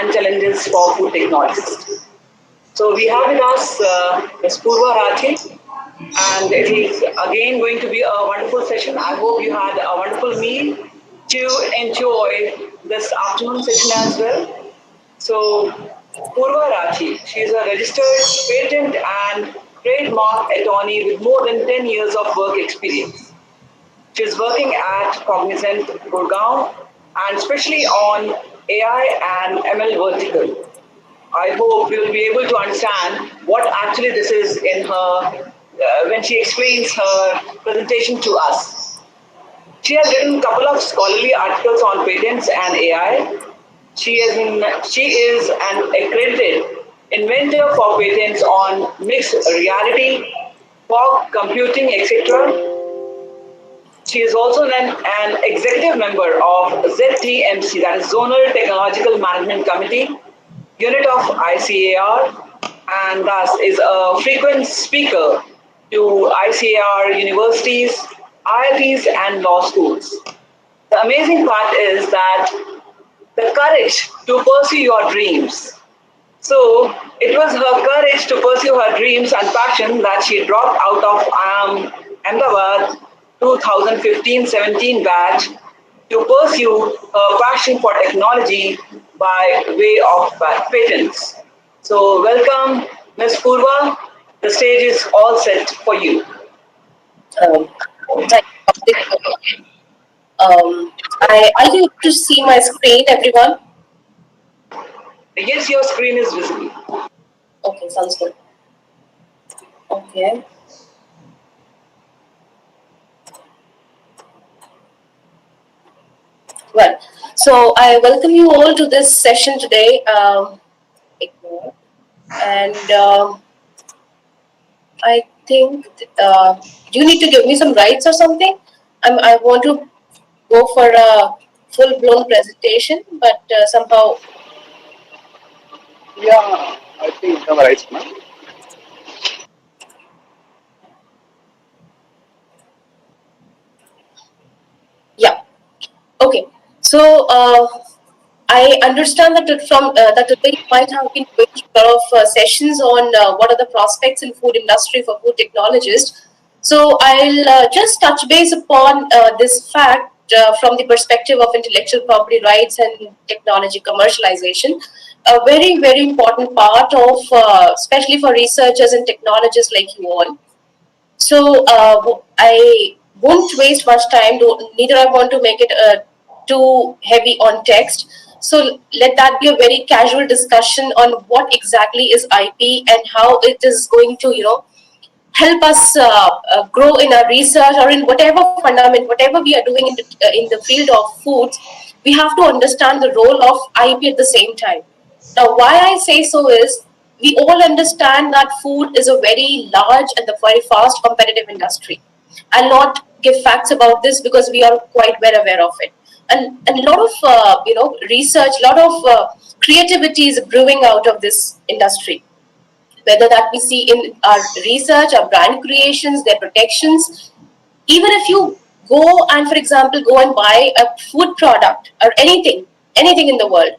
and challenges for food technologists. So we have with us Ms. Purva Rathi, and it is again going to be a wonderful session. I hope you had a wonderful meal to enjoy this afternoon session as well. So Purva Rathi, she is a registered patent and trademark attorney with more than 10 years of work experience. She is working at Cognizant Gurgaon and especially on AI and ML vertical. I hope we will be able to understand what actually this is in her when she explains her presentation to us. She has written a couple of scholarly articles on patents and AI. She is an accredited inventor for patents on mixed reality, fog computing, etc. She is also an executive member of ZTMC, that is Zonal Technological Management Committee, unit of ICAR, and thus is a frequent speaker to ICAR universities, IITs, and law schools. The amazing part is that the courage to pursue your dreams. So it was her courage to pursue her dreams and passion that she dropped out of Ahmedabad 2015-17 batch to pursue her passion for technology by way of patents. So welcome, Ms. Purva. The stage is all set for you. Um, Thank you. Are you able to see my screen, everyone? Yes, your screen is visible. Okay, sounds good. Okay. Well, so I welcome you all to this session today. And I think you need to give me some rights or something. I want to go for a full-blown presentation, but somehow. Yeah, I think you have rights, ma'am. Yeah. Okay. So I understand that that you might have been going through a lot of sessions on what are the prospects in food industry for food technologists. So I'll just touch base upon this fact from the perspective of intellectual property rights and technology commercialization. A very, very important part of, especially for researchers and technologists like you all. So I won't waste much time. Neither I want to make it too heavy on text. So let that be a very casual discussion on what exactly is IP and how it is going to, help us grow in our research or in whatever fundament, whatever we are doing in the field of foods. We have to understand the role of IP at the same time. Now, why I say so is we all understand that food is a very large and a very fast competitive industry. I'll not give facts about this because we are quite well aware of it. And a lot of research, a lot of creativity is brewing out of this industry. Whether that we see in our research, our brand creations, their protections, even if you go and, for example, go and buy a food product or anything in the world,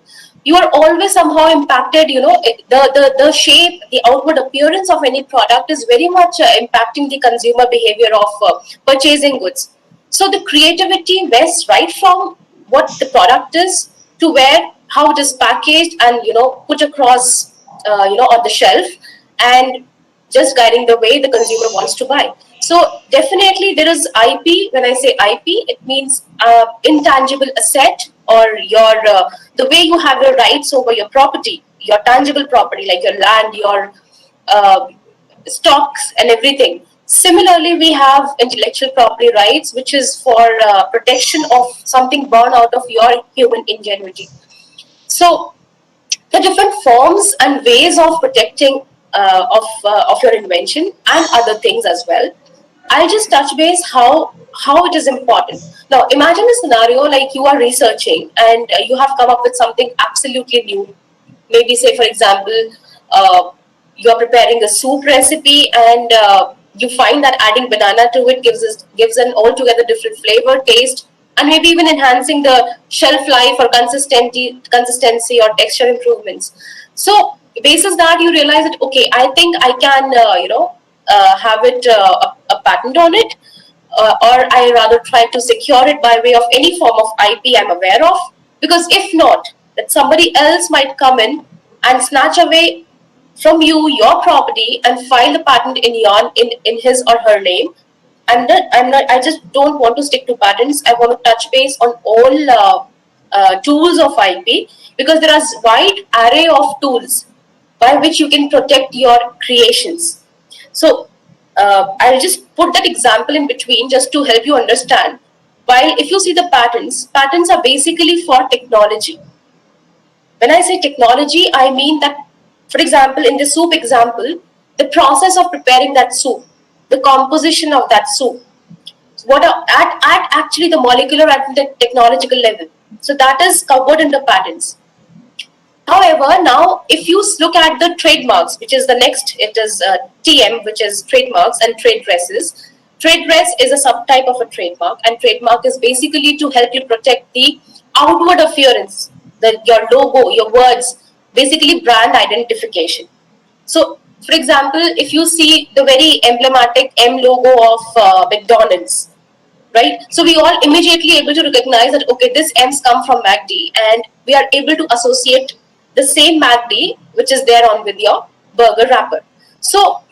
you are always somehow impacted. The shape, the outward appearance of any product is very much impacting the consumer behavior of purchasing goods. So the creativity vests right from what the product is to where how it is packaged and put across on the shelf, and just guiding the way the consumer wants to buy. So definitely there is IP. When I say IP, it means intangible asset, or your the way you have your rights over your property, your tangible property like your land, your uh, stocks and everything. Similarly, we have intellectual property rights, which is for protection of something born out of your human ingenuity. So the different forms and ways of protecting of your invention and other things as well. I'll just touch base how it is important. Now, imagine a scenario like you are researching and you have come up with something absolutely new. Maybe, say, for example, you are preparing a soup recipe and you find that adding banana to it gives an altogether different flavor, taste, and maybe even enhancing the shelf life or consistency or texture improvements. So basis that you realize that okay, I think I can have it a patent on it, or I rather try to secure it by way of any form of IP I'm aware of. Because if not, that somebody else might come in and snatch away from you your property and file the patent in his or her name. I just don't want to stick to patents. I want to touch base on all tools of IP, because there is wide array of tools by which you can protect your creations. So I'll just put that example in between just to help you understand. While if you see the patents are basically for technology. When I say technology, I mean that, for example, in the soup example, the process of preparing that soup, the composition of that soup, at actually the molecular and the technological level. So that is covered in the patents. However, now if you look at the trademarks, which is the next, it is TM, which is trademarks and trade dresses. Trade dress is a subtype of a trademark, and trademark is basically to help you protect the outward appearance, your logo, your words, basically brand identification. So, for example, if you see the very emblematic M logo of McDonald's, right? So we all immediately able to recognize that okay, this M's come from MACD, and we are able to associate the same MACD which is there on with your burger wrapper. So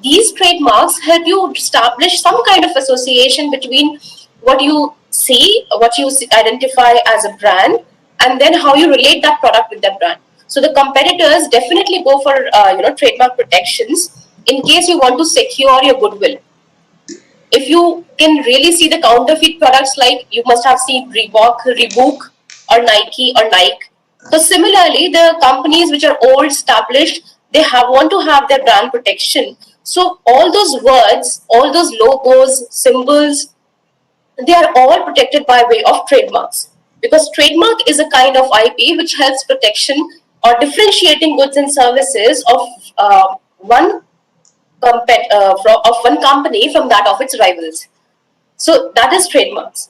these trademarks help you establish some kind of association between what you see, what you identify as a brand, and then how you relate that product with that brand. So the competitors definitely go for trademark protections in case you want to secure your goodwill. If you can really see the counterfeit products, like you must have seen Reebok, or Nike or Nike. So similarly, the companies which are old established, they want to have their brand protection. So all those words, all those logos, symbols, they are all protected by way of trademarks. Because trademark is a kind of IP which helps protection or differentiating goods and services of one of one company from that of its rivals. So that is trademarks.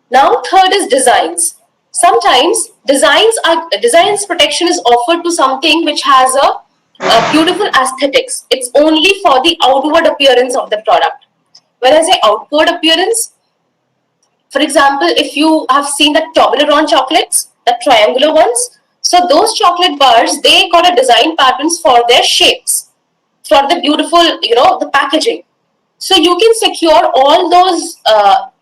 Now, third is designs. Sometimes designs protection is offered to something which has a beautiful aesthetics. It's only for the outward appearance of the product. When I say outward appearance, for example, if you have seen the Toblerone chocolates, the triangular ones, so those chocolate bars, they got a design patterns for their shapes, for the beautiful, the packaging. So you can secure all those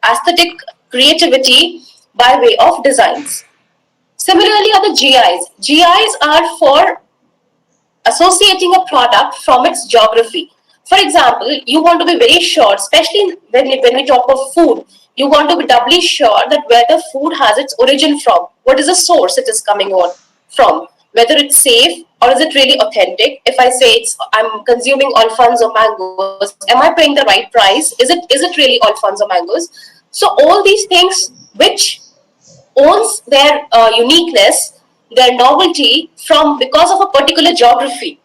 aesthetic creativity by way of designs. Similarly, are the GIs. GIs are for associating a product from its geography. For example, you want to be very sure, especially when we talk of food, you want to be doubly sure that where the food has its origin from, what is the source it is coming on from, whether it's safe or is it really authentic. If I say I'm consuming Alfonso mangoes, am I paying the right price? Is it really Alfonso mangoes? So all these things which owns their uniqueness, their novelty from because of a particular geography,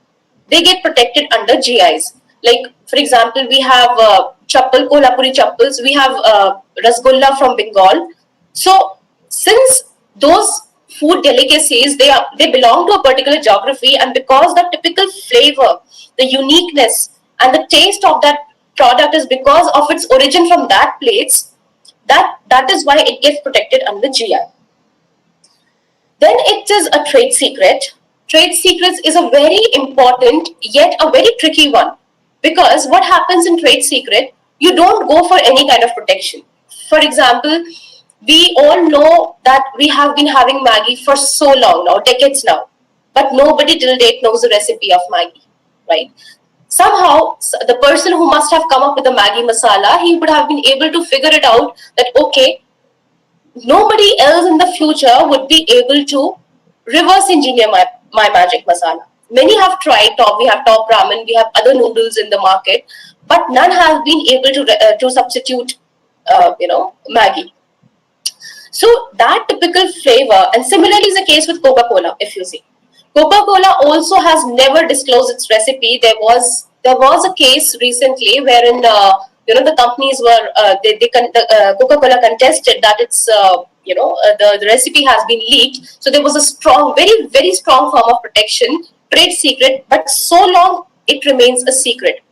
they get protected under GIs. Like for example, we have chappal, Kolhapuri chappals, we have rasgulla from Bengal. So since those food delicacies, they belong to a particular geography, and because the typical flavor, the uniqueness, and the taste of that product is because of its origin from that place, that is why it gets protected under GI. Then it is a trade secret. Trade secrets is a very important yet a very tricky one, because what happens in trade secret, you don't go for any kind of protection. For example, we all know that we have been having Maggie for so long now, decades now, but nobody till date knows the recipe of Maggie, right? Somehow, the person who must have come up with the Maggie masala, he would have been able to figure it out that okay, nobody else in the future would be able to reverse engineer my magic masala. Many have tried. We have top ramen, we have other noodles in the market, but none have been able to substitute, Maggie. So that typical flavor, and similarly is the case with Coca-Cola. If you see, Coca-Cola also has never disclosed its recipe. There was a case recently wherein the companies were Coca-Cola contested that it's the recipe has been leaked. So there was a strong, very very strong form of protection, trade secret, but so long it remains a secret.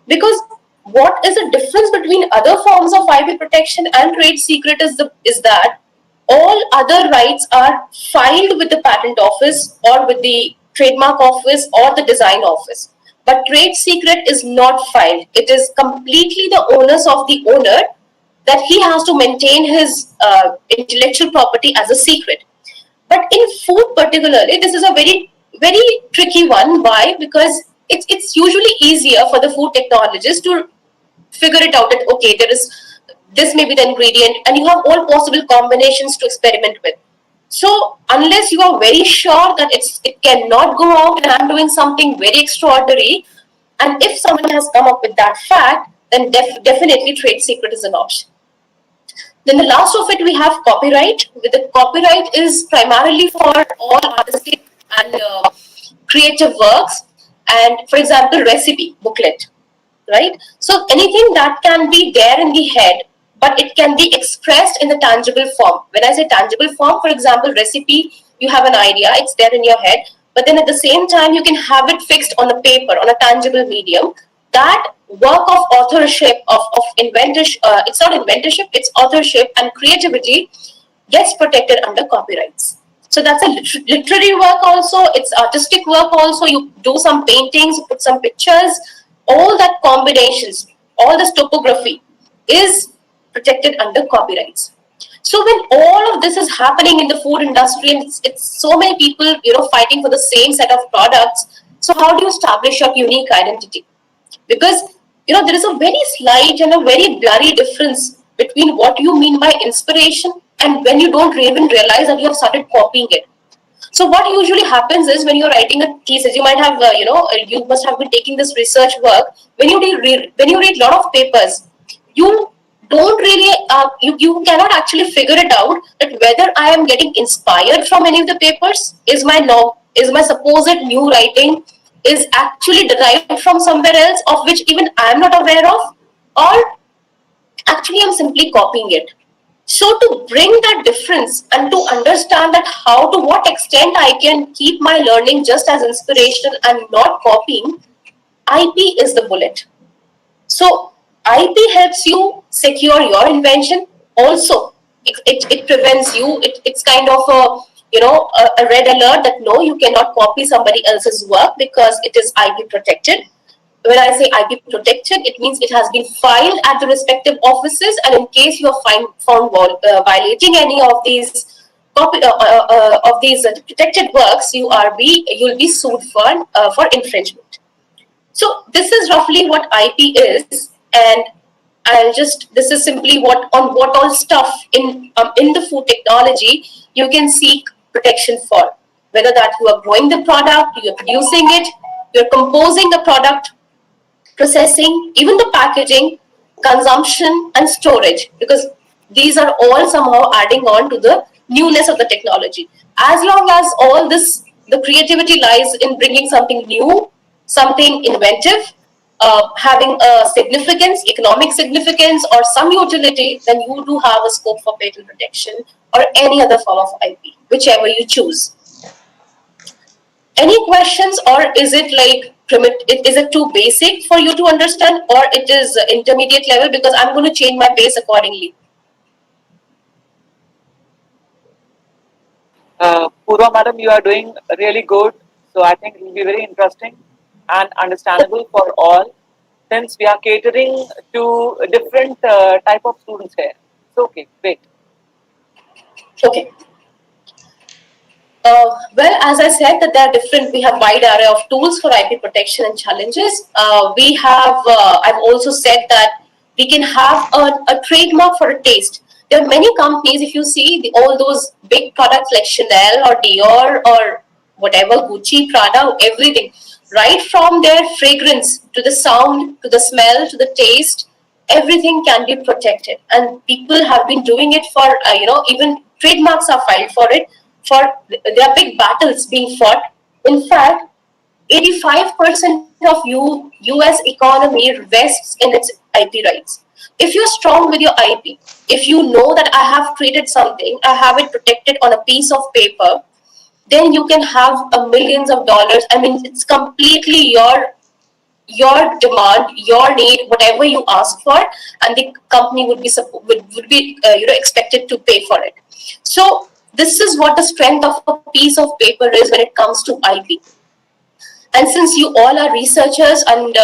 Because what is the difference between other forms of IP protection and trade secret is that all other rights are filed with the patent office or with the trademark office or the design office. But trade secret is not filed. It is completely the onus of the owner that he has to maintain his intellectual property as a secret. But in food particularly, this is a very, very tricky one. Why? Because it's usually easier for the food technologist to figure it out that, okay, there is this may be the ingredient, and you have all possible combinations to experiment with. So unless you are very sure that it cannot go out and I'm doing something very extraordinary, and if someone has come up with that fact, then definitely trade secret is an option. Then the last of it we have copyright. With the copyright is primarily for all artistic and creative works, and for example, recipe booklet, right? So anything that can be there in the head, but it can be expressed in the tangible form. When I say tangible form, for example, recipe, you have an idea, it's there in your head, but then at the same time, you can have it fixed on a paper, on a tangible medium. That work of authorship, of inventorship, it's not inventorship, it's authorship and creativity gets protected under copyrights. So that's a literary work also, it's artistic work also. You do some paintings, you put some pictures, all that combinations, all this topography is protected under copyrights. So when all of this is happening in the food industry and it's so many people, fighting for the same set of products, so how do you establish your unique identity? Because there is a very slight and a very blurry difference between what you mean by inspiration and when you don't even realize that you have started copying it. So what usually happens is when you're writing a thesis, you might have, you must have been taking this research work. When you read a lot of papers, you don't really, you cannot actually figure it out that whether I am getting inspired from any of the papers. Is my supposed new writing is actually derived from somewhere else of which even I am not aware of, or actually I'm simply copying it. So to bring that difference and to understand that how to what extent I can keep my learning just as inspirational and not copying, IP is the bullet. So IP helps you secure your invention. Also, it prevents you. It's kind of a red alert that no, you cannot copy somebody else's work because it is IP protected. When I say IP protected, it means it has been filed at the respective offices, and in case you are found violating any of these protected works, you'll be sued for infringement. So this is roughly what IP is, and this is simply what all stuff in the food technology you can seek protection for. Whether that you are growing the product, you are producing it, you are composing the product, processing, even the packaging, consumption, and storage, because these are all somehow adding on to the newness of the technology. As long as all this, the creativity lies in bringing something new, something inventive, having a significance, economic significance, or some utility, then you do have a scope for patent protection or any other form of IP, whichever you choose. Any questions, or is it like is it too basic for you to understand, or it is intermediate level? Because I'm going to change my pace accordingly. Purva madam, you are doing really good. So I think it will be very interesting and understandable for all, since we are catering to a different type of students here. So okay, great. Okay. Well, as I said, that there are different. We have wide array of tools for IP protection and challenges. We have. I've also said that we can have a trademark for a taste. There are many companies. If you see all those big products like Chanel or Dior or whatever, Gucci, Prada, everything, right from their fragrance to the sound to the smell to the taste, everything can be protected, and people have been doing it for even trademarks are filed for it. For there are big battles being fought. In fact, 85% of US economy rests in its IP rights. If you're strong with your IP, if you know that I have created something, I have it protected on a piece of paper, then you can have a millions of dollars. I mean, it's completely your demand, your need, whatever you ask for, and the company would be expected to pay for it. So this is what the strength of a piece of paper is when it comes to IP. And since you all are researchers and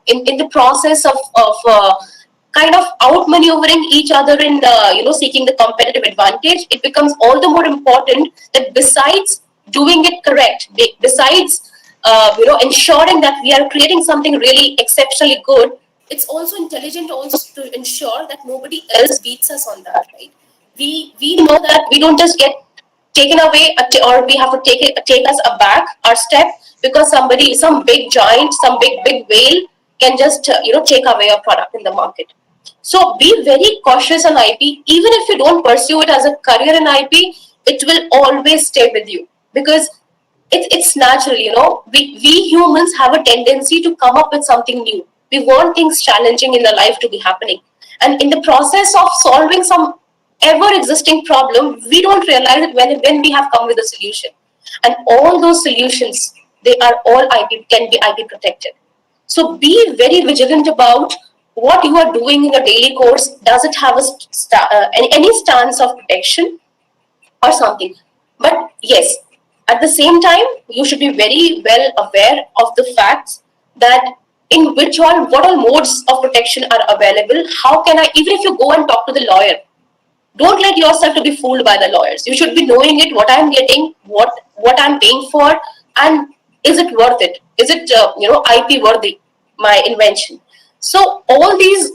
in the process of kind of outmaneuvering each other in seeking the competitive advantage, it becomes all the more important that besides doing it correct, besides ensuring that we are creating something really exceptionally good, it's also intelligent also to ensure that nobody else beats us on that, right? We know that we don't just get taken away or we have to take us aback our step because somebody, some big giant, some big whale can just take away your product in the market. So be very cautious on IP. Even if you don't pursue it as a career in IP, it will always stay with you because it's natural. We humans have a tendency to come up with something new. We want things challenging in the life to be happening, and in the process of solving some ever existing problem, we don't realize it when we have come with a solution. And all those solutions, they are all IP, can be IP protected. So be very vigilant about what you are doing in your daily course. Does it have any stance of protection or something? But yes, at the same time, you should be very well aware of the facts that in what all modes of protection are available. How can I, even if you go and talk to the lawyer, don't let yourself to be fooled by the lawyers. You should be knowing it, what I'm getting, what I'm paying for, and is it worth it? Is it IP worthy? My invention. So all these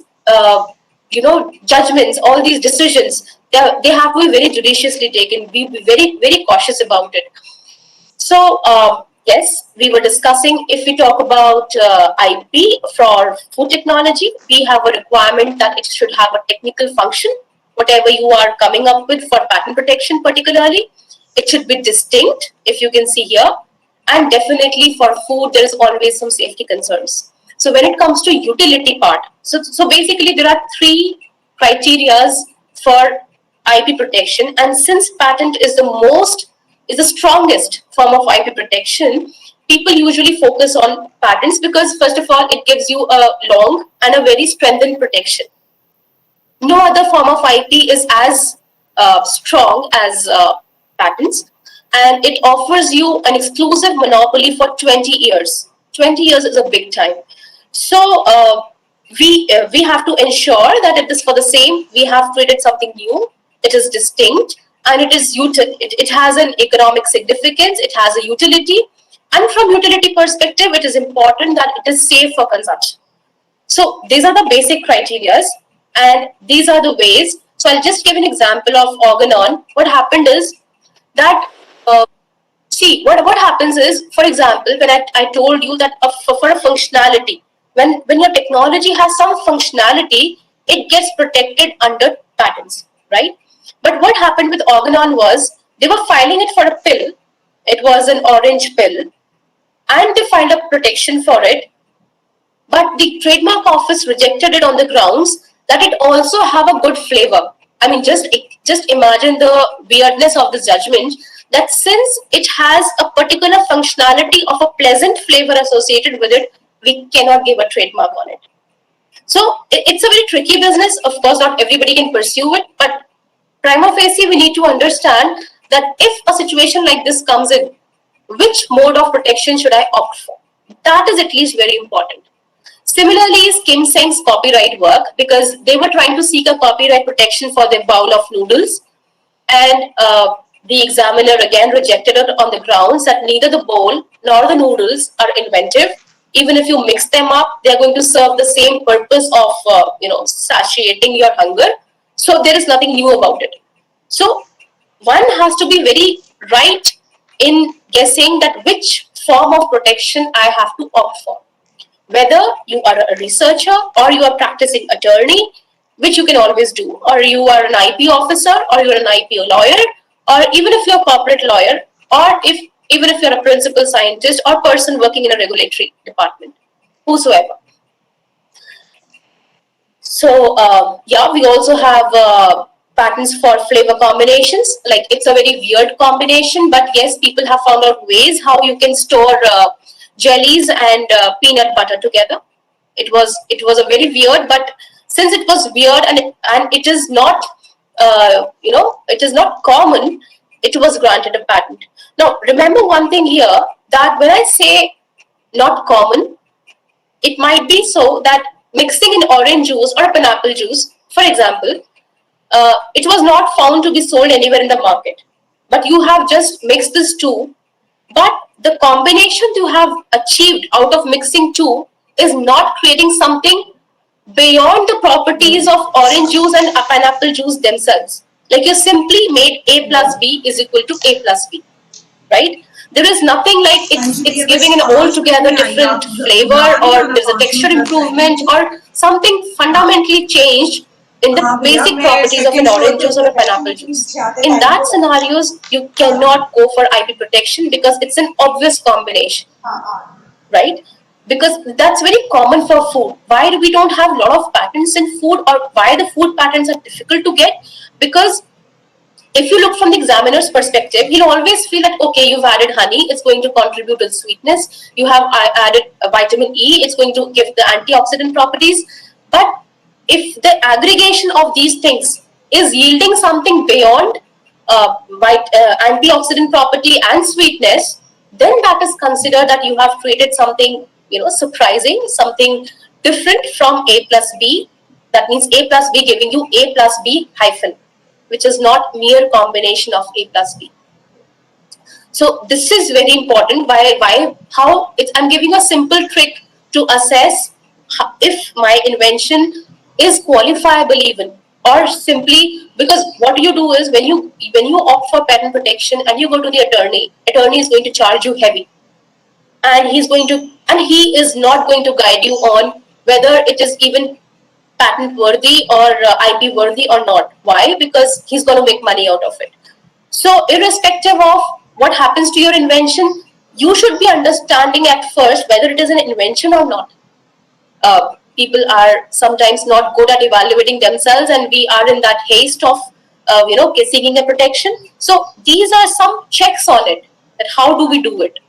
judgments, all these decisions, they have to be very judiciously taken. Be very very cautious about it. So, yes, we were discussing if we talk about IP for food technology, we have a requirement that it should have a technical function. Whatever you are coming up with for patent protection, particularly, it should be distinct, if you can see here. And definitely for food, there is always some safety concerns. So, when it comes to utility part, so basically, there are three criterias for IP protection, and since patent is the strongest form of IP protection, people usually focus on patents because first of all, it gives you a long and a very strengthened protection. No other form of IP is as strong as patents, and it offers you an exclusive monopoly for 20 years. 20 years is a big time. So we have to ensure that it is for the same. We have created something new. It is distinct and it has an economic significance. It has a utility, and from utility perspective, it is important that it is safe for consumption. So these are the basic criterias, and these are the ways. So I'll just give an example of Organon. What happened is that see what happens is, for example, when I told you that for a functionality, when your technology has some functionality, it gets protected under patents, right? But what happened with Organon was they were filing it for a pill. It was an orange pill, and they filed a protection for it, but the trademark office rejected it on the grounds that it also have a good flavor. I mean, just imagine the weirdness of this judgment, that since it has a particular functionality of a pleasant flavor associated with it, we cannot give a trademark on it. So it's a very tricky business. Of course, not everybody can pursue it, but prima facie, we need to understand that if a situation like this comes in, which mode of protection should I opt for? That is at least very important. Similarly, is Kim Seng's copyright work, because they were trying to seek a copyright protection for their bowl of noodles, and the examiner again rejected it on the grounds that neither the bowl nor the noodles are inventive. Even if you mix them up, they are going to serve the same purpose of satiating your hunger. So there is nothing new about it. So one has to be very right in guessing that which form of protection I have to opt for. Whether you are a researcher or you are practicing attorney, which you can always do, or you are an IP officer, or you are an IP lawyer, or even if you're a corporate lawyer, or even if you're a principal scientist or person working in a regulatory department, whosoever. So yeah, we also have patents for flavor combinations. Like it's a very weird combination, but yes, people have found out ways how you can store jellies and peanut butter together. It was a very weird, but since it was weird and it is not it is not common, it was granted a patent. Now remember one thing here, that when I say not common, it might be so that mixing in orange juice or pineapple juice, for example, it was not found to be sold anywhere in the market. But you have just mixed these two, but the combination you have achieved out of mixing two is not creating something beyond the properties of orange juice and pineapple juice themselves. Like you simply made A plus B is equal to A plus B, right? There is nothing like it's giving an altogether different flavor, or there's a texture improvement, or something fundamentally changed in the basic properties of an orange juice or a pineapple juice. In that scenarios, you cannot go for IP protection because it's an obvious combination, right? Because that's very common for food. Why do we don't have a lot of patents in food, or why the food patents are difficult to get? Because if you look from the examiner's perspective, he'll always feel that, okay, you've added honey, it's going to contribute to sweetness. You have added vitamin E, it's going to give the antioxidant properties. But if the aggregation of these things is yielding something beyond antioxidant property and sweetness, then that is considered that you have created something, surprising, something different from A plus B. That means A plus B giving you A plus B hyphen, which is not mere combination of A plus B. So this is very important. How it's, I'm giving a simple trick to assess if my invention is qualifiable even, or simply because what you do is when you opt for patent protection and you go to the attorney is going to charge you heavy, and he is not going to guide you on whether it is even patent worthy or IP worthy or not. Why? Because he's going to make money out of it. So, irrespective of what happens to your invention, you should be understanding at first whether it is an invention or not. People are sometimes not good at evaluating themselves, and we are in that haste of, seeking a protection. So, these are some checks on it. That how do we do it?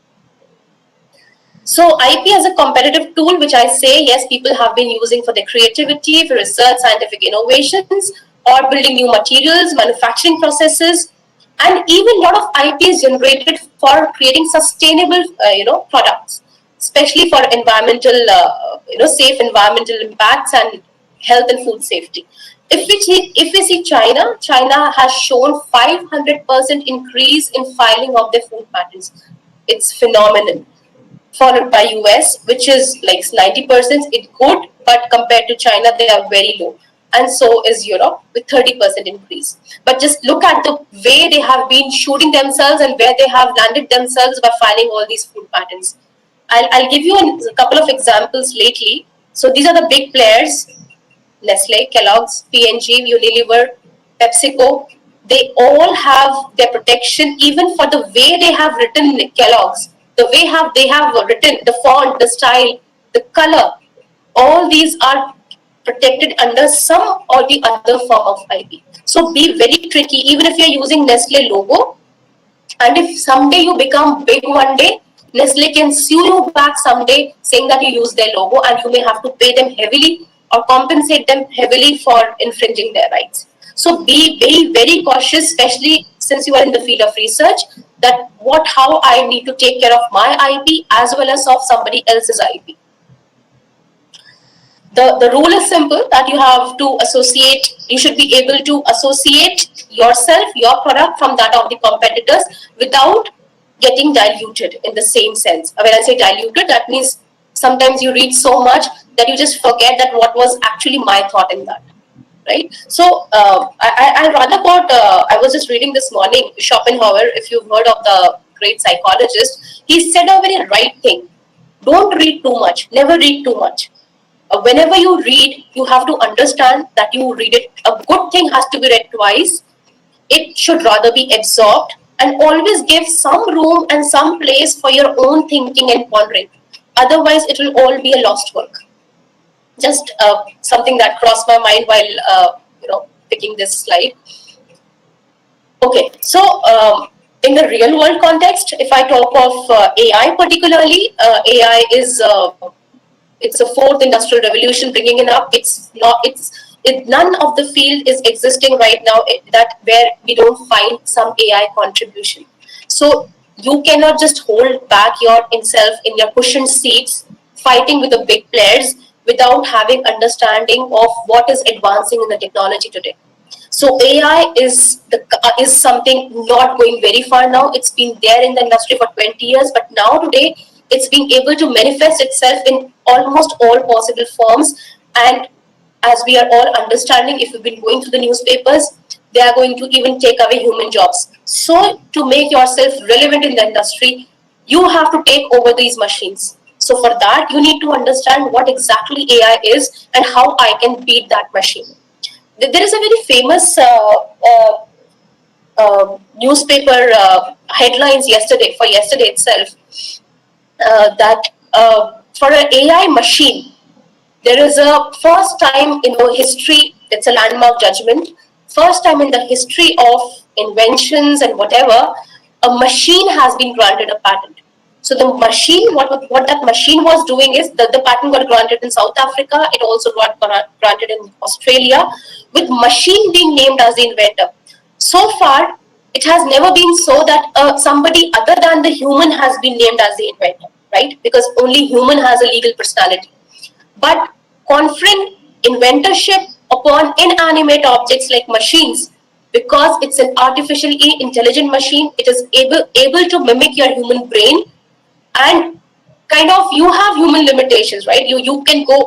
So IP as a competitive tool, which I say, yes, people have been using for their creativity, for research, scientific innovations, or building new materials, manufacturing processes, and even a lot of IP is generated for creating sustainable, products, especially for environmental, safe environmental impacts and health and food safety. If we see China has shown 500% increase in filing of their food patents. It's phenomenal, followed by US, which is like 90%. It's good, but compared to China, they are very low. And so is Europe with 30% increase. But just look at the way they have been shooting themselves and where they have landed themselves by filing all these food patents. I'll give you a couple of examples lately. So these are the big players: Nestle, Kellogg's, P&G, Unilever, PepsiCo. They all have their protection, even for the way they have written Kellogg's, the way they have written the font, the style, the color. All these are protected under some or the other form of IP. So be very tricky, even if you're using Nestle logo, and if someday you become big one day, Nestle can sue you back someday saying that you use their logo, and you may have to pay them heavily or compensate them heavily for infringing their rights. So be very, very cautious, especially since you are in the field of research, that how I need to take care of my IP as well as of somebody else's IP. The rule is simple, that you should be able to associate yourself, your product, from that of the competitors without getting diluted in the same sense. When I say diluted, that means sometimes you read so much that you just forget that what was actually my thought in that, right? So I'll rather quote, I was just reading this morning, Schopenhauer, if you've heard of the great psychologist. He said a very right thing: don't read too much, never read too much. Whenever you read, you have to understand that you read it. A good thing has to be read twice. It should rather be absorbed, and always give some room and some place for your own thinking and pondering. Otherwise, it will all be a lost work. Just something that crossed my mind while picking this slide. Okay, so in the real world context, if I talk of AI particularly, AI is it's a fourth industrial revolution bringing it up. It's not. None of the field is existing right now that where we don't find some AI contribution. So you cannot just hold back your self in your cushioned seats, fighting with the big players without having understanding of what is advancing in the technology today. So AI is something not going very far now. It's been there in the industry for 20 years, but now today it's being able to manifest itself in almost all possible forms. And as we are all understanding, if you've been going through the newspapers, they are going to even take away human jobs. So to make yourself relevant in the industry, you have to take over these machines. So for that, you need to understand what exactly AI is and how I can beat that machine. There is a very famous newspaper headlines yesterday itself, that for an AI machine, there is a first time in the history, it's a landmark judgment, first time in the history of inventions and whatever, a machine has been granted a patent. So the machine, what that machine was doing is that the patent got granted in South Africa, it also got granted in Australia, with machine being named as the inventor. So far, it has never been so that somebody other than the human has been named as the inventor, right? Because only human has a legal personality. But conferring inventorship upon inanimate objects like machines, because it's an artificially intelligent machine, it is able to mimic your human brain, and kind of you have human limitations, right? You can go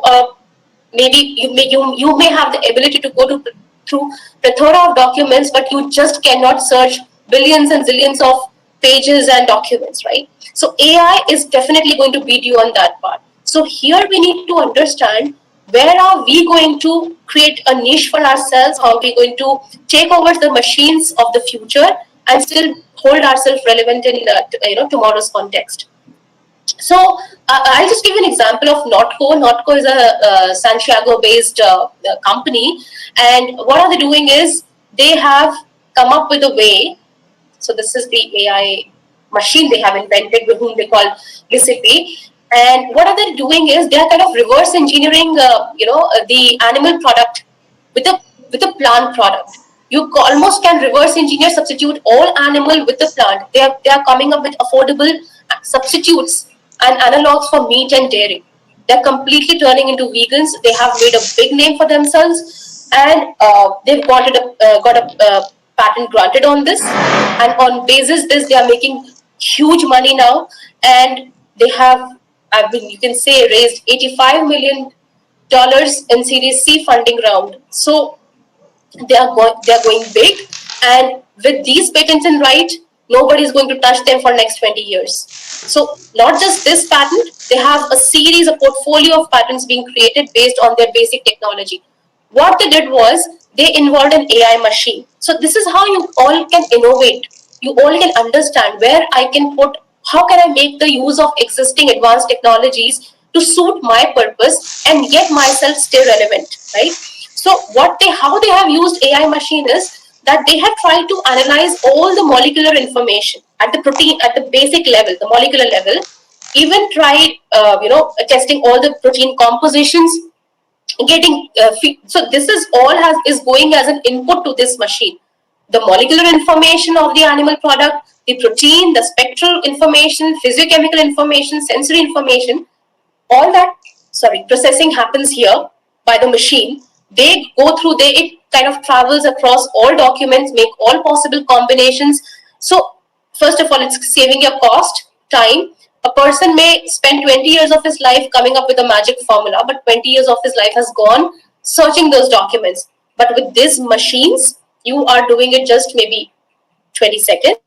maybe you may have the ability to go to through plethora of documents, but you just cannot search billions and zillions of pages and documents, right? So AI is definitely going to beat you on that part. So here we need to understand, where are we going to create a niche for ourselves? How are we going to take over the machines of the future and still hold ourselves relevant in tomorrow's context? So I'll just give you an example of Notco. Notco is a Santiago-based company, and what are they doing is they have come up with a way. So this is the AI machine they have invented, with whom they call Recipe. And what are they doing is they are kind of reverse engineering, the animal product with a plant product. You almost can reverse engineer, substitute all animal with the plant. They are coming up with affordable substitutes and analogs for meat and dairy. They're completely turning into vegans. They have made a big name for themselves, and they've got a patent granted on this. And on basis this, they are making huge money now, and they have, you can say, raised $85 million in Series C funding round. So they are going big, and with these patents in right, nobody is going to touch them for next 20 years. So not just this patent, they have a portfolio of patents being created based on their basic technology. What they did was they involved an AI machine. So this is how you all can innovate. You all can understand where I can put, how can I make the use of existing advanced technologies to suit my purpose and yet myself stay relevant, right? So how they have used AI machine is that they have tried to analyze all the molecular information at the protein, at the basic level, the molecular level, even tried testing all the protein compositions, getting so this is all is going as an input to this machine. The molecular information of the animal product, the protein, the spectral information, physiochemical information, sensory information, all that processing happens here by the machine. They go through, it kind of travels across all documents, make all possible combinations. So first of all, it's saving your cost, time. A person may spend 20 years of his life coming up with a magic formula, but 20 years of his life has gone searching those documents. But with these machines, you are doing it just maybe 20 seconds,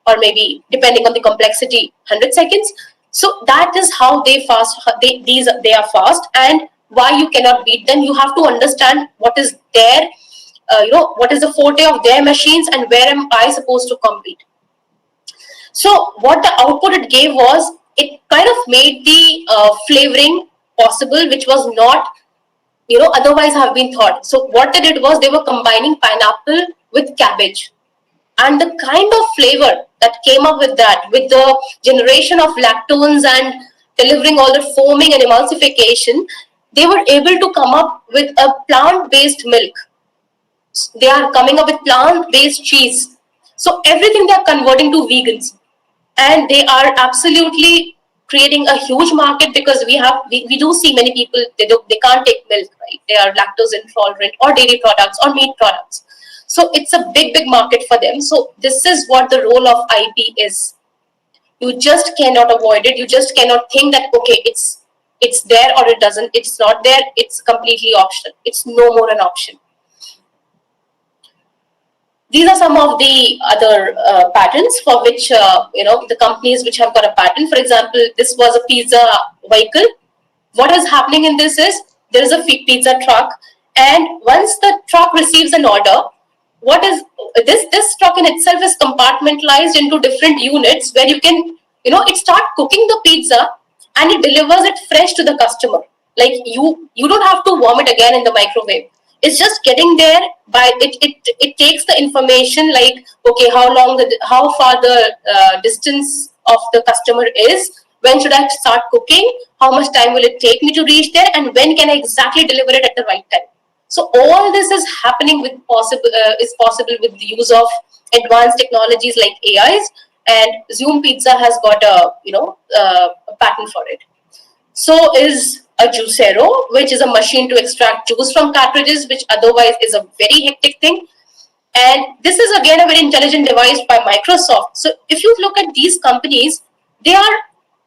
or maybe depending on the complexity, 100 seconds. So that is how they are fast, and why you cannot beat them. You have to understand what is their what is the forte of their machines, and where am I supposed to compete. So what the output it gave was, it kind of made the flavoring possible, which was not, otherwise have been thought. So what they did was they were combining pineapple with cabbage. And the kind of flavor that came up with that, with the generation of lactones and delivering all the foaming and emulsification, they were able to come up with a plant-based milk. They are coming up with plant-based cheese. So everything they are converting to vegans. And they are absolutely creating a huge market, because we do see many people, they can't take milk, right? They are lactose intolerant, or dairy products, or meat products. So it's a big market for them. So this is what the role of IP is. You just cannot avoid it. You just cannot think that, okay, it's there or it doesn't. It's not there. It's completely optional. It's no more an option. These are some of the other patents for which, the companies which have got a patent. For example, this was a pizza vehicle. What is happening in this is, there is a pizza truck, and once the truck receives an order, what is this truck in itself is compartmentalized into different units, where you can, it start cooking the pizza, and it delivers it fresh to the customer. Like, you don't have to warm it again in the microwave. It's just getting there. By it takes the information, like, okay, how far the distance of the customer is, when should I start cooking, how much time will it take me to reach there, and when can I exactly deliver it at the right time. So all this is happening is possible with the use of advanced technologies like AIs, and Zoom Pizza has got a patent for it. So is a Juicero, which is a machine to extract juice from cartridges, which otherwise is a very hectic thing. And this is again a very intelligent device by Microsoft. So if you look at these companies,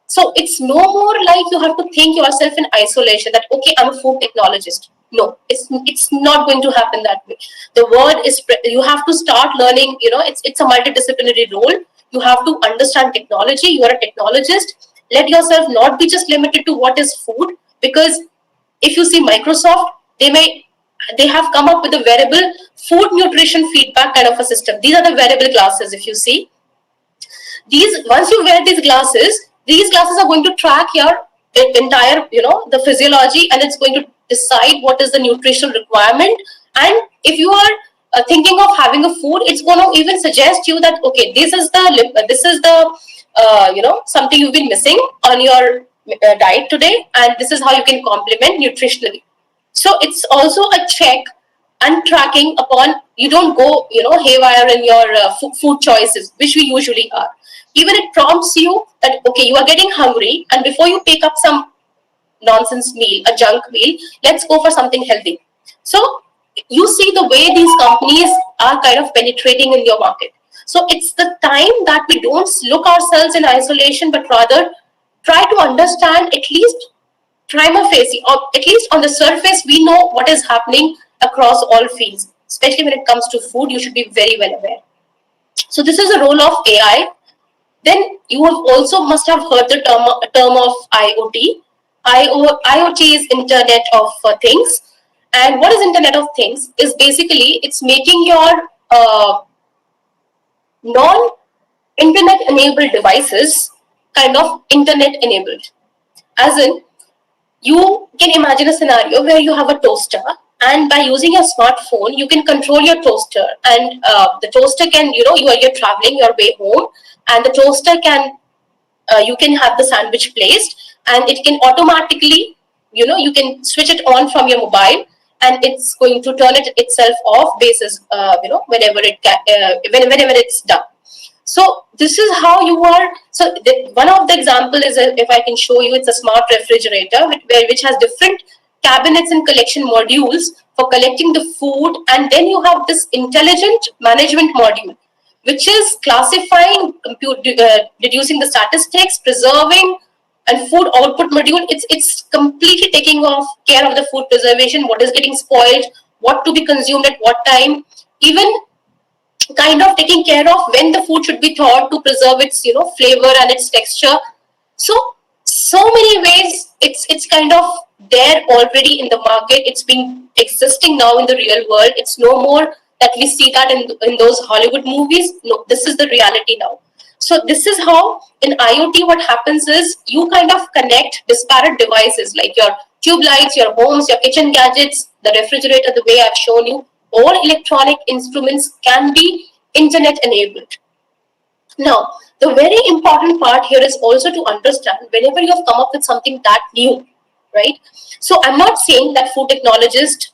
so it's no more like you have to think yourself in isolation that, okay, I'm a food technologist. No, it's not going to happen that way. The word is, you have to start learning, it's a multidisciplinary role. You have to understand technology. You are a technologist. Let yourself not be just limited to what is food, because if you see Microsoft, they have come up with a wearable food nutrition feedback kind of a system. These are the wearable glasses. If you see once you wear these glasses are going to track your entire, the physiology, and it's going to decide what is the nutritional requirement. And if you are thinking of having a food, it's going to even suggest you that, okay, this is the something you've been missing on your diet today, and this is how you can complement nutritionally. So it's also a check and tracking upon, you don't go, haywire in your food choices, which we usually are. Even it prompts you that, okay, you are getting hungry, and before you pick up some nonsense meal, a junk meal, let's go for something healthy. So you see the way these companies are kind of penetrating in your market. So it's the time that we don't look ourselves in isolation, but rather try to understand, at least prima facie, or at least on the surface, we know what is happening across all fields. Especially when it comes to food, you should be very well aware. So this is the role of AI. Then you have also must have heard the term of IoT. IoT is Internet of Things. And what is Internet of Things? Is basically, it's making your non-internet enabled devices kind of internet enabled. As in, you can imagine a scenario where you have a toaster, and by using your smartphone, you can control your toaster, and the toaster can, you're traveling your way home, and the toaster can, you can have the sandwich placed, and it can automatically, you can switch it on from your mobile, and it's going to turn it itself off basis, whenever it's done. So this is how you are. So one of the example is, if I can show you, it's a smart refrigerator which has different cabinets and collection modules for collecting the food, and then you have this intelligent management module, which is classifying, deducing the statistics, preserving, and food output module. It's completely taking care of the food preservation, what is getting spoiled, what to be consumed at what time, even kind of taking care of when the food should be thawed to preserve its flavor and its texture. So many ways it's kind of there already in the market. It's been existing now in the real world. It's no more that we see that in those Hollywood movies. No, this is the reality now. So this is how in IoT what happens is you kind of connect disparate devices like your tube lights, your homes, your kitchen gadgets, the refrigerator, the way I've shown you. All electronic instruments can be internet enabled. Now, the very important part here is also to understand whenever you have come up with something that new, right? So I'm not saying that food technologist,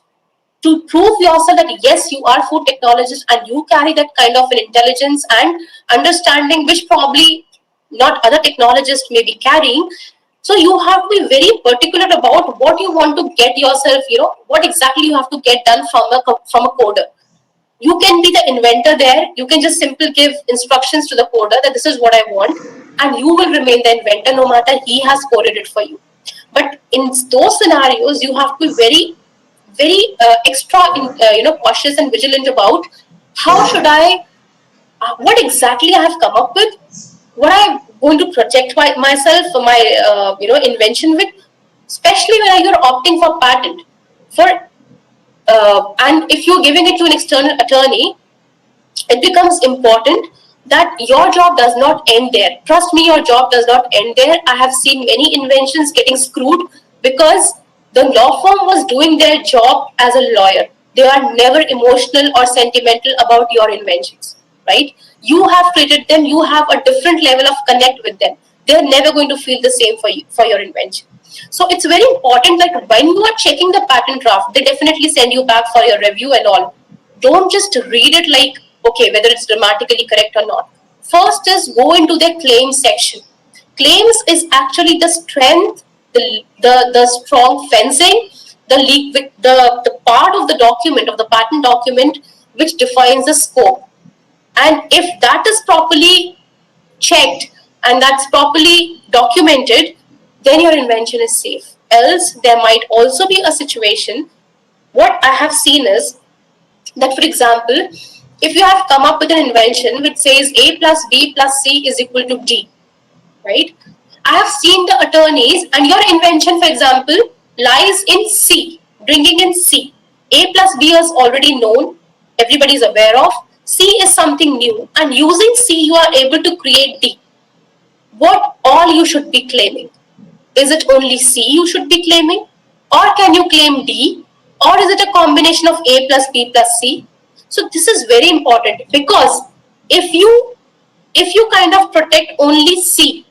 to prove yourself that yes, you are food technologist and you carry that kind of an intelligence and understanding which probably not other technologists may be carrying. So you have to be very particular about what you want to get yourself, what exactly you have to get done from a coder. You can be the inventor there. You can just simply give instructions to the coder that this is what I want, and you will remain the inventor no matter he has coded it for you. But in those scenarios, you have to be very extra, cautious and vigilant about how should I, what exactly I have come up with, what I'm going to protect myself for my, invention with, especially when you're opting for patent. And if you're giving it to an external attorney, it becomes important that your job does not end there. Trust me, your job does not end there. I have seen many inventions getting screwed because the law firm was doing their job as a lawyer. They are never emotional or sentimental about your inventions, right? You have created them, you have a different level of connect with them. They're never going to feel the same for you, for your invention. So it's very important that when you are checking the patent draft, they definitely send you back for your review and all. Don't just read it like, okay, whether it's grammatically correct or not. First is go into the claims section. Claims is actually the strength, the strong fencing, the part of the document, of the patent document, which defines the scope. And if that is properly checked and that's properly documented, then your invention is safe. Else, there might also be a situation. What I have seen is that, for example, if you have come up with an invention which says A plus B plus C is equal to D, right? I have seen the attorneys, and your invention, for example, lies in C, bringing in C. A plus B is already known, everybody is aware of. C is something new, and using C, you are able to create D. What all you should be claiming? Is it only C you should be claiming? Or can you claim D? Or is it a combination of A plus B plus C? So this is very important because if you kind of protect only C,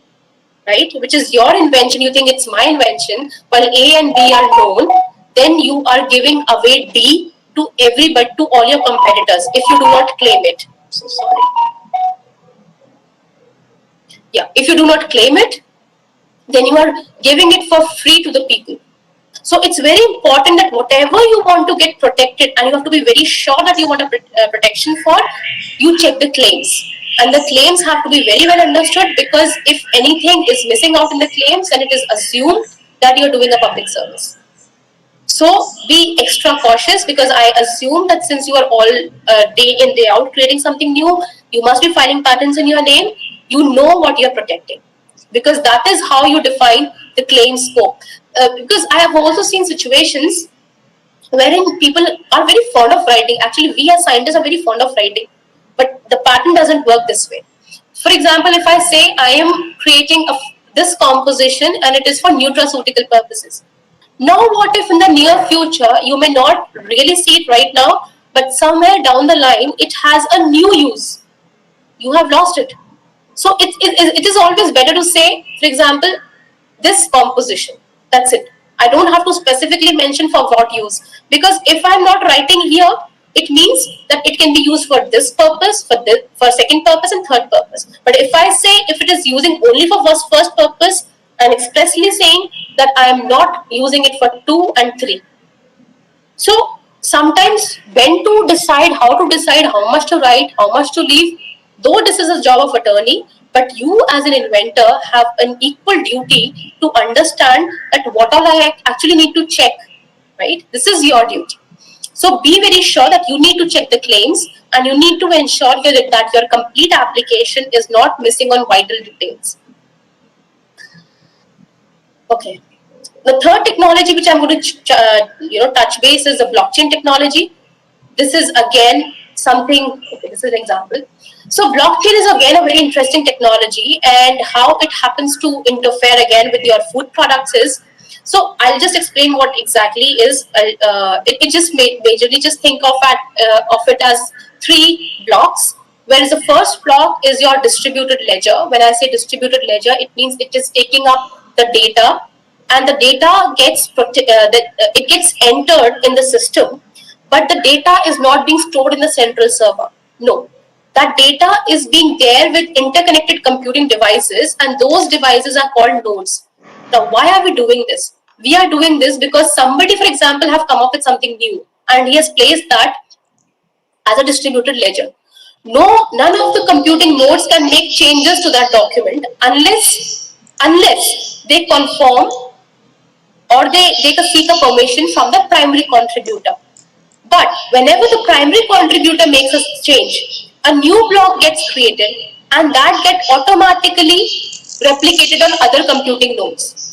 right, which is your invention, you think it's my invention, while A and B are known, then you are giving away D to everybody, to all your competitors if you do not claim it. So sorry. Yeah, if you do not claim it, then you are giving it for free to the people. So it's very important that whatever you want to get protected, and you have to be very sure that you want a protection for, you check the claims. And the claims have to be very well understood, because if anything is missing out in the claims, then it is assumed that you're doing a public service. So be extra cautious, because I assume that since you are all day in, day out creating something new, you must be filing patents in your name. You know what you're protecting, because that is how you define the claim scope. Because I have also seen situations wherein people are very fond of writing. Actually, we as scientists are very fond of writing, but the patent doesn't work this way. For example, if I say I am creating this composition and it is for nutraceutical purposes. Now, what if in the near future, you may not really see it right now, but somewhere down the line, it has a new use? You have lost it. So it is always better to say, for example, this composition. That's it. I don't have to specifically mention for what use, because if I'm not writing here, it means that it can be used for this purpose, for second purpose and third purpose. But if I say if it is using only for first purpose, I'm expressly saying that I am not using it for 2 and 3. So sometimes when to decide, how much to write, how much to leave, though this is a job of attorney, but you as an inventor have an equal duty to understand that what all I actually need to check, right? This is your duty. So be very sure that you need to check the claims, and you need to ensure that your complete application is not missing on vital details. Okay. The third technology which I'm going to touch base is the blockchain technology. This is again something. Okay, this is an example. So blockchain is again a very interesting technology, and how it happens to interfere again with your food products is. So I'll just explain what exactly is. It just majorly just think of it as three blocks. Whereas the first block is your distributed ledger. When I say distributed ledger, it means it is taking up the data, and the data it gets entered in the system, but the data is not being stored in the central server. No, that data is being there with interconnected computing devices, and those devices are called nodes. Now, why are we doing this? We are doing this because somebody, for example, have come up with something new, and he has placed that as a distributed ledger. No, none of the computing nodes can make changes to that document unless they conform, or they can seek a permission from the primary contributor. But whenever the primary contributor makes a change, a new block gets created, and that gets automatically replicated on other computing nodes.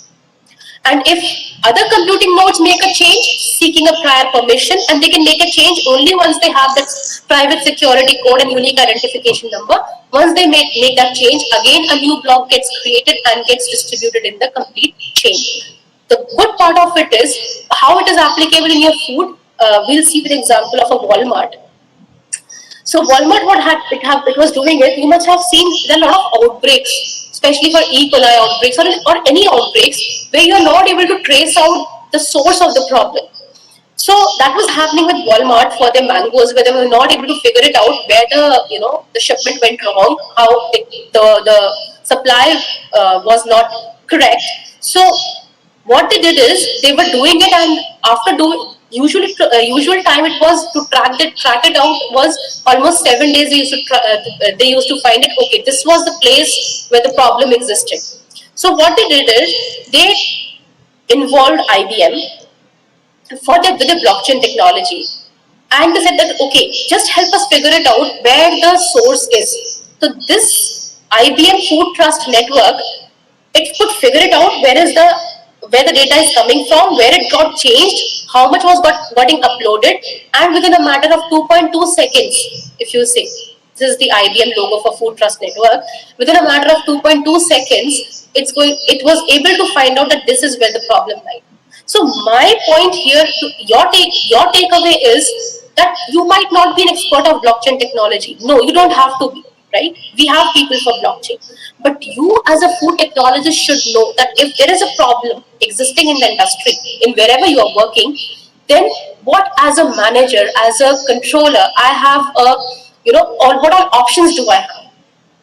And if other computing nodes make a change seeking a prior permission, and they can make a change only once they have that private security code and unique identification number. Once they make that change, again a new block gets created and gets distributed in the complete chain. The good part of it is how it is applicable in your food. We'll see with example of a Walmart. So Walmart, it was doing it. You must have seen there are a lot of outbreaks, especially for E. coli outbreaks, or any outbreaks where you are not able to trace out the source of the problem. So that was happening with Walmart for their mangoes, where they were not able to figure it out where the shipment went wrong, how the supply was not correct. So what they did is they were doing it, and after doing usual time it was to track it out was almost 7 days. They used to find it. Okay, this was the place where the problem existed. So what they did is they involved IBM for with the blockchain technology, and they said that okay, just help us figure it out where the source is. So this IBM Food Trust Network, it could figure it out where the data is coming from, where it got changed, how much was getting uploaded, and within a matter of 2.2 seconds, if you say this is the IBM logo for Food Trust Network, within a matter of 2.2 seconds, it was able to find out that this is where the problem lies. So my point here, your takeaway is that you might not be an expert of blockchain technology. No, you don't have to be, right? We have people for blockchain, but you as a food technologist should know that if there is a problem existing in the industry, in wherever you are working, then what as a manager, as a controller, I have or what all options do I have?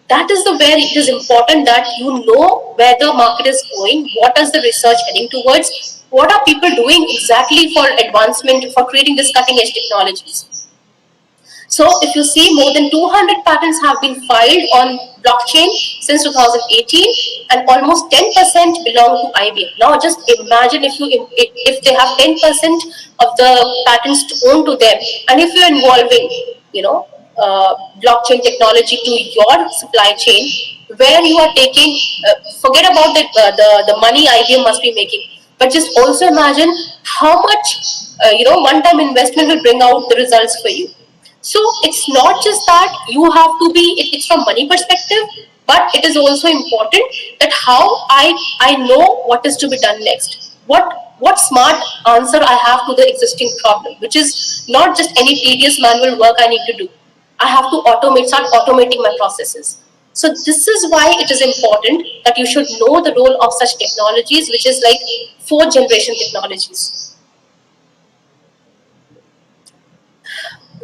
That is the where it is important that you know where the market is going, what is the research heading towards, what are people doing exactly for advancement, for creating this cutting edge technologies. So if you see, more than 200 patents have been filed on blockchain since 2018, and almost 10% belong to IBM. Now just imagine if they have 10% of the patents owned to them, and if you're involving, blockchain technology to your supply chain, where you are taking, forget about the money IBM must be making, but just also imagine how much one-time investment will bring out the results for you. So it's not just that you have to be, it's from money perspective, but it is also important that how I know what is to be done next. What smart answer I have to the existing problem, which is not just any tedious manual work I need to do. I have to start automating my processes. So this is why it is important that you should know the role of such technologies, which is like fourth generation technologies.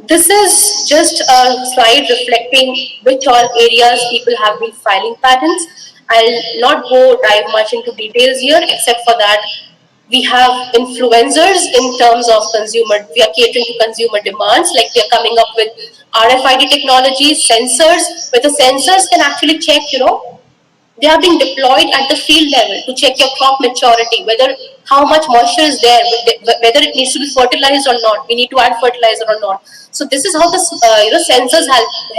This is just a slide reflecting which all areas people have been filing patents. I'll not dive much into details here, except for that we have influencers in terms of consumer. We are catering to consumer demands, like we are coming up with RFID technologies, sensors, where the sensors can actually check, they are being deployed at the field level to check your crop maturity, whether how much moisture is there, whether it needs to be fertilized or not. We need to add fertilizer or not. So this is how the sensors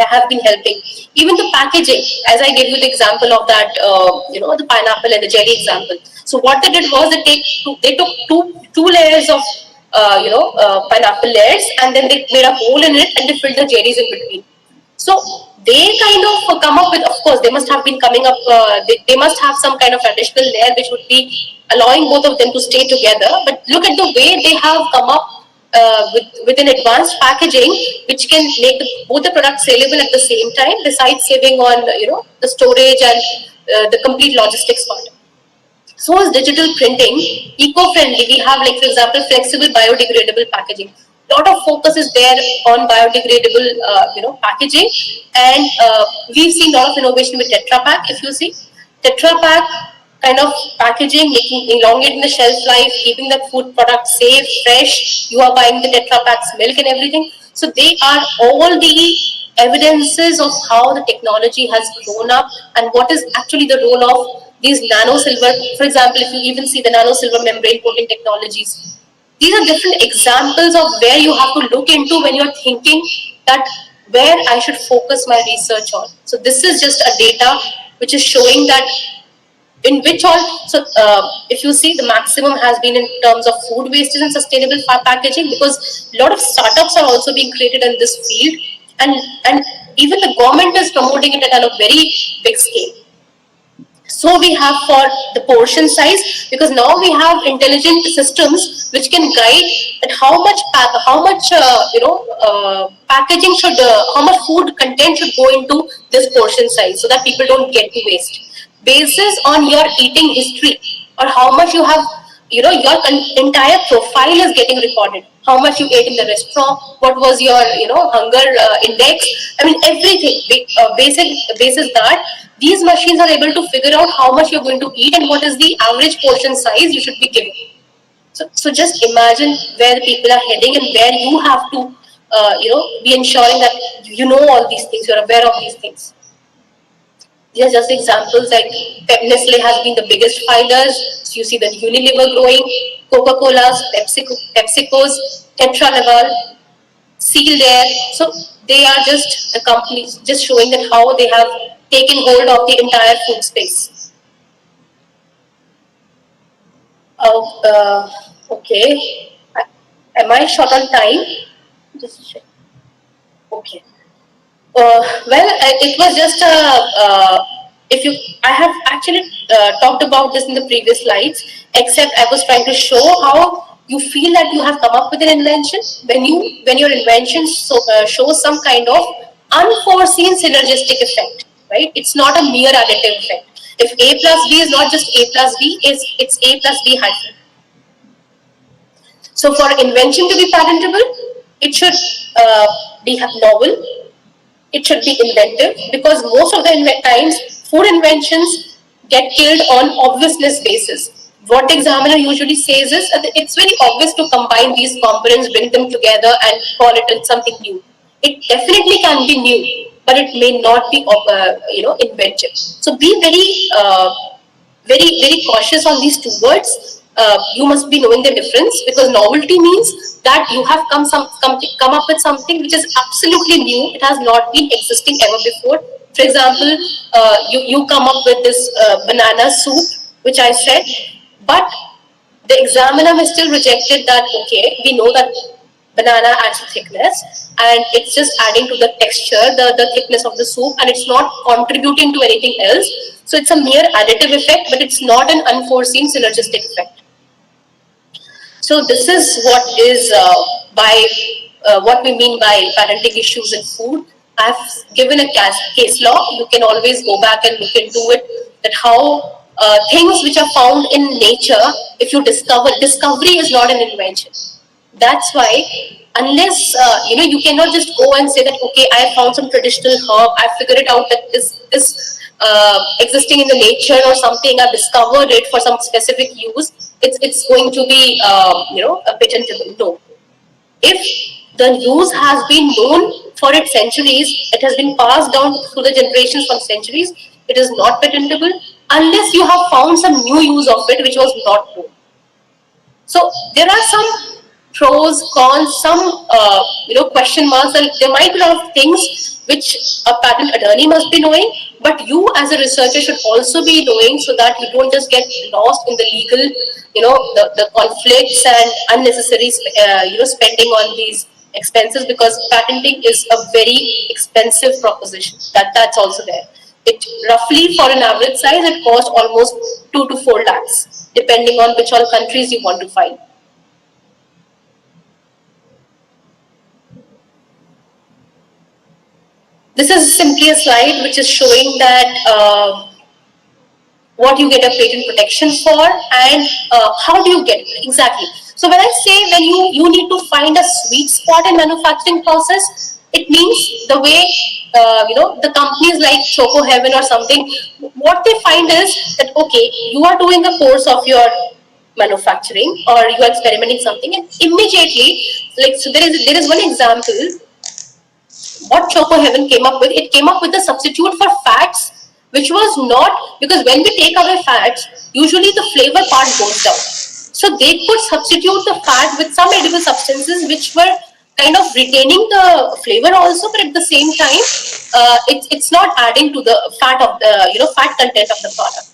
have been helping. Even the packaging, as I gave you the example of that, the pineapple and the jelly example. So what they did was they took two layers of pineapple layers, and then they made a hole in it and they filled the cherries in between. So they kind of come up with, of course, they must have been coming up, they must have some kind of additional layer which would be allowing both of them to stay together. But look at the way they have come up with an advanced packaging which can make both the products saleable at the same time, besides saving on the storage and the complete logistics part. So is digital printing eco-friendly? We have, like, for example, flexible biodegradable packaging. A lot of focus is there on biodegradable, packaging, and we've seen a lot of innovation with Tetra Pak. If you see, Tetra Pak kind of packaging, making elongating the shelf life, keeping the food product safe, fresh. You are buying the Tetra Pak's milk and everything. So they are all the evidences of how the technology has grown up and what is actually the role of these nano silver. For example, if you even see the nano silver membrane coating technologies, these are different examples of where you have to look into when you're thinking that where I should focus my research on. So this is just a data which is showing that in which all, so if you see, the maximum has been in terms of food wastage and sustainable packaging, because a lot of startups are also being created in this field, and even the government is promoting it at a very big scale. So we have for the portion size, because now we have intelligent systems which can guide that how much packaging should, how much food content should go into this portion size, so that people don't get to waste. Basis on your eating history, or how much you have, your entire profile is getting recorded. How much you ate in the restaurant, what was your hunger index. I mean, everything. Basis that these machines are able to figure out how much you're going to eat and what is the average portion size you should be giving. So just imagine where the people are heading, and where you have to be ensuring that you know all these things, you're aware of these things. These are just examples. Like Nestle has been the biggest filers. So you see the Unilever growing, Coca-Cola's, PepsiCo's, Tetra Level, Seal there. So they are just the companies, just showing that how they have taken hold of the entire food space. Okay. Am I short on time? Just check. Okay. It was just if you, I have actually talked about this in the previous slides, except I was trying to show how you feel that you have come up with an invention when your invention shows some kind of unforeseen synergistic effect, right? It's not a mere additive effect. If A plus B is not just A plus B, it's A plus B hyphen. So for invention to be patentable, it should be novel. It should be inventive, because most of the times food inventions get killed on obviousness basis. What the examiner usually says is that it's very obvious to combine these components, bring them together, and call it something new. It definitely can be new, but it may not be inventive. So be very cautious on these two words. You must be knowing the difference, because novelty means that you have come up with something which is absolutely new. It has not been existing ever before. For example, you come up with this banana soup, which I said, but the examiner has still rejected that. Okay, we know that banana adds thickness, and it's just adding to the texture, the thickness of the soup, and it's not contributing to anything else. So it's a mere additive effect, but it's not an unforeseen synergistic effect. So this is what we mean by parenting issues in food. I've given a case law. You can always go back and look into it, that how things which are found in nature, if you discovery is not an invention. That's why, unless you cannot just go and say that, okay, I found some traditional herb, I figured it out that this existing in the nature or something, I've discovered it for some specific use, it's going to be a patentable. No. If the use has been known for its centuries, it has been passed down through the generations for centuries, it is not patentable unless you have found some new use of it which was not known. So there are some pros, cons, some question marks, and there might be a lot of things which a patent attorney must be knowing. But you as a researcher should also be knowing, so that you don't just get lost in the legal, the conflicts and unnecessary spending on these expenses, because patenting is a very expensive proposition. That's also there. It roughly, for an average size, it costs almost 2 to 4 lakhs, depending on which all countries you want to file. This is simply a slide which is showing that what you get a patent protection for, and how do you get it exactly. So when I say, when you need to find a sweet spot in manufacturing process, it means the way the companies like Choco Heaven or something, what they find is that, okay, you are doing a course of your manufacturing, or you are experimenting something, and immediately, like, so there is one example. What Choco Heaven came up with, it came up with a substitute for fats, which was not, because when we take away fats, usually the flavor part goes down. So they could substitute the fat with some edible substances which were kind of retaining the flavor also, but at the same time, it's not adding to the fat of the fat content of the product.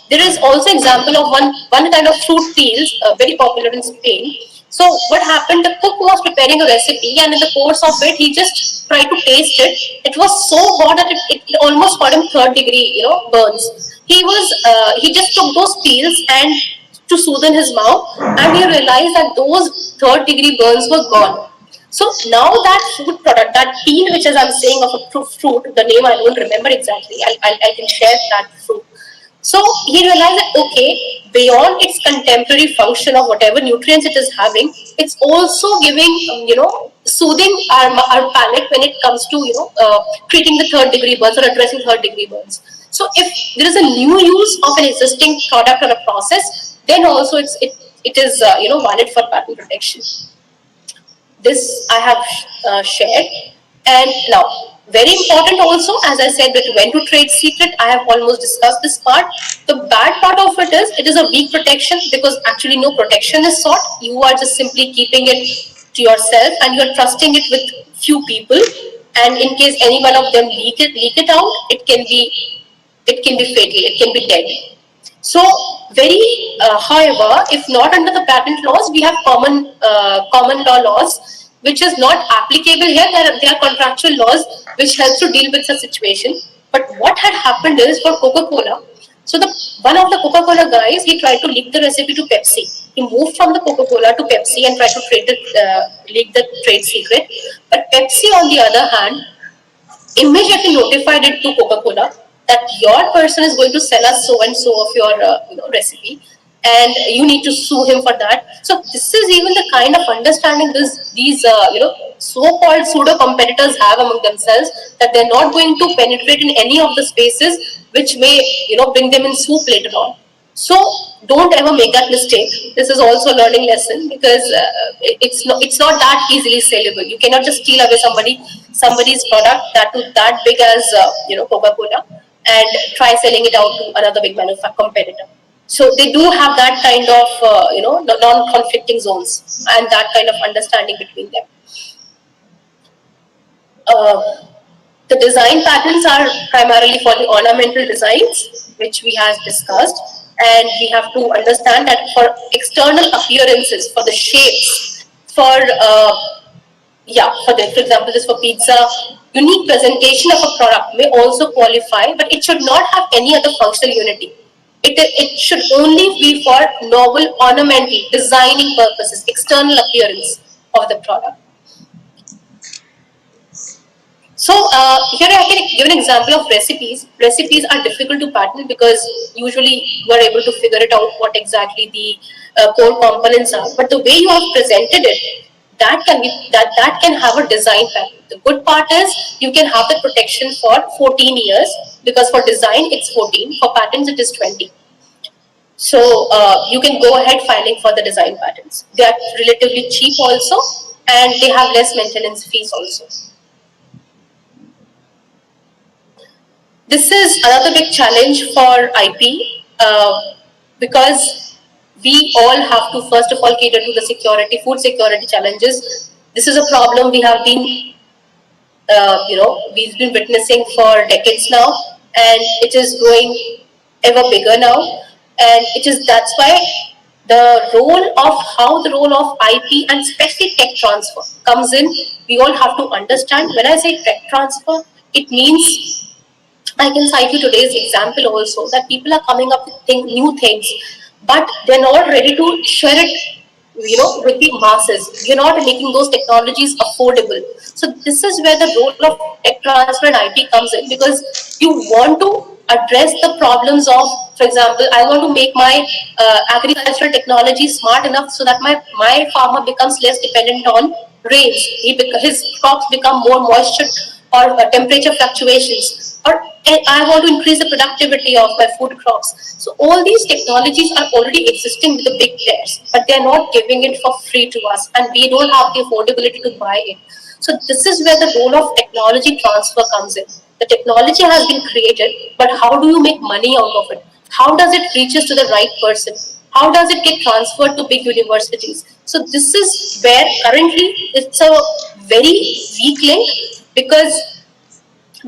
There is also example of one kind of fruit peels, very popular in Spain. So what happened? The cook was preparing a recipe, and in the course of it, he just tried to taste it. It was so hot that it almost got him third degree, burns. He just took those peels and to soothe his mouth, and he realized that those third degree burns were gone. So now that food product, that peel, which, as I'm saying, of a fruit, the name I don't remember exactly. I can share that fruit. So he realized that, okay, beyond its contemporary function of whatever nutrients it is having, it's also giving, soothing our palate when it comes to, treating the third degree burns or addressing third degree burns. So if there is a new use of an existing product or a process, then also it is valid for patent protection. This I have shared. And now, very important also, as I said, that when to trade secret, I have almost discussed this part. The bad part of it is a weak protection, because actually no protection is sought. You are just simply keeping it to yourself, and you are trusting it with few people. And in case any one of them leak it out, it can be fatal. It can be dead. So, however, if not under the patent laws, we have common law laws, which is not applicable here. There are contractual laws which helps to deal with such situation. But what had happened is, for Coca-Cola, so one of the Coca-Cola guys, he tried to leak the recipe to Pepsi. He moved from the Coca-Cola to Pepsi and tried to leak the trade secret. But Pepsi, on the other hand, immediately notified it to Coca-Cola that your person is going to sell us so and so of your recipe, and you need to sue him for that. So this is even the kind of understanding these so-called pseudo competitors have among themselves, that they're not going to penetrate in any of the spaces which may bring them in soup later on. So don't ever make that mistake. This is also a learning lesson, because it's not that easily saleable. You cannot just steal away somebody's product that big as Coca-Cola, and try selling it out to another big competitor. So they do have that kind of non-conflicting zones and that kind of understanding between them. The design patterns are primarily for the ornamental designs, which we have discussed, and we have to understand that for external appearances, for the shapes, for example, this for pizza, unique presentation of a product may also qualify, but it should not have any other functional unity. It should only be for novel ornamental designing purposes, external appearance of the product. So here I can give an example of recipes. Recipes are difficult to patent, because usually you are able to figure it out what exactly the core components are. But the way you have presented it, that can have a design patent. The good part is you can have the protection for 14 years, because for design it's 14, for patents it is 20. So you can go ahead filing for the design patents. They are relatively cheap also, and they have less maintenance fees also. This is another big challenge for IP, because we all have to first of all cater to the food security challenges. This is a problem we have been we've been witnessing for decades now, and it is growing ever bigger now. And it is that's why the role of IP and especially tech transfer comes in. We all have to understand when I say tech transfer, it means I can cite you today's example also that people are coming up with new things, but they're not ready to share it, with the masses. You're not making those technologies affordable. So this is where the role of tech transfer and IP comes in, because you want to address the problems of, for example, I want to make my agricultural technology smart enough so that my farmer becomes less dependent on rains. His crops become more moisture or temperature fluctuations, or I want to increase the productivity of my food crops. So all these technologies are already existing with the big players, but they're not giving it for free to us, and we don't have the affordability to buy it. So this is where the role of technology transfer comes in. The technology has been created, but how do you make money out of it? How does it reaches to the right person? How does it get transferred to big universities? So this is where currently it's a very weak link, because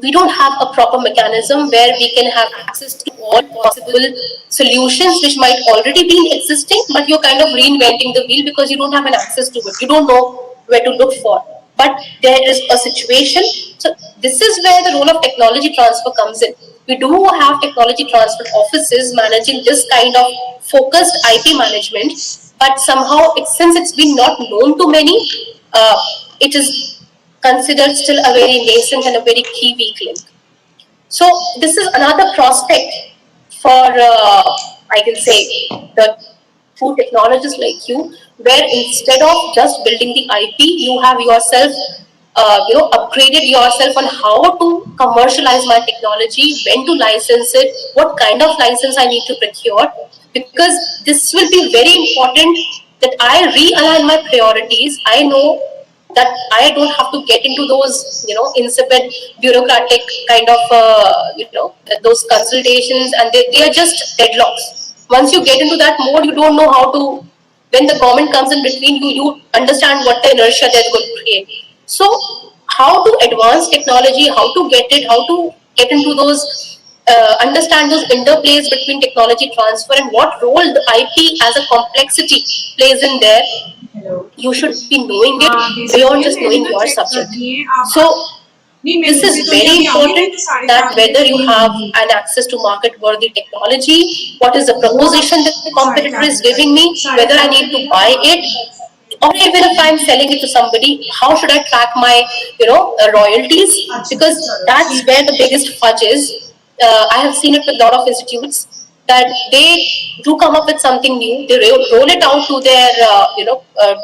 we don't have a proper mechanism where we can have access to all possible solutions which might already be existing, but you're kind of reinventing the wheel because you don't have an access to it. You don't know where to look for. But there is a situation. So this is where the role of technology transfer comes in. We do have technology transfer offices managing this kind of focused IP management, but somehow since it's been not known to many, it is considered still a very nascent and a very key weak link. So this is another prospect for, I can say, the food technologists like you, where instead of just building the IP, you have yourself, upgraded yourself on how to commercialize my technology, when to license it, what kind of license I need to procure, because this will be very important that I realign my priorities. I know that I don't have to get into those, insipid bureaucratic kind of, those consultations, and they are just deadlocks. Once you get into that mode, you don't know how to. When the government comes in between, you understand what the inertia they're going to create. So, how to advance technology, how to get it, how to get into those. Understand those interplays between technology transfer and what role the IP as a complexity plays in there. You should be knowing it beyond just knowing your subject. So this is very important that whether you have an access to market worthy technology, what is the proposition the competitor is giving me, whether I need to buy it, or even if I'm selling it to somebody, how should I track my royalties? Because that's where the biggest fudge is. I have seen it with a lot of institutes that they do come up with something new. They roll it out to their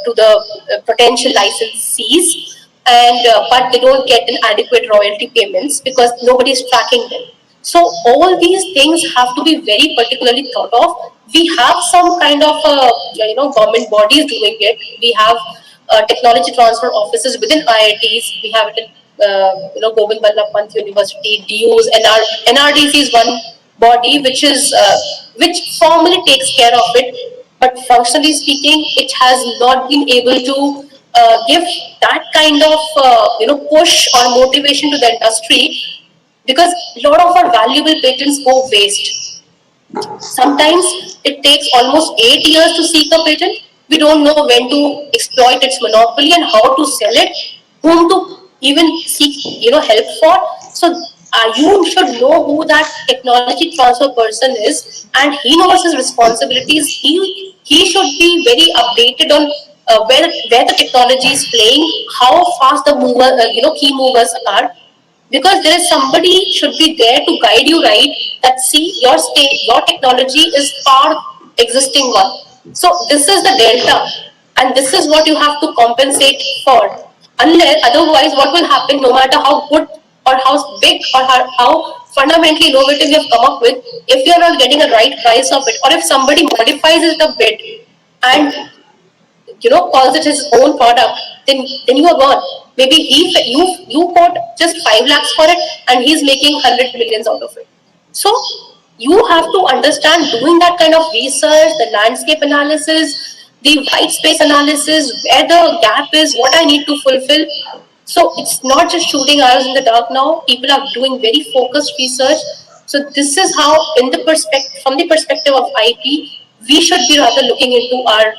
to the potential licensees, and but they don't get an adequate royalty payments because nobody is tracking them. So all these things have to be very particularly thought of. We have some kind of government bodies doing it. We have technology transfer offices within IITs. We have it in Govind Ballabh Pant University, DUs, NRDC is one body which formally takes care of it, but functionally speaking, it has not been able to give that kind of push or motivation to the industry, because a lot of our valuable patents go waste. Sometimes it takes almost 8 years to seek a patent. We don't know when to exploit its monopoly and how to sell it, whom to even seek help for. So you should know who that technology transfer person is, and he knows his responsibilities. He should be very updated on where the technology is playing, how fast the key movers are, because there is somebody should be there to guide you right, that see your technology is far existing one. So this is the delta, and this is what you have to compensate for. Unless otherwise, what will happen, no matter how good or how big or how fundamentally innovative you have come up with, if you are not getting a right price of it, or if somebody modifies it a bit and calls it his own product, then you are gone. Maybe you bought just 5 lakhs for it, and he's making 100 millions out of it. So you have to understand, doing that kind of research, the landscape analysis, the white space analysis, where the gap is, what I need to fulfill. So it's not just shooting arrows in the dark now. People are doing very focused research. So this is how, in the from the perspective of IP, we should be rather looking into our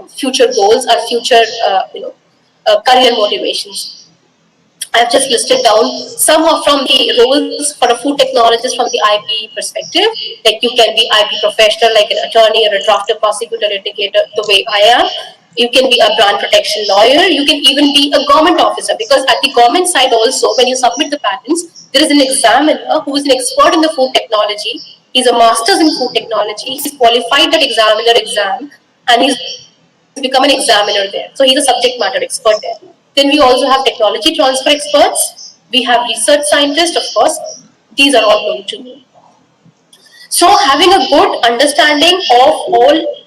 future goals, our future career motivations. I've just listed down some of from the roles for a food technologist from the IP perspective. Like you can be IP professional, like an attorney or a drafter, prosecutor, litigator, the way I am. You can be a brand protection lawyer. You can even be a government officer, because at the government side also, when you submit the patents, there is an examiner who is an expert in the food technology. He's a master's in food technology. He's qualified that examiner exam, and he's become an examiner there. So he's a subject matter expert there. Then we also have technology transfer experts. We have research scientists, of course. These are all known to me. So having a good understanding of all,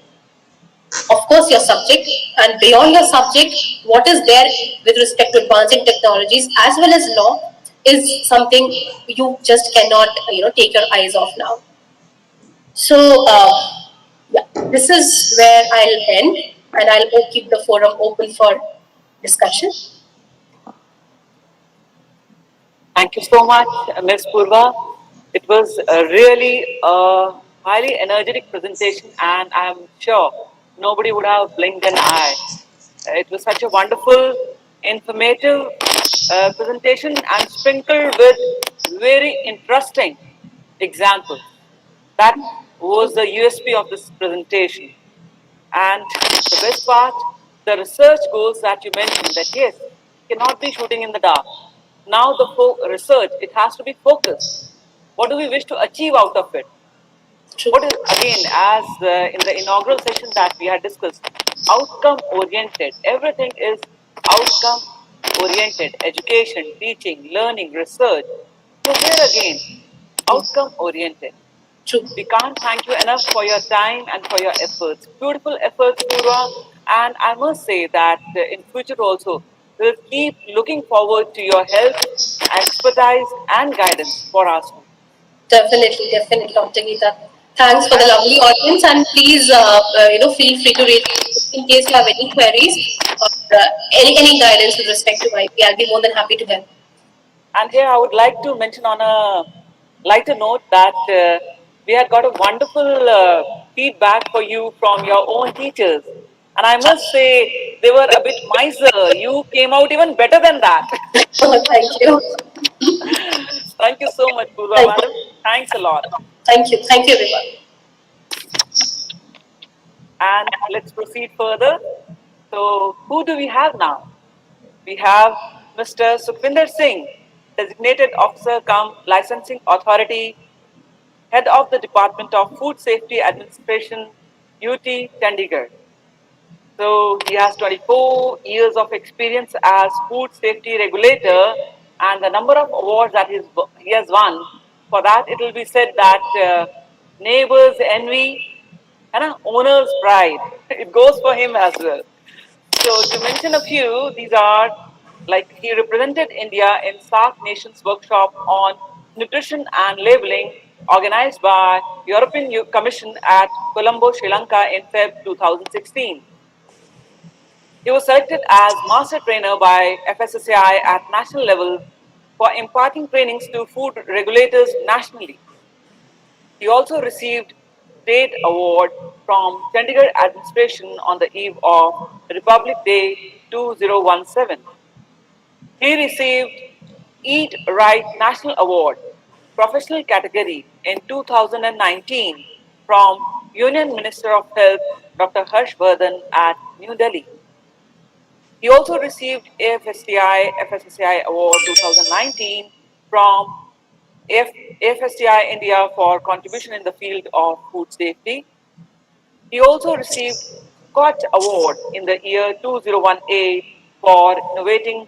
of course, your subject, and beyond your subject, what is there with respect to advancing technologies as well as law, is something you just cannot take your eyes off now. So yeah, this is where I'll end, and I'll keep the forum open for discussion. Thank you so much, Ms. Purva. It was really a highly energetic presentation, and I'm sure nobody would have blinked an eye. It was such a wonderful, informative presentation and sprinkled with very interesting examples. That was the USP of this presentation. And the best part, the research goals that you mentioned, that yes, cannot be shooting in the dark. Now the research, it has to be focused. What do we wish to achieve out of it? True. What is, again, as in the inaugural session that we had discussed, outcome oriented. Everything is outcome oriented. Education, teaching, learning, research. So here again, Yes. outcome oriented. True. We can't thank you enough for your time and for your efforts. Beautiful efforts, Purva. And I must say that in future also, we'll keep looking forward to your help, expertise, and guidance for our students. Definitely, definitely, Dr. Geeta. Thanks for the And lovely audience, and please, feel free to raise in case you have any queries or any guidance with respect to IP. I'll be more than happy to help. And here I would like to mention on a lighter note that we had got a wonderful feedback for you from your own teachers. And I must say, they were a bit miser. You came out even better than that. Thank you. Thank you so much, Purva Thank madam. you. Thanks a lot. Thank you. Thank you, everyone. And let's proceed further. So, who do we have now? We have Mr. Sukhvinder Singh, Designated Officer cum Licensing Authority, Head of the Department of Food Safety Administration, UT Chandigarh. So he has 24 years of experience as food safety regulator, and the number of awards that he has won. For that, it will be said that neighbors envy and owner's pride. It goes for him as well. So to mention a few, these are like he represented India in SAARC Nations workshop on nutrition and labeling organized by European Commission at Colombo, Sri Lanka in Feb 2016. He was selected as master trainer by FSSAI at national level for imparting trainings to food regulators nationally. He also received state award from Chandigarh administration on the eve of Republic Day 2017. He received Eat Right National Award, professional category in 2019 from Union Minister of Health Dr. Harshvardhan at New Delhi. He also received AFSTI FSSAI Award 2019 from AFSTI India for contribution in the field of food safety. He also received Scotch Award in the year 2018 for innovating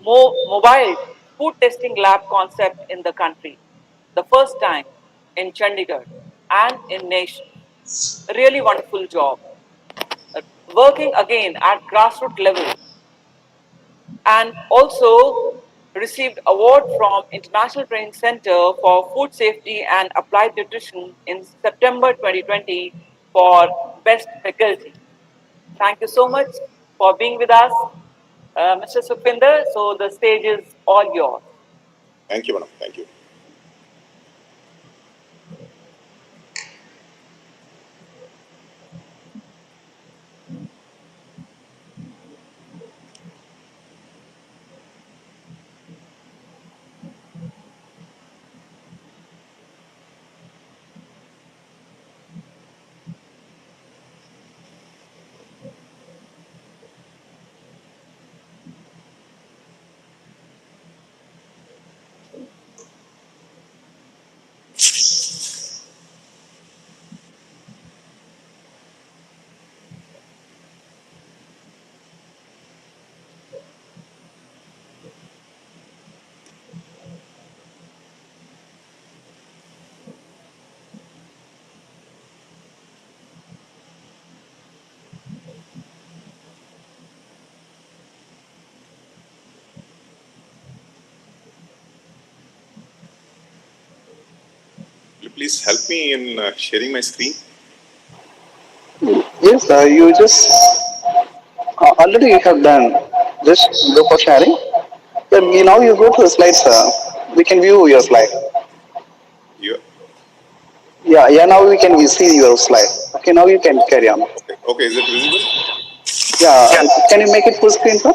mobile food testing lab concept in the country, the first time in Chandigarh and in nation. A really wonderful job. Working again at grassroots level, and also received award from International Training Center for Food Safety and Applied Nutrition in September 2020 for best faculty. Thank you so much for being with us. Mr. Supinder, so the stage is all yours. Thank you, madam. Thank you. Will you please help me in sharing my screen? Yes, you just already you have done. Just go for sharing. Now you go to the slides. We can view your slide. You Yeah. Now we can see your slide. Okay, now you can carry on. okay? Okay, is it visible? Yeah, can you make it full screen, sir?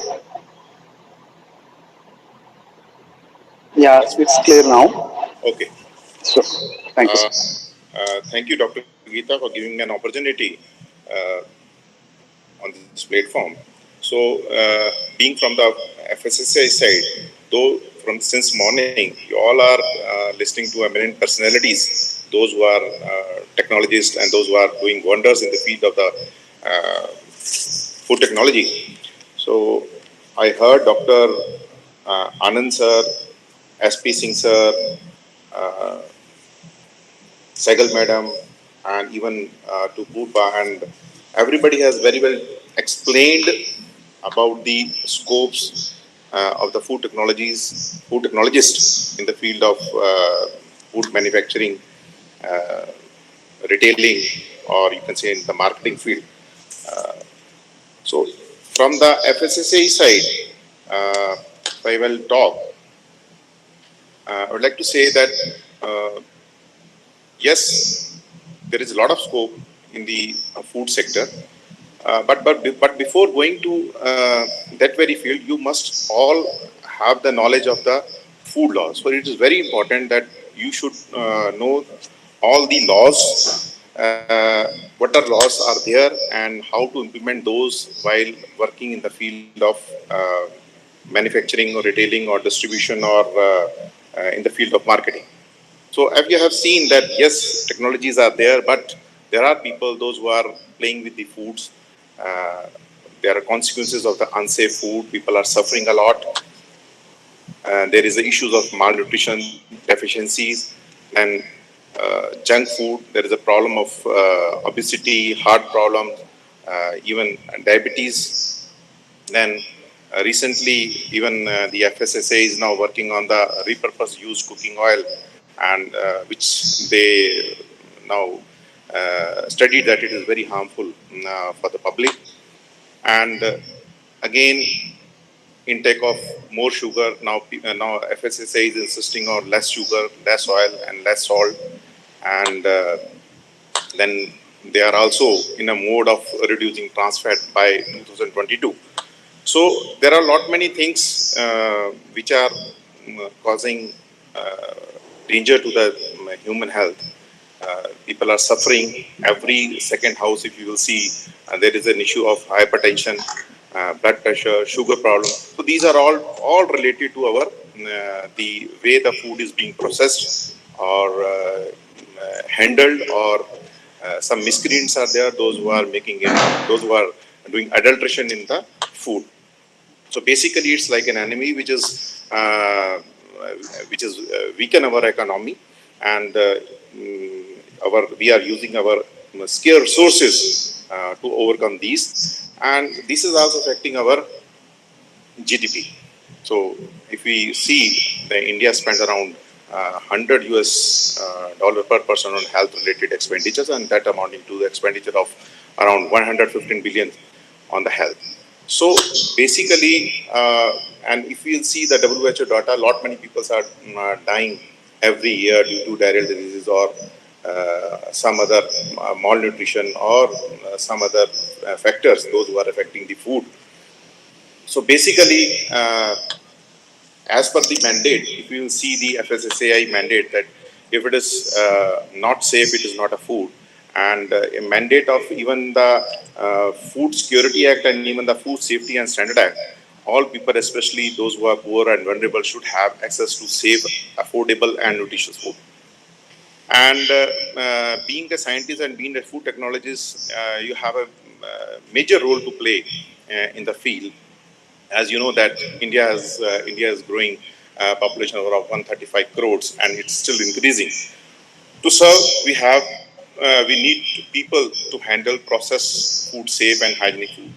Yeah, Yes. it's clear now. Okay. So, thank you, Uh, sir. Thank you, Dr. Geeta, for giving me an opportunity uh, on this platform. So, being from the FSSI side, though from since morning, you all are listening to eminent personalities, those who are technologists and those who are doing wonders in the field of the food technology. So, I heard Dr. Anand sir, SP Singh sir, Segal madam, and even to Purva, and everybody has very well explained about the scopes of the food technologist in the field of food manufacturing, uh, retailing, or you can say in the marketing field. So, from the FSSAI side, if I will talk, I would like to say that yes, there is a lot of scope in the food sector. But before going to that very field, you must all have the knowledge of the food laws. So it is very important that you should know all the laws, what are laws are there, and how to implement those while working in the field of manufacturing or retailing or distribution or in the field of marketing. So as you have seen that yes, technologies are there, but there are people, those who are playing with the foods. Uh, there are consequences of the unsafe food. People are suffering a lot. There is the issues of malnutrition, deficiencies, and junk food. There is a problem of obesity, heart problems, even diabetes. Then recently, even the FSSA is now working on the repurposed used cooking oil, and which they now studied that it is very harmful for the public. And again, intake of more sugar. Now FSSA is insisting on less sugar, less oil, and less salt. And then they are also in a mode of reducing trans fat by 2022. So there are lot many things which are causing danger to the human health. People are suffering. Every second house, if you will see, there is an issue of hypertension, blood pressure, sugar problem. So these are all related to our the way the food is being processed or handled, or some miscreants are there, those who are making it, those who are doing adulteration in the food. So basically, it's like an enemy which is weaken our economy, and we are using our scarce resources to overcome these, and this is also affecting our GDP. So if we see, the India spends around 100 US dollar per person on health related expenditures, and that amounting to the expenditure of around 115 billion on the health. So basically, and if you see the WHO data, many people are dying every year due to diarrheal diseases or some other malnutrition or some other factors, those who are affecting the food. So basically, as per the mandate, if you will see the FSSAI mandate that if it is not safe, it is not a food. And a mandate of even the Food Security Act and even the Food Safety and Standard Act, all people, especially those who are poor and vulnerable, should have access to safe, affordable and nutritious food. And being a scientist and being a food technologist, you have a major role to play in the field. As you know that India is growing population of around 135 crores and it's still increasing. To serve, we need people to handle processed food safe and hygienic food.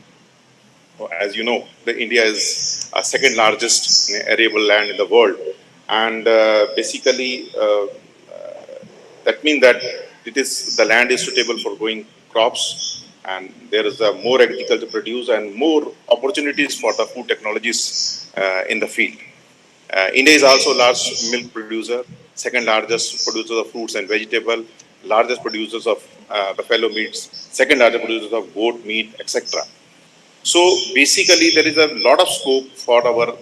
So as you know, India is second largest arable land in the world, and basically that means that the land is suitable for growing crops, and there is more agriculture produce and more opportunities for the food technologists in the field. India is also a large milk producer, second largest producer of fruits and vegetable, largest producers of buffalo meats, second largest producers of goat meat, etc. So basically, there is a lot of scope for our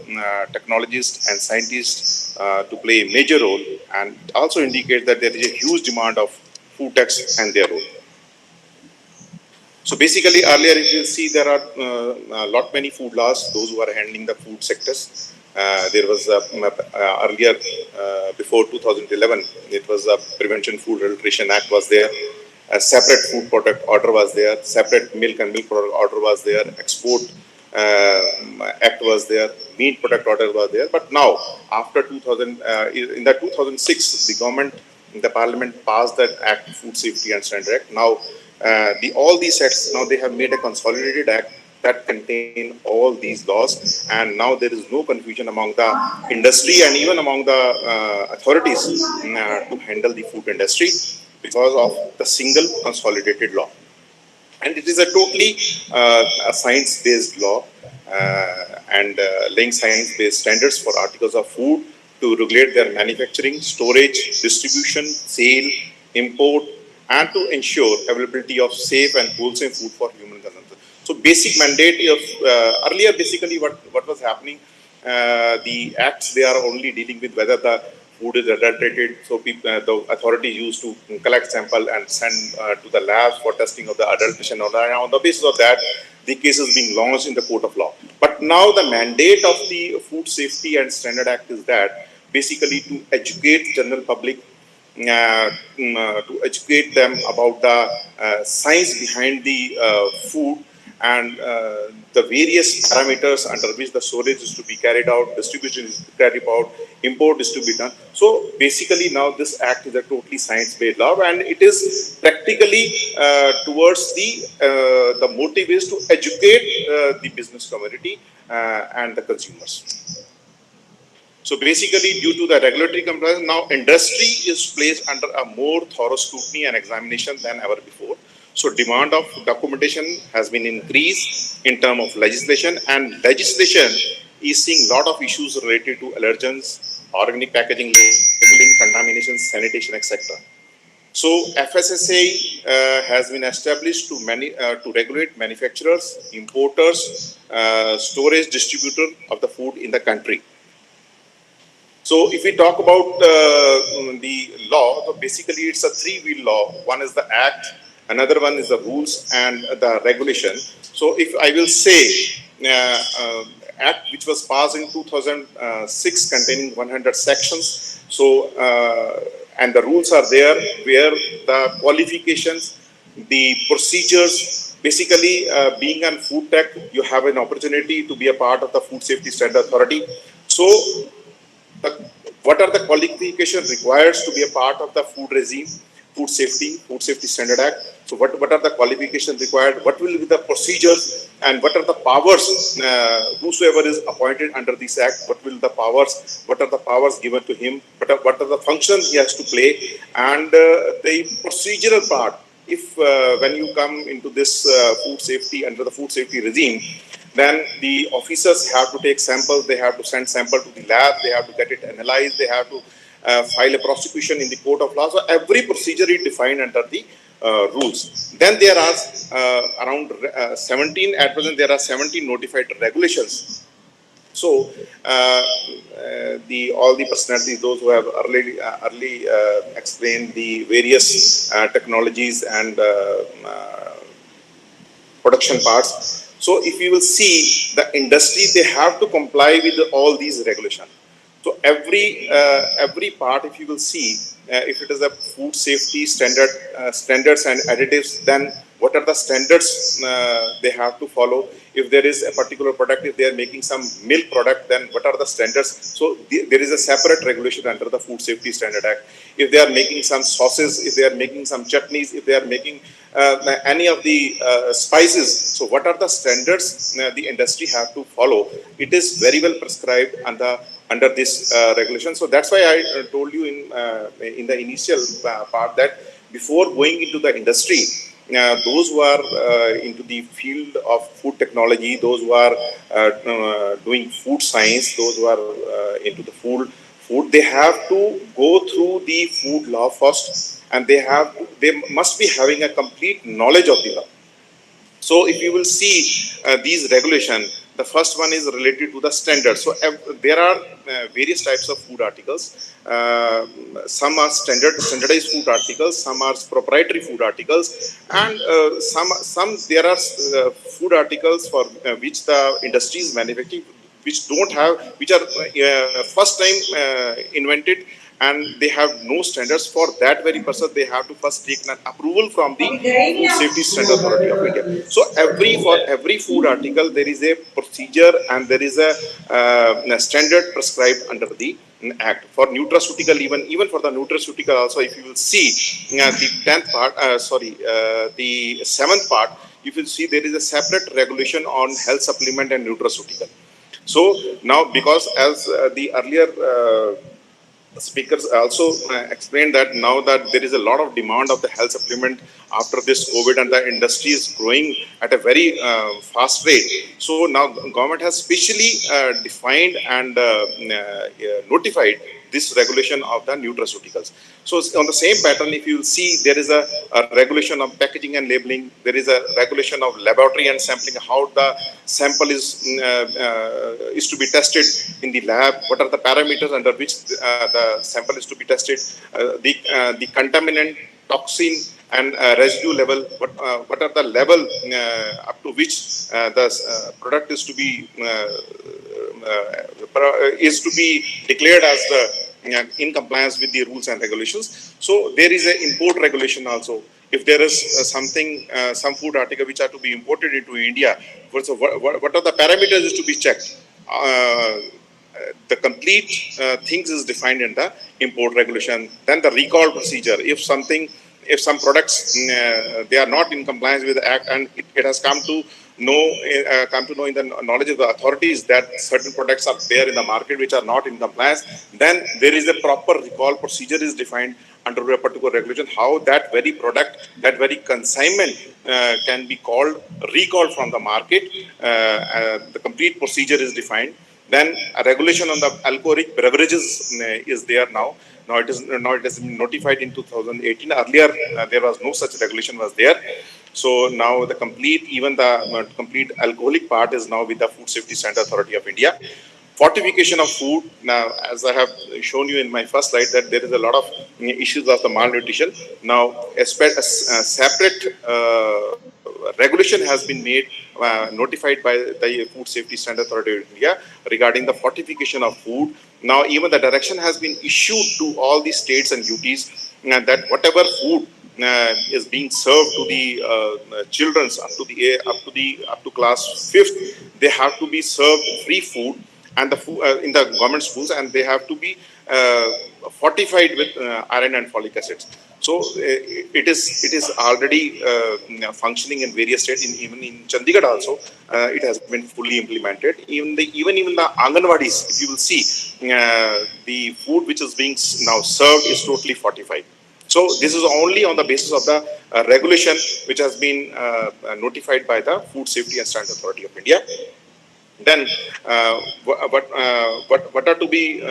technologists and scientists to play a major role, and also indicate that there is a huge demand of food techs and their role. So basically, earlier if you see, there are many food laws, those who are handling the food sectors. There was earlier, before 2011, it was a Prevention Food Adulteration Act was there. A separate food product order was there. Separate milk and milk product order was there. Export Act was there. Meat product order was there. But now, after 2000, in the 2006, the government, the Parliament passed that Act, Food Safety and Standard Act. Now, all these acts, now they have made a consolidated act that contain all these laws, and now there is no confusion among the industry and even among the authorities to handle the food industry because of the single consolidated law. And it is a totally a science-based law and laying science-based standards for articles of food to regulate their manufacturing, storage, distribution, sale, import, and to ensure availability of safe and wholesome food for human consumption. So basic mandate of earlier, basically what was happening, the acts, they are only dealing with whether the food is adulterated. So people, the authority used to collect sample and send to the labs for testing of the adulteration. On the basis of that, the case is being launched in the court of law. But now the mandate of the Food Safety and Standard Act is that basically to educate general public, to educate them about the science behind the food and the various parameters under which the storage is to be carried out, distribution is to be carried out, import is to be done. So basically now this act is a totally science-based law, and it is practically towards the motive is to educate the business community and the consumers. So basically, due to the regulatory compliance, now industry is placed under a more thorough scrutiny and examination than ever before. So demand of documentation has been increased in terms of legislation, and legislation is seeing a lot of issues related to allergens, organic packaging, labeling, contamination, sanitation, etc. So FSSAI has been established to regulate manufacturers, importers, storage distributor of the food in the country. So if we talk about the law, so basically it's a three-wheel law. One is the act, another one is the rules and the regulation. So if I will say act which was passed in 2006 containing 100 sections. So and the rules are there where the qualifications, the procedures, basically being a food tech, you have an opportunity to be a part of the Food Safety Standard Authority. So what are the qualifications required to be a part of the food regime, Food Safety Standard Act? So what are the qualifications required? What will be the procedures, and what are the powers? Whosoever is appointed under this act, what will the powers? What are the powers given to him? What are the functions he has to play? And the procedural part. If when you come into this food safety under the food safety regime, Then the officers have to take samples, they have to send sample to the lab, they have to get it analyzed, they have to file a prosecution in the court of law. So every procedure is defined under the rules. Then there are around 17, at present there are 17 notified regulations. So all the personalities, those who have early explained the various technologies and production parts. So if you will see the industry, they have to comply with all these regulations. So every part, if you will see, if it is a food safety standards and additives, then what are the standards they have to follow? If there is a particular product, if they are making some milk product, then what are the standards? So there is a separate regulation under the Food Safety Standard Act. If they are making some sauces, if they are making some chutneys, if they are making any of the spices, so what are the standards the industry have to follow? It is very well prescribed under this regulation. So that's why I told you in the initial part that before going into the industry, those who are into the field of food technology, those who are doing food science, those who are into the food, they have to go through the food law first, and they must be having a complete knowledge of the law. So if you will see these regulations, the first one is related to the standards. So there are various types of food articles. Some are standardized food articles, some are proprietary food articles, and some there are food articles for which the industry is manufacturing, which are first time invented, and they have no standards. For that very person, they have to first take an approval from the Food Safety Standard Authority of India. So for every food article, there is a procedure and there is a standard prescribed under the Act. For nutraceutical, even for the nutraceutical also, if you will see the 10th part, the 7th part, you will see there is a separate regulation on health supplement and nutraceutical. So now, because as the earlier speakers also explained that now that there is a lot of demand of the health supplement after this COVID, and the industry is growing at a very fast rate. So now government has specially defined and notified this regulation of the nutraceuticals. So on the same pattern, if you see, there is a regulation of packaging and labeling, there is a regulation of laboratory and sampling, how the sample is to be tested in the lab, what are the parameters under which the sample is to be tested, the contaminant, toxin and residue level, what are the level up to which the product is to be declared as in compliance with the rules and regulations. So there is an import regulation also. If there is some food article which are to be imported into India, so what are the parameters is to be checked? The complete things is defined in the import regulation. Then the recall procedure. If some products they are not in compliance with the Act, and it has come to know in the knowledge of the authorities that certain products are there in the market which are not in compliance, then there is a proper recall procedure is defined under a particular regulation, how that very product, that very consignment can be recalled from the market. The complete procedure is defined. Then a regulation on the alcoholic beverages is there now. Now it has been notified in 2018. Earlier there was no such regulation was there. So now the complete alcoholic part is now with the Food Safety Standard Authority of India. Fortification of food. Now, as I have shown you in my first slide, that there is a lot of issues of the malnutrition. Now, a separate regulation has been made, notified by the Food Safety Standard Authority of India regarding the fortification of food. Now, even the direction has been issued to all the states and UTs that whatever food is being served to the children up to class 5th, they have to be served free food, and the food in the government schools, and they have to be fortified with iron and folic acids. So it is already functioning in various states. Even in Chandigarh also, it has been fully implemented. Even the Anganwadis, if you will see, the food which is being now served is totally fortified. So this is only on the basis of the regulation which has been notified by the Food Safety and Standard Authority of India. Then what are to be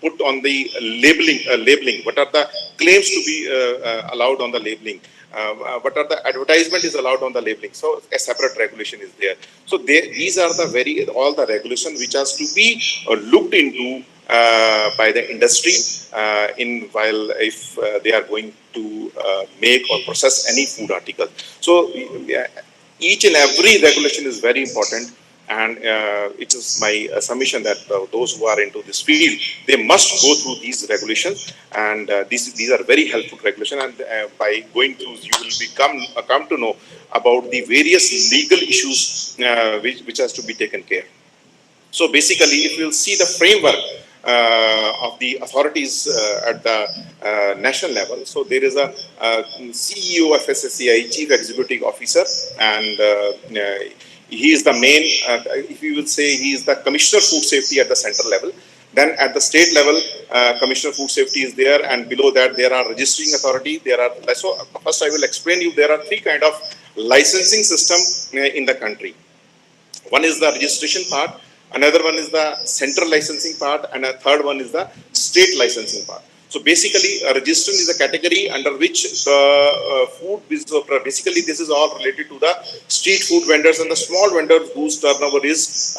put on the labeling? What are the claims to be allowed on the labeling? What are the advertisement is allowed on the labeling? So a separate regulation is there. So these are the all the regulation which has to be looked into by the industry in while if they are going to make or process any food article. So each and every regulation is very important, and it is my submission that those who are into this field, they must go through these regulations, and these are very helpful regulations, and by going through you will come to know about the various legal issues which has to be taken care. So basically, if you'll see the framework of the authorities at the national level, so there is a CEO of FSSAI, Chief Executive Officer, and he is the main, if you will say, he is the Commissioner Food Safety at the central level. Then at the state level, Commissioner Food Safety is there, and below that there are registering authority. There are, so first I will explain you, there are three kind of licensing system in the country. One is the registration part, another one is the central licensing part, and a third one is the state licensing part. So basically, registration is a category under which the food business, basically this is all related to the street food vendors and the small vendors whose turnover is,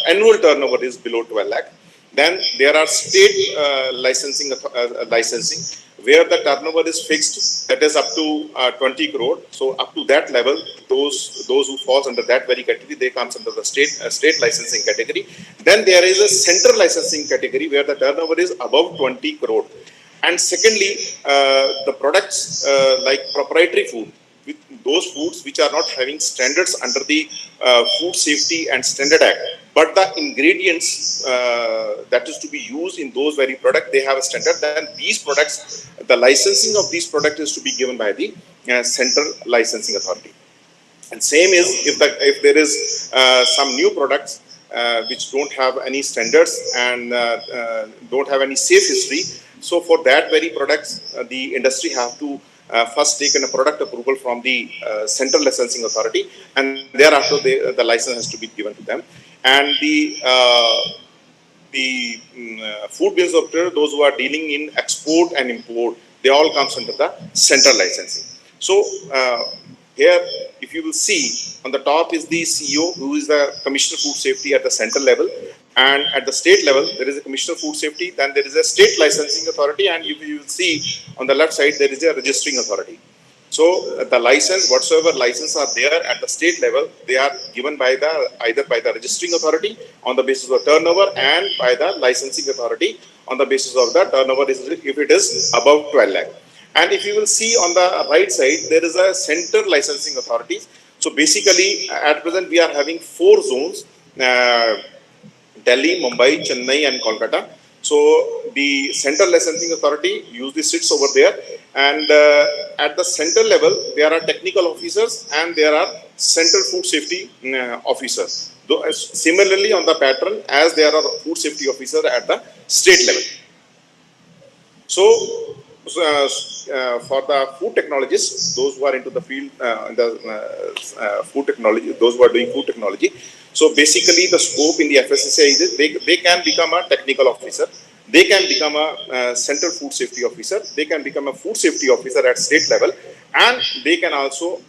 annual turnover is below 12 lakh. Then there are state licensing, where the turnover is fixed, that is up to 20 crore. So up to that level, those who falls under that very category, they comes under the state licensing category. Then there is a central licensing category where the turnover is above 20 crore. And secondly, the products like proprietary food, with those foods which are not having standards under the Food Safety and Standard Act, but the ingredients that is to be used in those very products, they have a standard. Then these products, the licensing of these products is to be given by the Central Licensing Authority. And same is if there is some new products which don't have any standards and don't have any safe history. So for that very products, the industry have to first taken a product approval from the Central Licensing Authority, and thereafter the license has to be given to them. And the food business operator, those who are dealing in export and import, they all comes under the Central Licensing. So here, if you will see, on the top is the CEO, who is the Commissioner Food Safety at the central level, and at the state level, there is a Commissioner Food Safety, then there is a State Licensing Authority, and if you will see on the left side, there is a Registering Authority. So the license, whatsoever license are there at the state level, they are given by either by the Registering Authority on the basis of turnover, and by the Licensing Authority on the basis of the turnover if it is above 12 lakh. And if you will see on the right side, there is a Center Licensing Authorities. So basically, at present, we are having 4 zones, Delhi, Mumbai, Chennai, and Kolkata. So the Central Licensing Authority usually sits over there, and at the central level, there are technical officers and there are Central Food Safety officers. Similarly, on the pattern, as there are food safety officers at the state level. So for the food technologists, those who are into the field, food technology, those who are doing food technology, so basically the scope in the FSSAI is they can become a technical officer, they can become a central food safety officer, they can become a food safety officer at state level, and they can also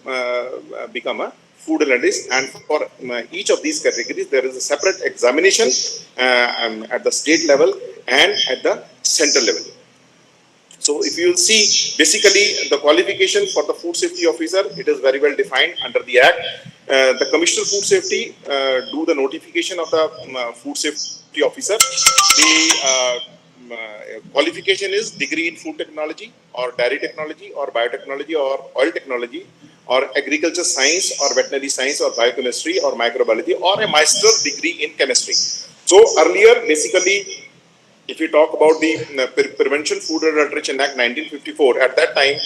become a food analyst. And for each of these categories, there is a separate examination at the state level and at the central level. So if you will see, basically the qualification for the food safety officer, it is very well defined under the Act. The Commissioner Food Safety do the notification of the food safety officer. The qualification is degree in food technology, or dairy technology, or biotechnology, or oil technology, or agriculture science, or veterinary science, or biochemistry, or microbiology, or a master's degree in chemistry. So earlier, basically, if we talk about the Prevention Food Adulteration Act 1954, at that time,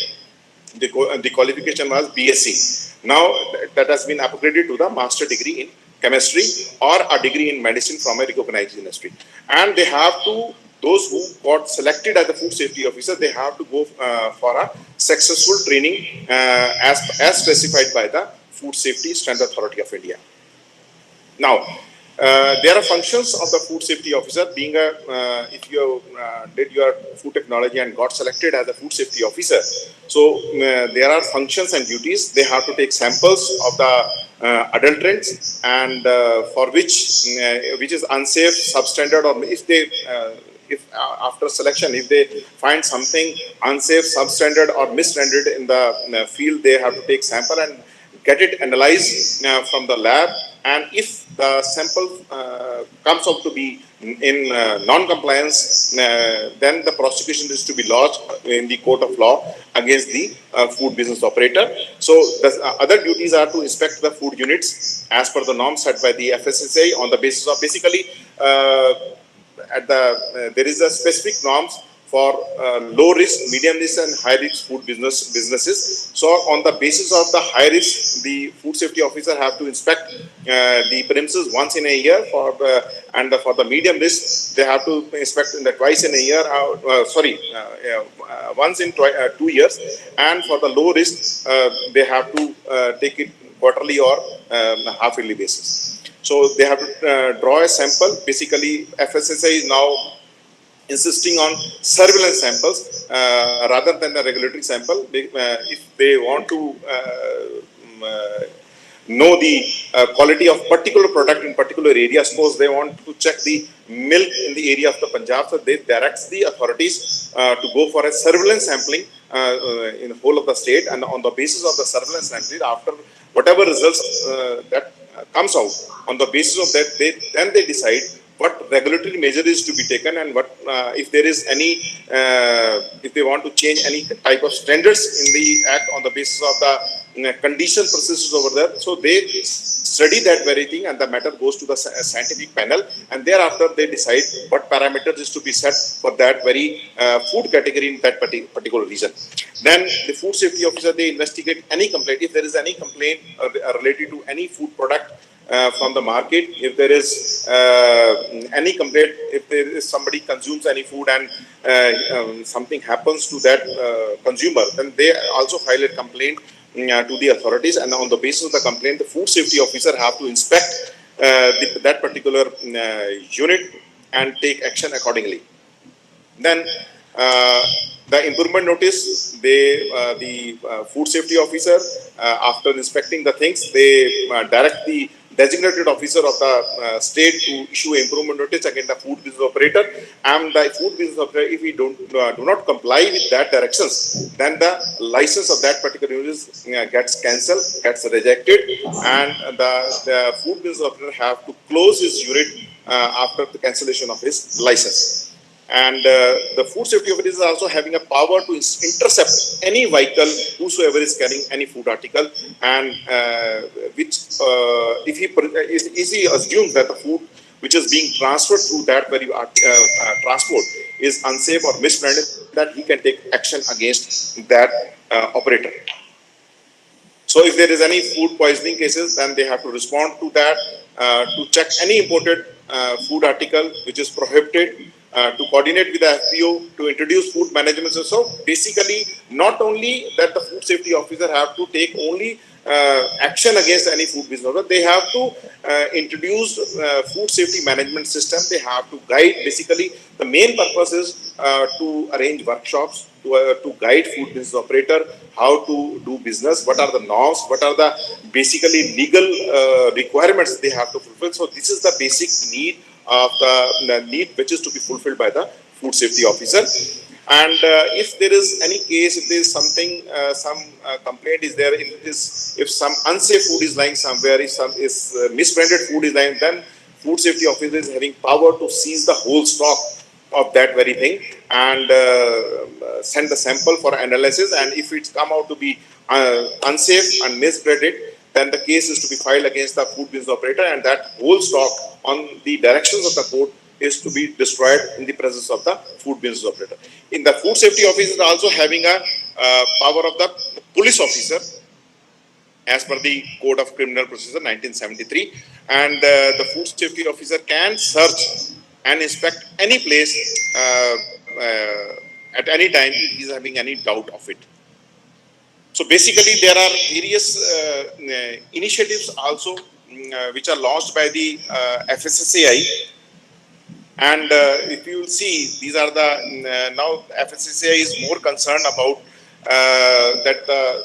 the qualification was BSc. Now that has been upgraded to the master degree in chemistry or a degree in medicine from a recognized industry. And they have to, those who got selected as a food safety officer, they have to go for a successful training as specified by the Food Safety Standard Authority of India. Now, there are functions of the food safety officer. Being a, if you did your food technology and got selected as a food safety officer, so there are functions and duties. They have to take samples of the adulterants and for which is unsafe, substandard, or if after selection, if they find something unsafe, substandard, or misrendered in the field, they have to take sample and get it analyzed from the lab, and if the sample comes out to be in non-compliance, then the prosecution is to be lodged in the court of law against the food business operator. So the other duties are to inspect the food units as per the norms set by the FSSAI on the basis of basically there is a specific norms for low risk, medium risk, and high risk food businesses. So on the basis of the high risk, the food safety officer have to inspect the premises once in a year. And for the medium risk, they have to inspect in the twice in a year. Once in 2 years. And for the low risk, they have to take it quarterly or half yearly basis. So they have to draw a sample. Basically, FSSAI is now insisting on surveillance samples rather than the regulatory sample. If they want to know the quality of particular product in particular area, suppose they want to check the milk in the area of the Punjab, so they direct the authorities to go for a surveillance sampling in the whole of the state, and on the basis of the surveillance sampling, after whatever results that comes out, on the basis of that, they decide what regulatory measure is to be taken, and what if there is any if they want to change any type of standards in the act on the basis of the condition processes over there. So they study that very thing, and the matter goes to the scientific panel, and thereafter they decide what parameters is to be set for that very food category in that particular region. Then the food safety officer, they investigate any complaint. If there is any complaint related to any food product from the market, if there is any complaint, if there is somebody consumes any food and something happens to that consumer, then they also file a complaint to the authorities, and on the basis of the complaint, the food safety officer have to inspect that particular unit and take action accordingly. Then the improvement notice, the food safety officer, after inspecting the things, they direct the designated officer of the state to issue an improvement notice against the food business operator, and the food business operator, if we do not comply with that directions, then the license of that particular unit gets cancelled, gets rejected, and the food business operator have to close his unit after the cancellation of his license. And the food safety officer is also having a power to intercept any vehicle whosoever is carrying any food article, and which if he easily assumes that the food which is being transferred through that very transport is unsafe or misbranded, that he can take action against that operator. So if there is any food poisoning cases, then they have to respond to that, to check any imported food article which is prohibited, to coordinate with the FPO to introduce food management. So basically, not only that the food safety officer have to take only action against any food business, they have to introduce food safety management system. They have to guide. Basically, the main purpose is to arrange workshops to guide food business operator how to do business, what are the norms, what are the basically legal requirements they have to fulfill. So this is the basic need of the need which is to be fulfilled by the food safety officer. And if there is any case, if there is something, some complaint is there, if some unsafe food is lying somewhere, if some is misbranded food is lying, then food safety officer is having power to seize the whole stock of that very thing and send the sample for analysis. And if it's come out to be unsafe and misbranded, then the case is to be filed against the food business operator, and that whole stock on the directions of the court is to be destroyed in the presence of the food business operator. In the food safety officer is also having a power of the police officer as per the Code of Criminal Procedure 1973, and the food safety officer can search and inspect any place at any time if he is having any doubt of it. So basically, there are various initiatives also which are launched by the FSSAI. And if you will see, these are the now FSSAI is more concerned about that the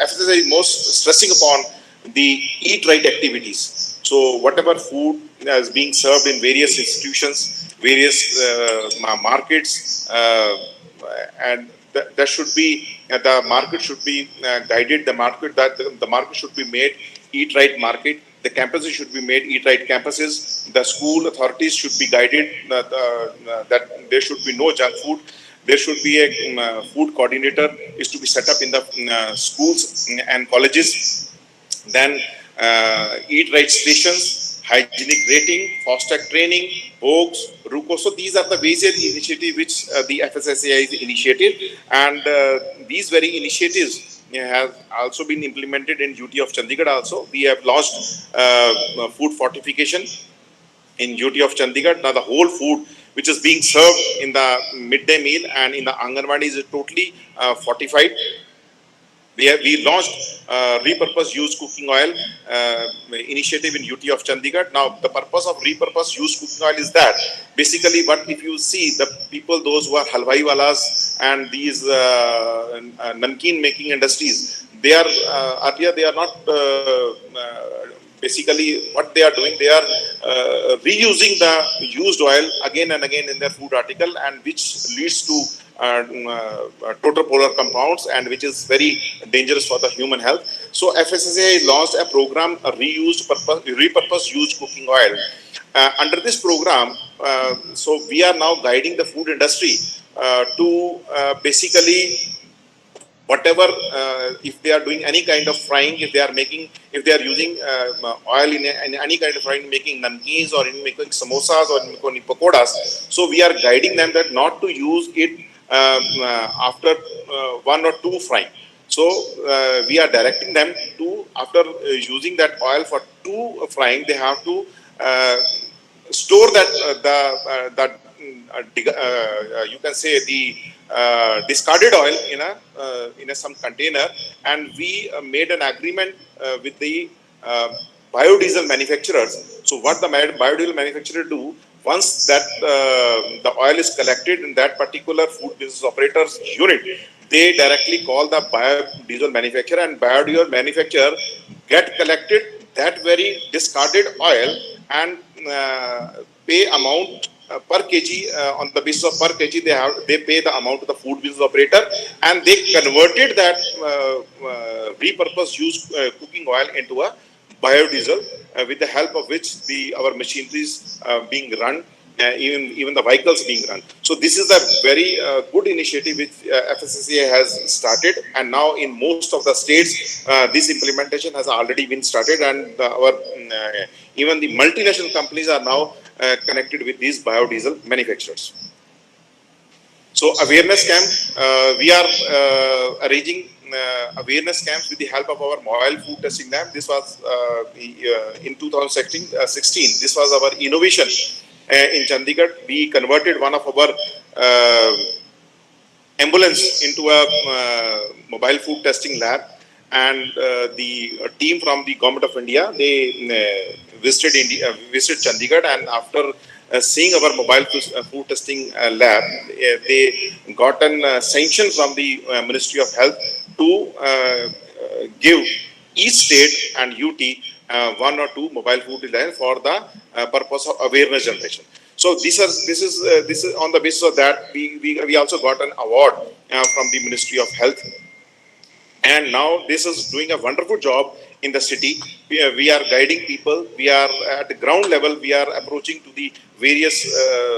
FSSAI is most stressing upon the eat right activities. So whatever food is being served in various institutions, various markets, and there should be the market should be guided. The market should be made eat right market. The campuses should be made eat right campuses. The school authorities should be guided that there should be no junk food. There should be a food coordinator is to be set up in the schools and colleges. Then eat right stations, hygienic rating, fast-track training, BOGs, RUCO. So these are the various initiatives which the FSSAI is initiated, and these very initiatives have also been implemented in UT of Chandigarh also. We have launched food fortification in UT of Chandigarh. Now the whole food which is being served in the midday meal and in the Anganwadi is totally fortified. We launched repurpose used cooking oil initiative in UT of Chandigarh. Now the purpose of repurpose used cooking oil is that basically what if you see the people, those who are halwai walas and these namkeen making industries, they are earlier they are not basically what they are doing, they are reusing the used oil again and again in their food article, and which leads to total polar compounds, and which is very dangerous for the human health. So FSSAI launched a program, a repurpose used cooking oil. Under this program, so we are now guiding the food industry to basically whatever, if they are doing any kind of frying, if they are using oil in any kind of frying, making namkeens or in making samosas or in making pakoras, so we are guiding them that not to use it after 1 or 2 frying. So we are directing them to, after using that oil for 2 frying, they have to store that you can say the discarded oil in a some container, and we made an agreement with the biodiesel manufacturers. So what the biodiesel manufacturer do, once that the oil is collected in that particular food business operator's unit, they directly call the biodiesel manufacturer, and biodiesel manufacturer get collected that very discarded oil and pay amount per kg, on the basis of per kg they pay the amount to the food business operator, and they converted that repurposed used cooking oil into a biodiesel, with the help of which our machineries being run, even the vehicles being run. So this is a very good initiative which FSSAI has started, and now in most of the states this implementation has already been started, and even the multinational companies are now connected with these biodiesel manufacturers. So awareness camp, we are arranging awareness camps with the help of our mobile food testing lab. This was in 2016. This was our innovation in Chandigarh. We converted one of our ambulance into a mobile food testing lab, and the team from the Government of India, they visited Chandigarh, and after seeing our mobile food testing lab, they got a sanction from the Ministry of Health to give each state and UT 1 or 2 mobile food lines for the purpose of awareness generation. So this is on the basis of that we also got an award from the Ministry of Health, and now this is doing a wonderful job in the city. We are guiding people. We are at the ground level. We are approaching to the various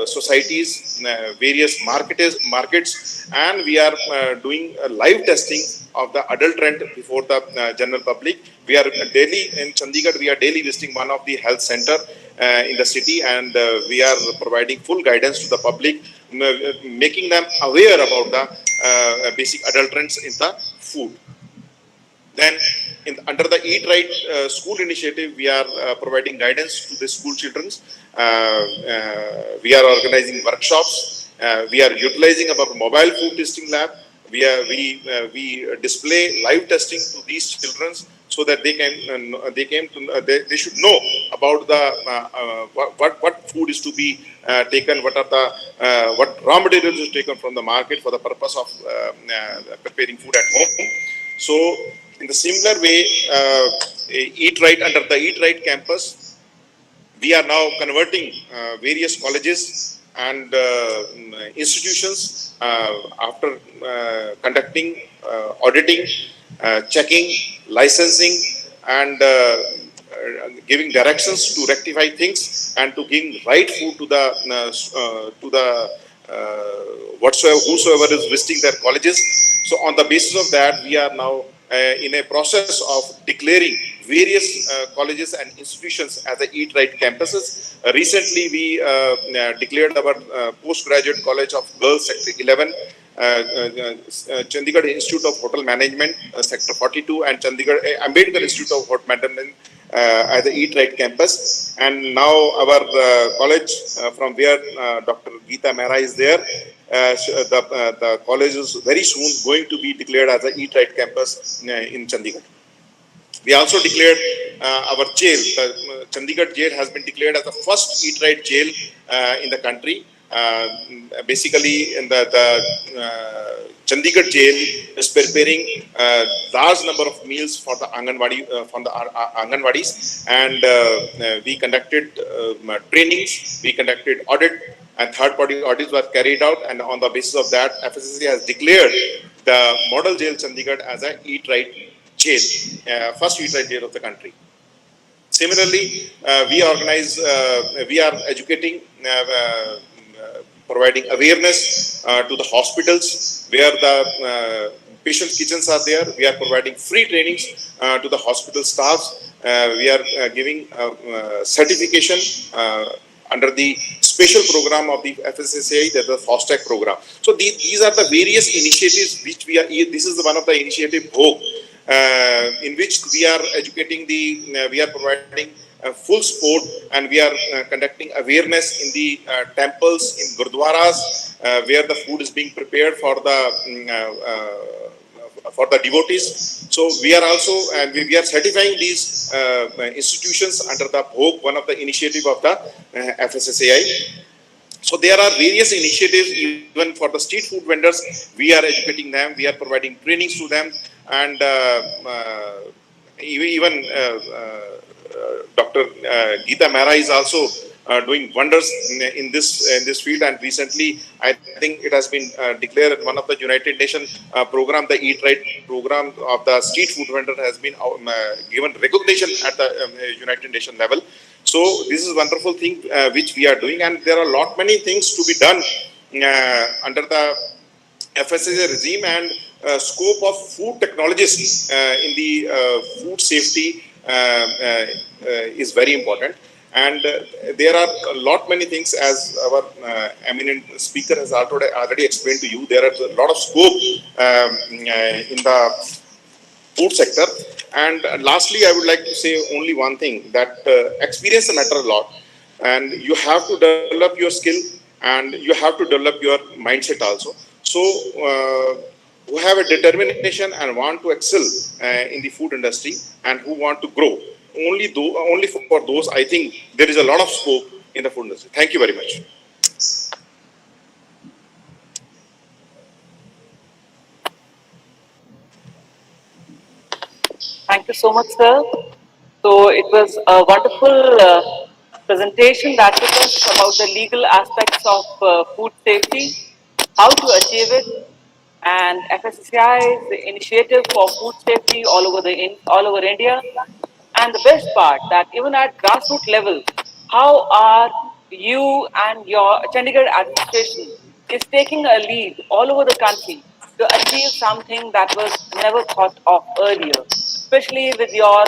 societies, various markets, and we are doing live testing of the adult rent before the general public. We are daily in Chandigarh. We are daily visiting one of the health center in the city, and we are providing full guidance to the public, making them aware about the basic adult rents in the food. Then, under the Eat Right School initiative, we are providing guidance to the school children. We are organizing workshops. We are utilizing our mobile food testing lab. we display live testing to these children so that they should know about the what food is to be taken, what raw materials is taken from the market for the purpose of preparing food at home. So in the similar way, Eat Right, under the Eat Right campus, we are now converting various colleges and institutions after conducting auditing, checking, licensing, and giving directions to rectify things and to give right food to the whosoever is visiting their colleges. So on the basis of that, we are now in a process of declaring various colleges and institutions as a Eat Right campuses. Recently, we declared our postgraduate college of girls, sector 11, Chandigarh Institute of Hotel Management, sector 42, and Chandigarh Ambedkar Institute of Hotel Management as the Eat Right campus. And now our college from where Dr. Geeta Mehra is there, the college is very soon going to be declared as a Eat Right campus in Chandigarh. We also declared our jail. The Chandigarh jail has been declared as the first Eat Right jail in the country. Basically, in the Chandigarh jail is preparing large number of meals for the Anganwadis, and we conducted trainings, we conducted audit, and third-party audits were carried out, and on the basis of that, FSSAI has declared the model jail Chandigarh as a Eat Right jail, first Eat Right jail of the country. Similarly, we are educating, providing awareness to the hospitals where the patient kitchens are there. We are providing free trainings to the hospital staffs. We are giving certification under the special program of the FSSAI, that is the Fast Track program. So these are the various initiatives which we are. This is one of the initiative Bhog, in which we are educating we are providing full support, and we are conducting awareness in the temples, in gurdwaras, where the food is being prepared for the devotees. So we are also, and we are certifying these institutions under the Bhog, one of the initiative of the FSSAI. So there are various initiatives even for the street food vendors. We are educating them, we are providing trainings to them, and even Dr. Geeta Mehra is also doing wonders in this field. And recently, I think it has been declared one of the United Nations program, the Eat Right program of the street food vendor, has been given recognition at the United Nations level. So this is a wonderful thing which we are doing, and there are many things to be done under the FSSAI regime and scope of food technologists in the food safety is very important. And there are many things, as our eminent speaker has already explained to you. There are a lot of scope in the food sector. And lastly, I would like to say only one thing, that experience matters a lot, and you have to develop your skill, and you have to develop your mindset also. So who have a determination and want to excel in the food industry, and who want to grow, only for those, I think there is a lot of scope in the food industry. Thank you very much. Thank you so much, sir. So it was a wonderful presentation that took us about the legal aspects of food safety, how to achieve it, and FSSAI's initiative for food safety all over India. And the best part, that even at grassroots level, how are you and your Chandigarh administration is taking a lead all over the country to achieve something that was never thought of earlier, especially with your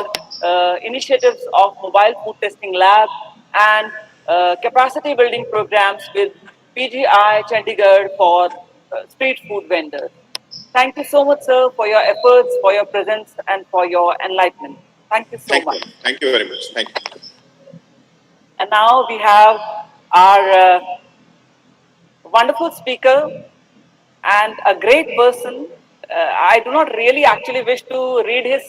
initiatives of mobile food testing lab and capacity building programs with PGI Chandigarh for street food vendors. Thank you so much, sir, for your efforts, for your presence, and for your enlightenment. Thank you so much. Thank you very much. Thank you. And now we have our wonderful speaker and a great person. I do not really actually wish to read his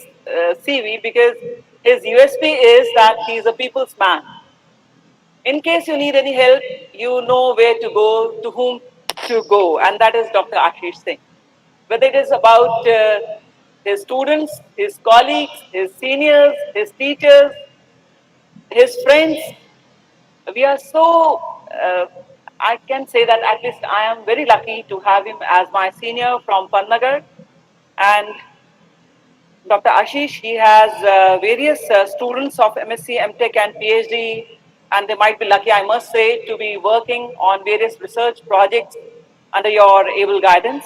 CV because his USP is that he is a people's man. In case you need any help, you know where to go, to whom to go, and that is Dr. Ashish Singh. Whether it is about his students, his colleagues, his seniors, his teachers, his friends, we are so, I can say that at least I am very lucky to have him as my senior from Pannagar. And Dr. Ashish, he has various students of MSc, MTech, and PhD, and they might be lucky, I must say, to be working on various research projects under your able guidance.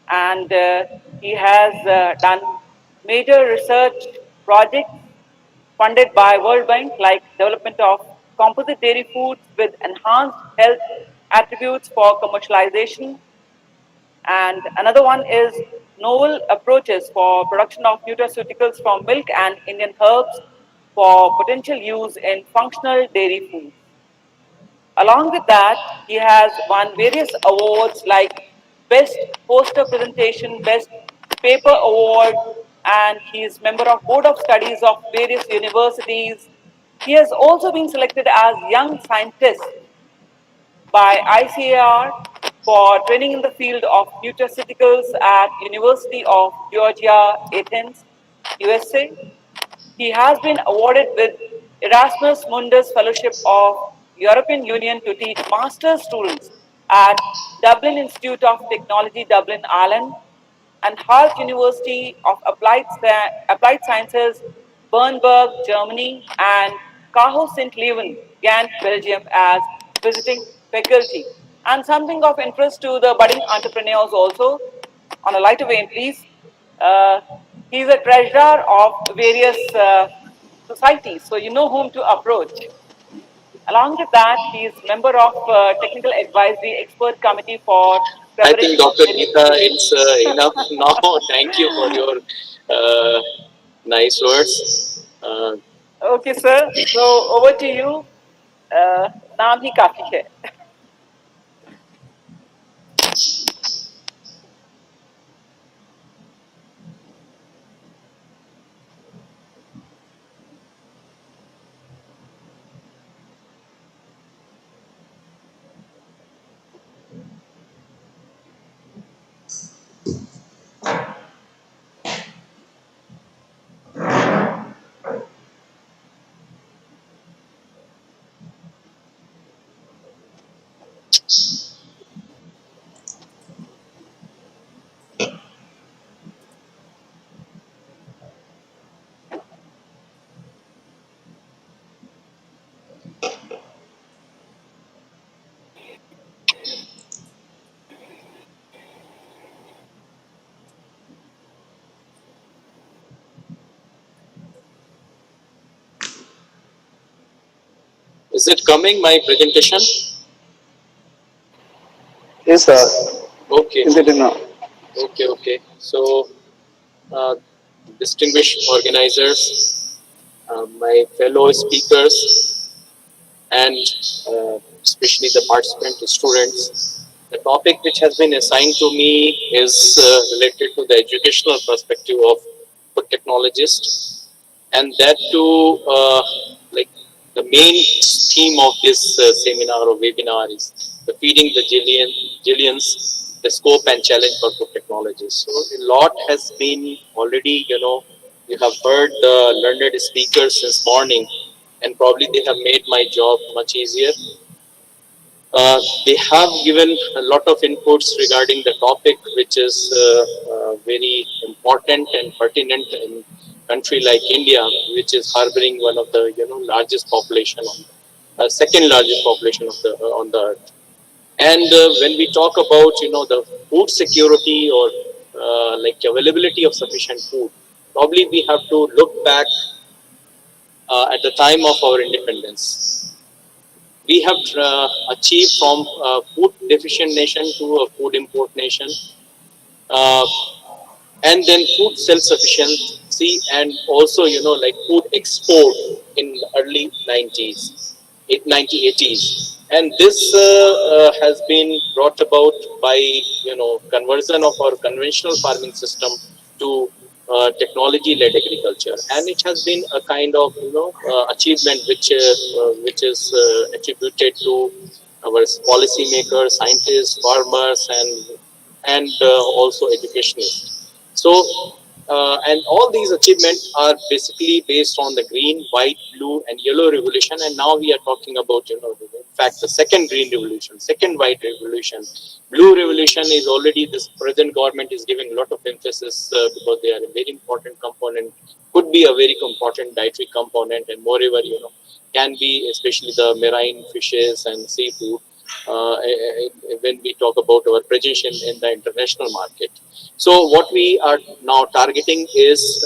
And he has done major research projects funded by World Bank, like development of composite dairy foods with enhanced health attributes for commercialization, and another one is novel approaches for production of nutraceuticals from milk and Indian herbs for potential use in functional dairy foods. Along with that, he has won various awards like Best Poster Presentation, Best Paper Award, and he is member of Board of Studies of various universities. He has also been selected as Young Scientist by ICAR for training in the field of nutraceuticals at University of Georgia, Athens, USA. He has been awarded with Erasmus Mundus Fellowship of European Union to teach master's students at Dublin Institute of Technology, Dublin, Ireland, and Hart University of Applied Sciences, Bernburg, Germany, and Caho St. Leuven, Ghent, Belgium, as visiting faculty. And something of interest to the budding entrepreneurs also, on a lighter vein, please. Uh, he's a treasurer of various societies, so you know whom to approach. Along with that, he is member of Technical Advisory Expert Committee for I think preparation of Dr. various. Geeta, it's enough now. Thank you for your nice words. Uh, Okay, sir. So over to you. नाम ही काफी है. is it coming, my presentation? Yes, sir. Okay, Is it in? okay. So, uh, distinguished organizers, my fellow speakers, and especially the participant students, the topic which has been assigned to me is related to the educational perspective of food technologist, and that too, like the main theme of this seminar or webinar is the feeding the Jillions, the scope and challenge for food technologies. So a lot has been already, you have heard the learned speakers since morning, and probably they have made my job much easier. They have given a lot of inputs regarding the topic, which is very important and pertinent in country like India, which is harboring one of the largest population on second largest population of the on the earth. And when we talk about the food security or like availability of sufficient food, probably we have to look back at the time of our independence. We have achieved from a food deficient nation to a food import nation, uh, and then food self-sufficiency, and also like food export in the early 90s, 1980s, and this has been brought about by conversion of our conventional farming system to technology-led agriculture, and it has been a kind of achievement which is attributed to our policymakers, scientists, farmers, and also educationists. So and all these achievements are basically based on the green, white, blue, and yellow revolution. And now we are talking about, in fact, the second green revolution, second white revolution. Blue revolution is already, this present government is giving a lot of emphasis because they are a very important component, could be a very important dietary component, and moreover, can be especially the marine fishes and seafood when we talk about our presence in the international market. So what we are now targeting is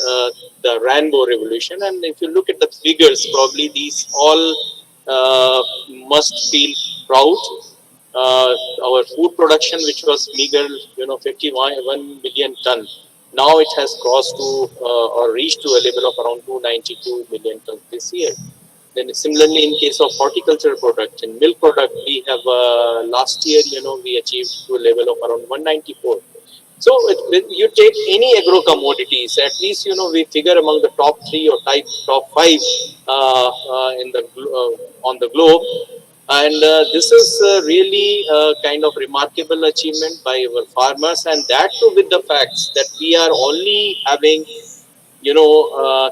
the rainbow revolution, and if you look at the figures, probably these all must feel proud. Our food production, which was meager, 51 million ton, now it has crossed to or reached to a level of around 292 million tons this year. Then similarly, in case of horticultural product and milk product, we have last year, we achieved to a level of around 194. So when you take any agro commodities, at least we figure among the top three or top five in the on the globe, and this is really a kind of remarkable achievement by our farmers, and that too with the facts that we are only having you know,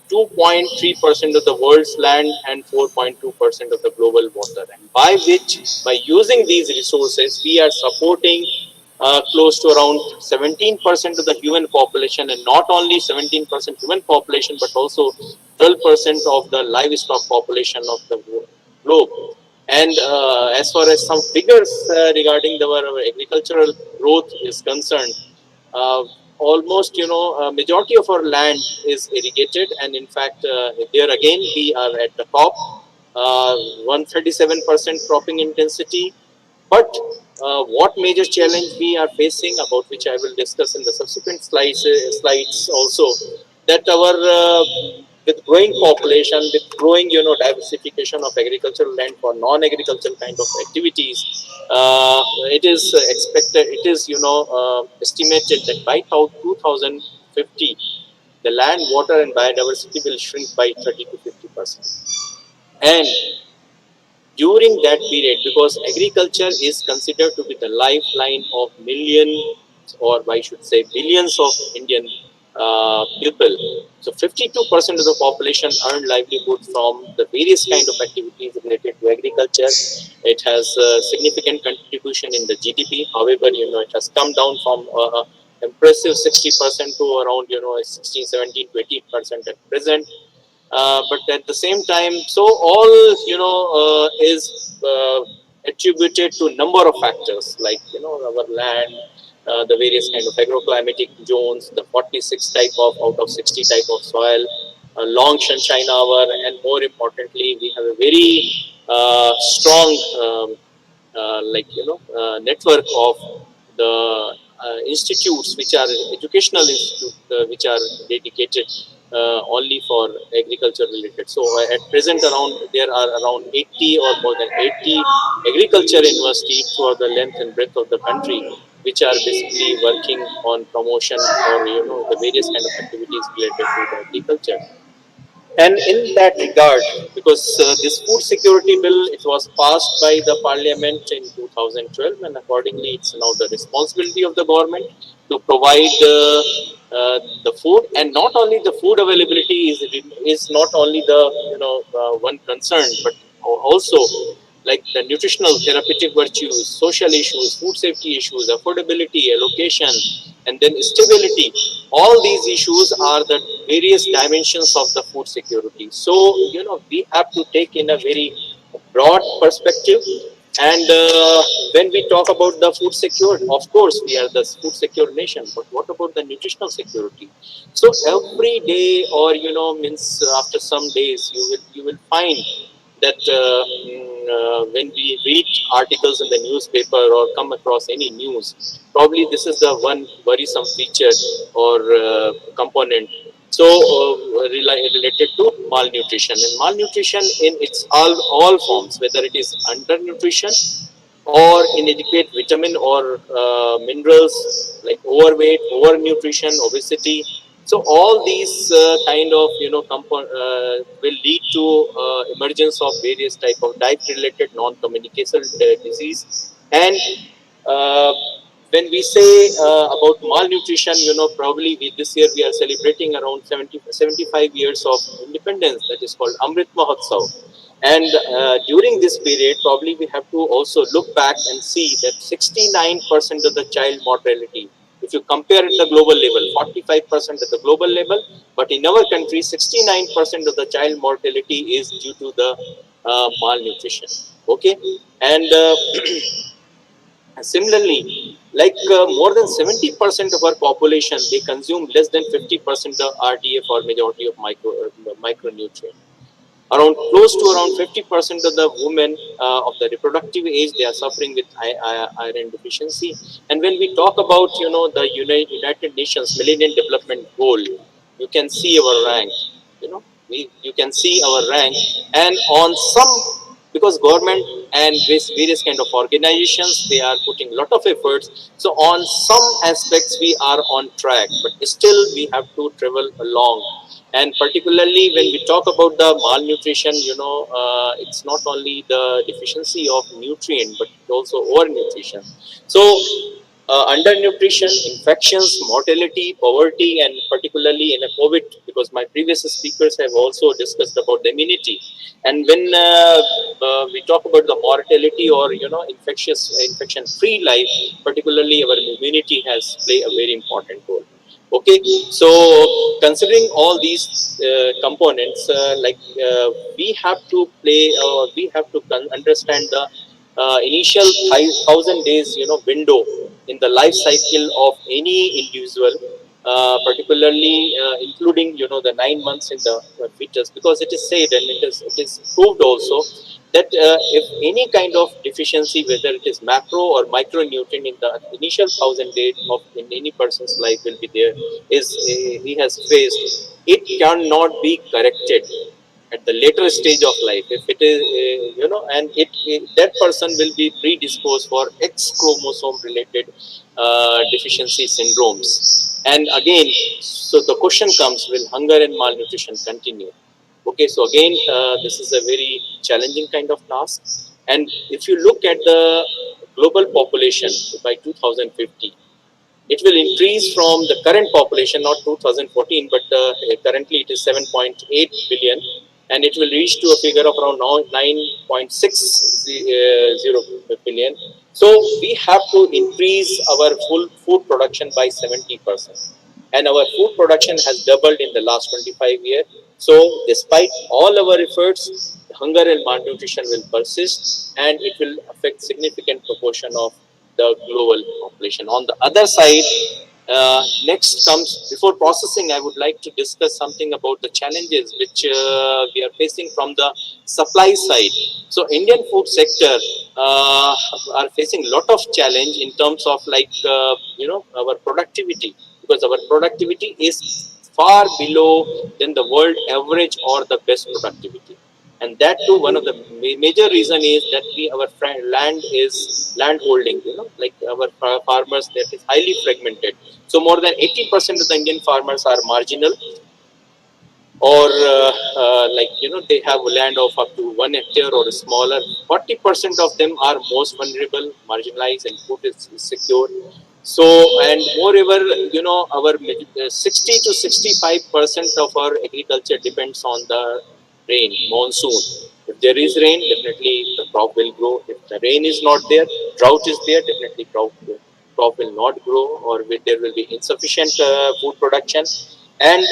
2.3% of the world's land and 4.2% of the global water. And by which, by using these resources, we are supporting close to around 17% of the human population, and not only 17% human population, but also 12% of the livestock population of the globe. And as far as some figures regarding our agricultural growth is concerned, uh, almost majority of our land is irrigated, and in fact there again we are at the top, 137% cropping intensity. But what major challenge we are facing, about which I will discuss in the subsequent slides also, that our with growing population, with growing diversification of agricultural land for non-agricultural kind of activities, it is expected, it is estimated that by 2050, the land, water, and biodiversity will shrink by 30 to 50%. And during that period, because agriculture is considered to be the lifeline of millions, or I should say billions of Indian people. So 52% of the population earn livelihood from the various kind of activities related to agriculture. It has a significant contribution in the GDP. However, it has come down from impressive 60% to around 16, 17, 20% at present. But at the same time, so all is attributed to number of factors, like our land, the various kind of agroclimatic zones, the 46 type of out of 60 type of soil, long sunshine hour, and more importantly, we have a very strong network of the institutes, which are educational institutes, which are dedicated only for agriculture related. So at present, around there are around 80 or more than 80 agriculture universities throughout the length and breadth of the country, which are basically working on promotion or the various kind of activities related to the agriculture. And in that regard, because this food security bill, it was passed by the parliament in 2012, and accordingly it's now the responsibility of the government to provide the food. And not only the food availability is not only the one concern, but also like the nutritional therapeutic virtues, social issues, food safety issues, affordability, allocation, and then stability. All these issues are the various dimensions of the food security. So, we have to take in a very broad perspective. And when we talk about the food secure, of course, we are the food secure nation. But what about the nutritional security? So every day, or means after some days, you will find that when we read articles in the newspaper or come across any news, probably this is the one worrisome feature or component. So related to malnutrition, and malnutrition in its all forms, whether it is undernutrition or inadequate vitamin or minerals, like overweight, overnutrition, obesity. So all these kind of will lead to emergence of various type of diet related non-communicable disease. And uh, when we say about malnutrition, probably this year we are celebrating around 75 years of independence, that is called Amrit Mahotsav. And during this period, probably we have to also look back and see that 69% of the child mortality, if you compare at the global level, 45% at the global level, but in our country, 69% of the child mortality is due to the malnutrition. Okay. And similarly, like more than 70% of our population, they consume less than 50% of RDF or majority of micronutrient. Around close to around 50% of the women of the reproductive age, they are suffering with iron deficiency. And when we talk about the United Nations Millennium Development Goal, you can see our rank. You can see our rank, and on some, because government and various kind of organizations, they are putting a lot of efforts. So on some aspects we are on track, but still we have to travel along. And particularly when we talk about the malnutrition, it's not only the deficiency of nutrient, but also overnutrition. So undernutrition, infections, mortality, poverty, and particularly in a COVID, because my previous speakers have also discussed about the immunity. And when we talk about the mortality or infection-free life, particularly our immunity has played a very important role. Okay, so considering all these components, we have to we have to understand the initial 1,000 days, window in the life cycle of any individual, particularly including the 9 months in the fetus, because it is said and it is proved also that if any kind of deficiency, whether it is macro or micronutrient in the initial 1,000 days of in any person's life will be there, is he has faced, it cannot be corrected at the later stage of life. If it is and that person will be predisposed for X chromosome related deficiency syndromes. And again, so the question comes, will hunger and malnutrition continue? Okay, so again, this is a very challenging kind of task. And if you look at the global population by 2050, it will increase from the current population, not 2014, but currently it is 7.8 billion, and it will reach to a figure of around 9.60 billion. So we have to increase our full food production by 70%. And our food production has doubled in the last 25 years. So despite all our efforts, hunger and malnutrition will persist, and it will affect significant proportion of the global population. On the other side, next comes, before processing, I would like to discuss something about the challenges which we are facing from the supply side. So Indian food sector are facing a lot of challenge in terms of our productivity, because our productivity is far below than the world average or the best productivity. And that too, one of the major reason is that our land is land holding, like our farmers, that is highly fragmented. So more than 80% of the Indian farmers are marginal, or they have land of up to 1 hectare or smaller. 40% of them are most vulnerable, marginalized, and food is secure. So, and moreover, our 60 to 65% of our agriculture depends on the rain, monsoon. If there is rain, definitely the crop will grow. If the rain is not there, drought is there, definitely crop will not grow, or there will be insufficient food production. And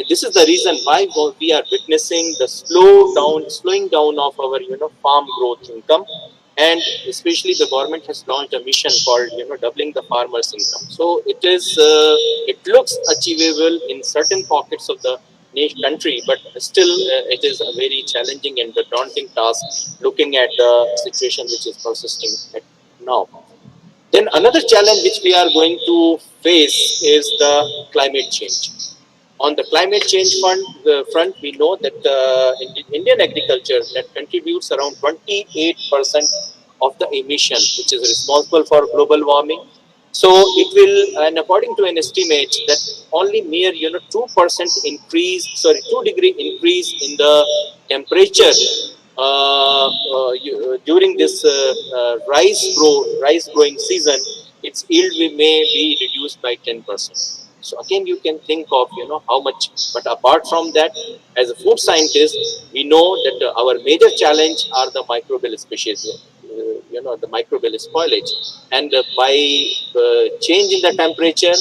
this is the reason why we are witnessing the slowing down of our farm growth income. And especially the government has launched a mission called doubling the farmers income. So it looks achievable in certain pockets of the country, but still it is a very challenging and a daunting task looking at the situation which is persisting at now. Then another challenge which we are going to face is the climate change. On the climate change front, we know that Indian agriculture that contributes around 28% of the emission, which is responsible for global warming. So it will, and according to an estimate that only mere 2% increase, sorry, 2-degree increase in the temperature during this rice growing season, its yield may be reduced by 10%. So again, you can think of how much. But apart from that, as a food scientist, we know that our major challenge are the microbial species. The microbial spoilage, and by change in the temperature,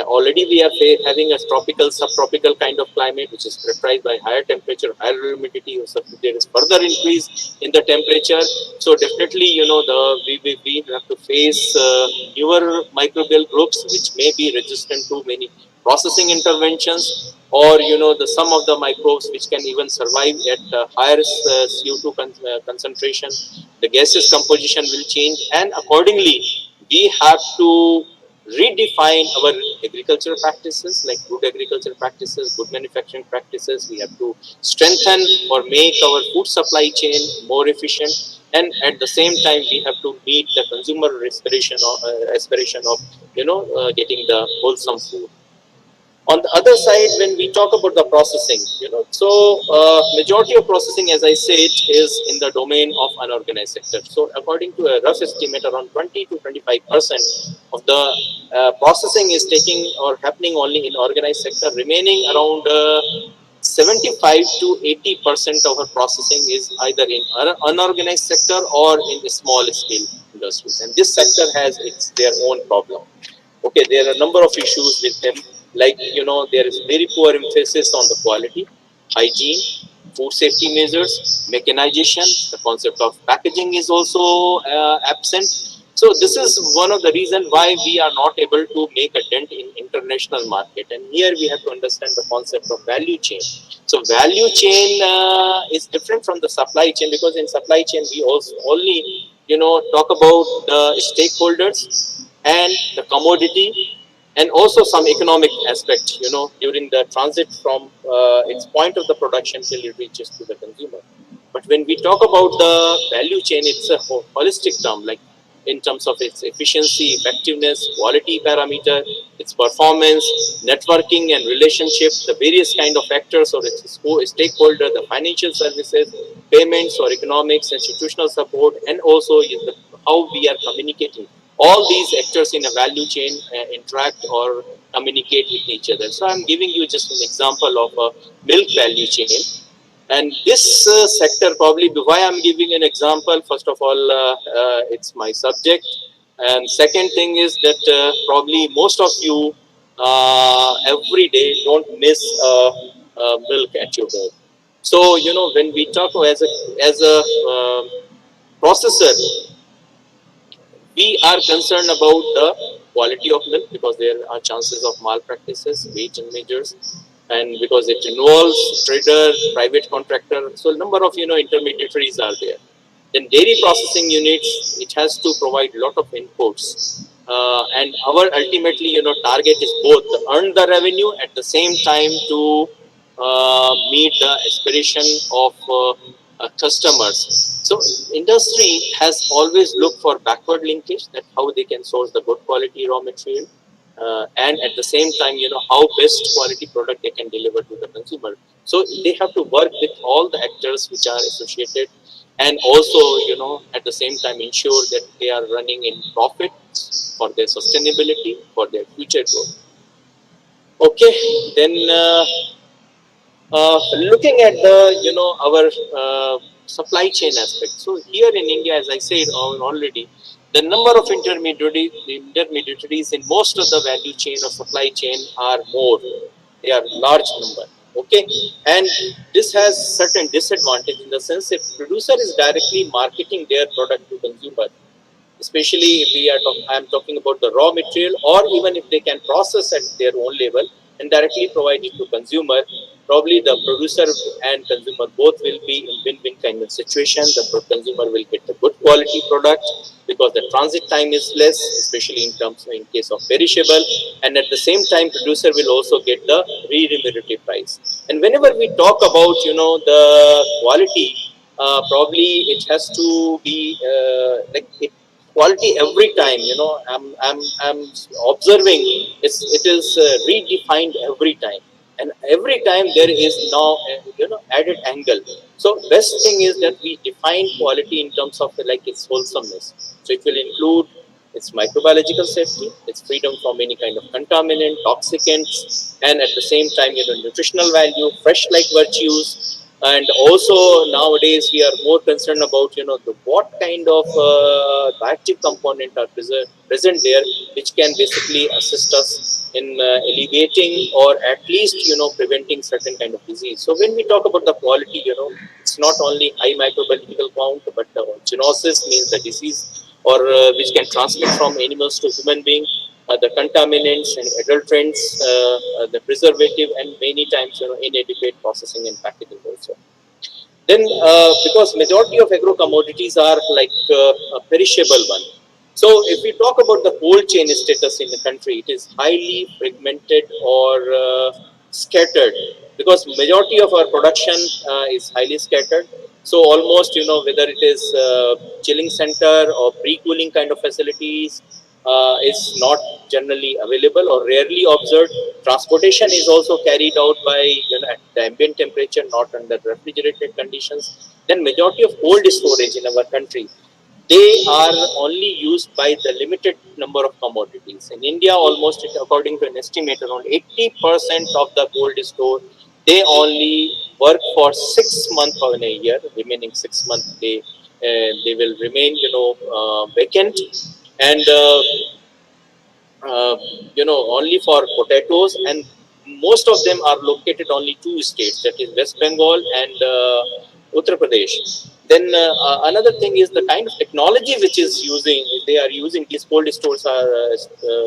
already we are having a tropical, subtropical kind of climate, which is characterized by higher temperature, higher humidity. So there is further increase in the temperature. So definitely, we have to face newer microbial groups which may be resistant to many processing interventions, or the some of the microbes which can even survive at higher CO2 concentration. The gaseous composition will change, and accordingly, we have to redefine our agricultural practices, like good agricultural practices, good manufacturing practices. We have to strengthen or make our food supply chain more efficient, and at the same time we have to meet the consumer aspiration of getting the wholesome food. On the other side, when we talk about the processing, so majority of processing, as I said, is in the domain of unorganized sector. So according to a rough estimate, around 20 to 25% of the processing is taking or happening only in organized sector. Remaining around 75 to 80% of our processing is either in unorganized sector or in the small scale industries, and this sector has their own problem. Okay, there are a number of issues with them, like there is very poor emphasis on the quality, hygiene, food safety measures, mechanization. The concept of packaging is also absent. So this is one of the reasons why we are not able to make a dent in international market, and here we have to understand the concept of value chain. So value chain is different from the supply chain, because in supply chain we also only talk about the stakeholders and the commodity, and also some economic aspect, during the transit from its point of the production till it reaches to the consumer. But when we talk about the value chain, it's a holistic term, like in terms of its efficiency, effectiveness, quality parameter, its performance, networking and relationship, the various kind of factors or its stakeholder, the financial services, payments or economics, institutional support, and also how we are communicating. All these actors in a value chain interact or communicate with each other. So I'm giving you just an example of a milk value chain. And this sector, probably why I'm giving an example, first of all, it's my subject. And second thing is that probably most of you every day don't miss milk at your home. So, when we talk as a processor, we are concerned about the quality of milk, because there are chances of malpractices, weight and measures, and because it involves trader, private contractor, so a number of intermediaries are there. Then dairy processing units, it has to provide a lot of inputs, and our ultimately target is both to earn the revenue at the same time to meet the aspiration of customers. So industry has always looked for backward linkage, that how they can source the good quality raw material, and at the same time, how best quality product they can deliver to the consumer. So they have to work with all the actors which are associated, and also, at the same time ensure that they are running in profits for their sustainability, for their future growth. Okay, then looking at the our supply chain aspect. So here in India, as I said already, the number of intermediaries in most of the value chain or supply chain are more. They are large number. Okay, and this has certain disadvantage, in the sense if producer is directly marketing their product to consumer, especially if I am talking about the raw material, or even if they can process at their own level and directly provide it to consumer, probably the producer and consumer both will be in win-win kind of situation. The consumer will get the good quality product because the transit time is less, especially in case of perishable, and at the same time producer will also get the remunerative price. And whenever we talk about the quality, probably it has to be like it quality every time. I'm observing it is redefined every time, and every time there is now added angle. So best thing is that we define quality in terms of like its wholesomeness. So it will include its microbiological safety, its freedom from any kind of contaminant, toxicants, and at the same time nutritional value, fresh like virtues. And also nowadays we are more concerned about the what kind of active component are present there, which can basically assist us in alleviating or at least preventing certain kind of disease. So when we talk about the quality, it's not only high microbiological count, but zoonosis means the disease or which can transmit from animals to human being, the contaminants and adulterants, the preservative, and many times inadequate processing and packaging also. Then, because majority of agro commodities are like a perishable one. So, if we talk about the cold chain status in the country, it is highly fragmented or scattered, because majority of our production is highly scattered. So, almost whether it is chilling center or pre-cooling kind of facilities is not generally available or rarely observed. Transportation is also carried out by at the ambient temperature, not under refrigerated conditions. Then majority of cold storage in our country, they are only used by the limited number of commodities. In India, almost according to an estimate, around 80% of the cold store, they only work for 6 months or in a year. Remaining 6 months, they will remain vacant, and uh, only for potatoes, and most of them are located only two states, that is West Bengal and Uttar Pradesh. Then another thing is the kind of technology which is using, they are using, these cold stores are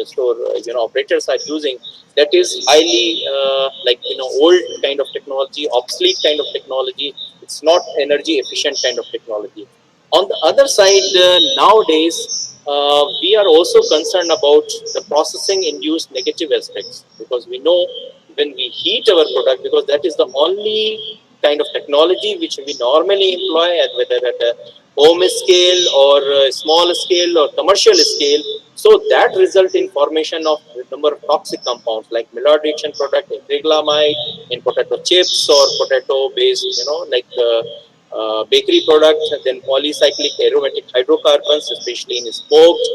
store operators are using, that is highly like old kind of technology, obsolete kind of technology. It's not energy efficient kind of technology. On the other side, nowadays we are also concerned about the processing induced negative aspects, because we know when we heat our product, because that is the only kind of technology which we normally employ, at whether at a home scale or small scale or commercial scale. So that result in formation of a number of toxic compounds like Maillard reaction product, acrylamide in potato chips or potato based, bakery products, then polycyclic aromatic hydrocarbons, especially in smoked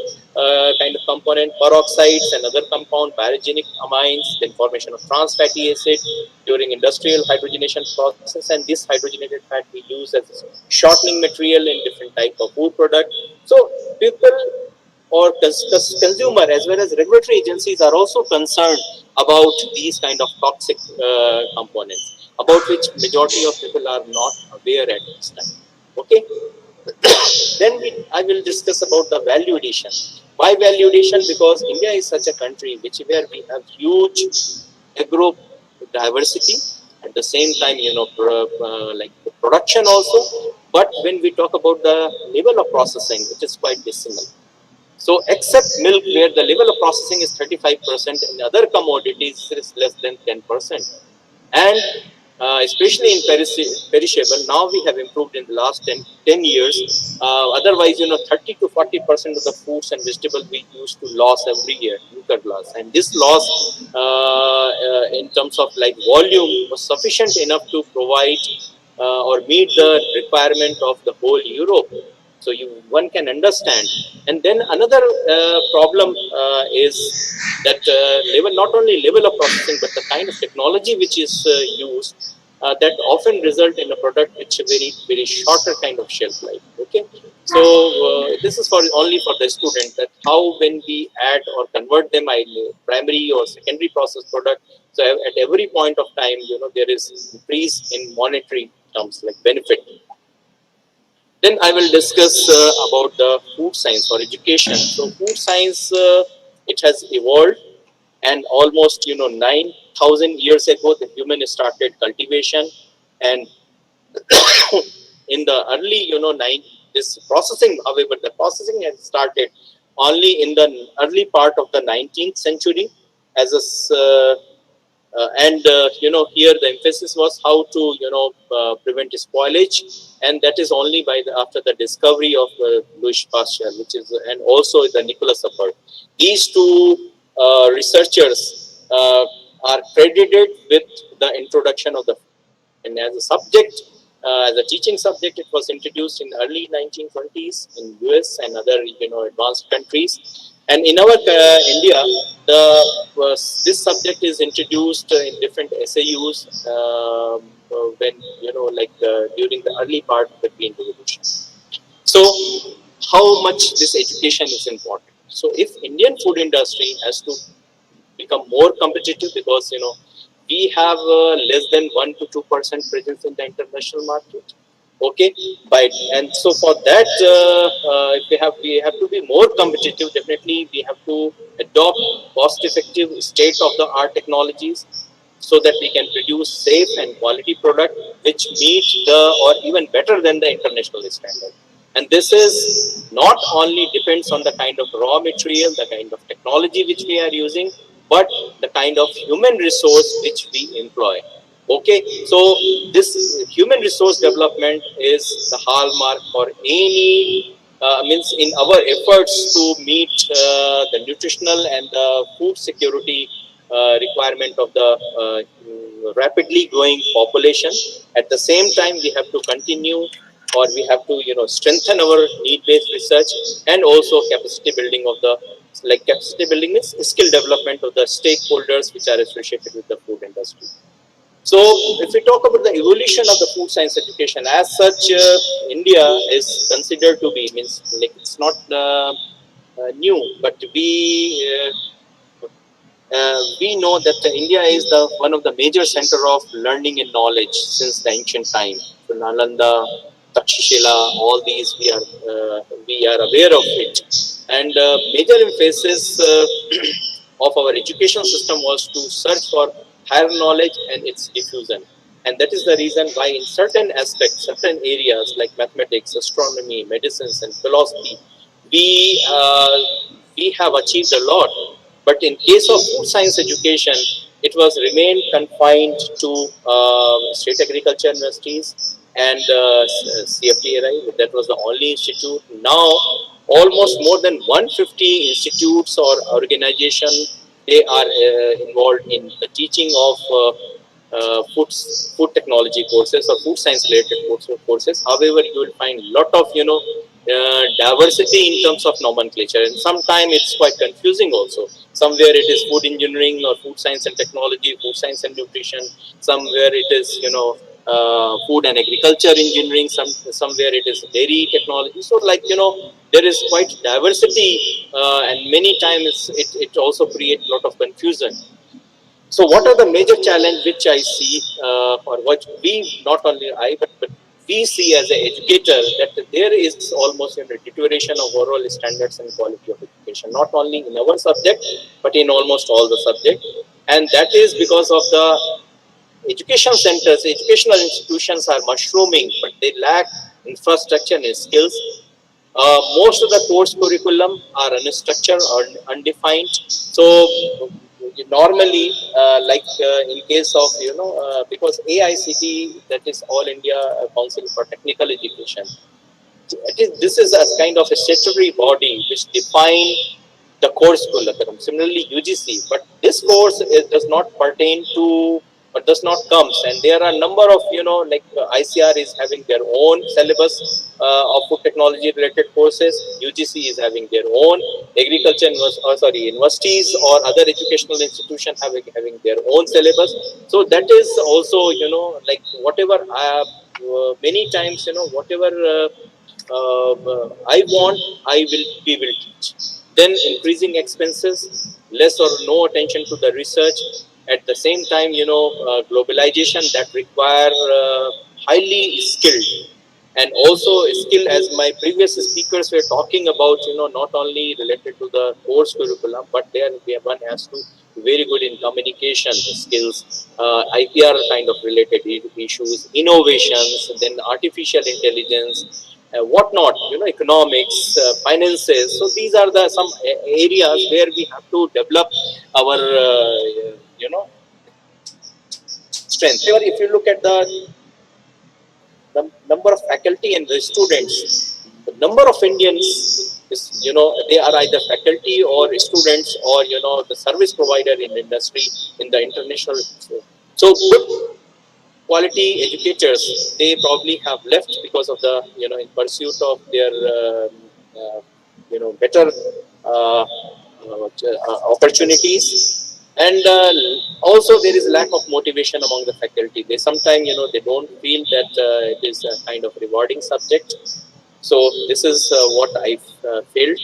kind of component, peroxides and other compound, pyrogynic amines, then formation of trans fatty acid during industrial hydrogenation process, and this hydrogenated fat we use as a shortening material in different type of food product. So people or consumer as well as regulatory agencies are also concerned about these kind of toxic components, about which majority of people are not aware at this time. Okay. Then I will discuss about the value addition. Why value addition? Because India is such a country where we have huge agro diversity, at the same time like the production also. But when we talk about the level of processing, it is quite dissimilar. So except milk, where the level of processing is 35%, in other commodities it is less than 10%. And especially in perishable, now we have improved in the last 10 years. Otherwise, 30 to 40% of the fruits and vegetables we used to loss every year, incurred loss. And this loss in terms of like volume was sufficient enough to provide or meet the requirement of the whole Europe. So one can understand. And then another problem is that level, not only level of processing, but the kind of technology which is used, that often result in a product which a very shorter kind of shelf life. Okay, so this is for only for the student, that how when we add or convert them in primary or secondary process product. So at every point of time, there is increase in monetary terms like benefit. Then I will discuss about the food science for education. So food science, it has evolved, and almost 9,000 years ago the human started cultivation, and in the early This processing, however, the processing has started only in the early part of the 19th century as a and here the emphasis was how to prevent spoilage, and that is only by after the discovery of Louis Pasteur, which is and also the Nicholas Appert. These two researchers are credited with the introduction of the, and as a subject, as a teaching subject, it was introduced in early 1920s in US and other advanced countries. And in our India, this subject is introduced in different SAUs when during the early part of the Green Revolution. So, how much this education is important? So, if Indian food industry has to become more competitive, because we have less than 1 to 2% presence in the international market. Okay, but and so for that, if we have to be more competitive. Definitely, we have to adopt cost-effective, state-of-the-art technologies, so that we can produce safe and quality product which meet the or even better than the international standard. And this is not only depends on the kind of raw material, the kind of technology which we are using, but the kind of human resource which we employ. Okay, so this human resource development is the hallmark for any means in our efforts to meet the nutritional and the food security requirement of the rapidly growing population. At the same time, we have to continue, or we have to strengthen our need-based research, and also capacity building of the, like capacity building means skill development of the stakeholders which are associated with the food industry. So, if we talk about the evolution of the food science education, as such, India is considered to be, means like it's not new, but we know that India is the one of the major center of learning and knowledge since the ancient time. So Nalanda, Takshashila, all these we are aware of it, and major emphasis of our education system was to search for higher knowledge and its diffusion. And that is the reason why in certain aspects, certain areas like mathematics, astronomy, medicines, and philosophy, we uh, we have achieved a lot. But in case of food science education, it was remained confined to state agriculture universities and CFTRI. That was the only institute. Now, almost more than 150 institutes or organization, they are involved in the teaching of food technology courses or food science related courses. However, you will find a lot of diversity in terms of nomenclature, and sometimes it's quite confusing also. Somewhere it is food engineering or food science and technology, food science and nutrition. Somewhere it is food and agriculture engineering. Somewhere it is dairy technology. So like there is quite diversity, and many times it also creates a lot of confusion. So, what are the major challenges which I see, or what we, not only I, but we see as an educator, that there is almost a deterioration of overall standards and quality of education, not only in our subject, but in almost all the subjects. And that is because of the education centers, educational institutions are mushrooming, but they lack infrastructure and skills. Most of the course curriculum are unstructured or undefined. So normally, in case of because AICT, that is All India Council for Technical Education, this is a kind of a statutory body which define the course curriculum. Similarly, UGC, but this course does not pertain to or does not comes, and there are a number of ICR is having their own syllabus of food technology related courses. UGC is having their own, agriculture universities or other educational institutions having their own syllabus. So that is also like whatever many times whatever I want, we will teach. Then increasing expenses, less or no attention to the research. At the same time, globalization that require highly skilled, and also skill, as my previous speakers were talking about, not only related to the course curriculum, but there one has to be very good in communication skills, IPR kind of related issues, innovations, then artificial intelligence, whatnot, economics, finances. So these are the some areas where we have to develop our strength. However, if you look at the number of faculty and the students, the number of Indians is, they are either faculty or students or, the service provider in industry in the international. So good quality educators, they probably have left because of the, in pursuit of their, better opportunities. And also there is lack of motivation among the faculty. They sometimes, they don't feel that it is a kind of rewarding subject. So this is what I felt.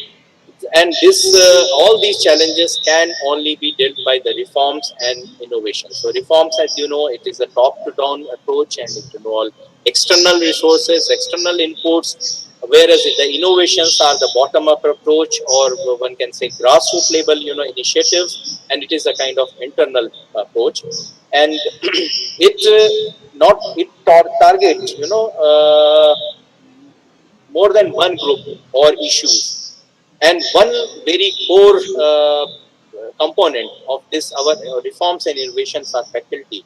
And this all these challenges can only be dealt by the reforms and innovation. So reforms, as you know, it is a top to down approach, and it involves external resources, external inputs, whereas the innovations are the bottom up approach, or one can say grassroots level, initiatives, and it is a kind of internal approach. And it not it target, more than one group or issues. And one very core component of this our reforms and innovations are faculty.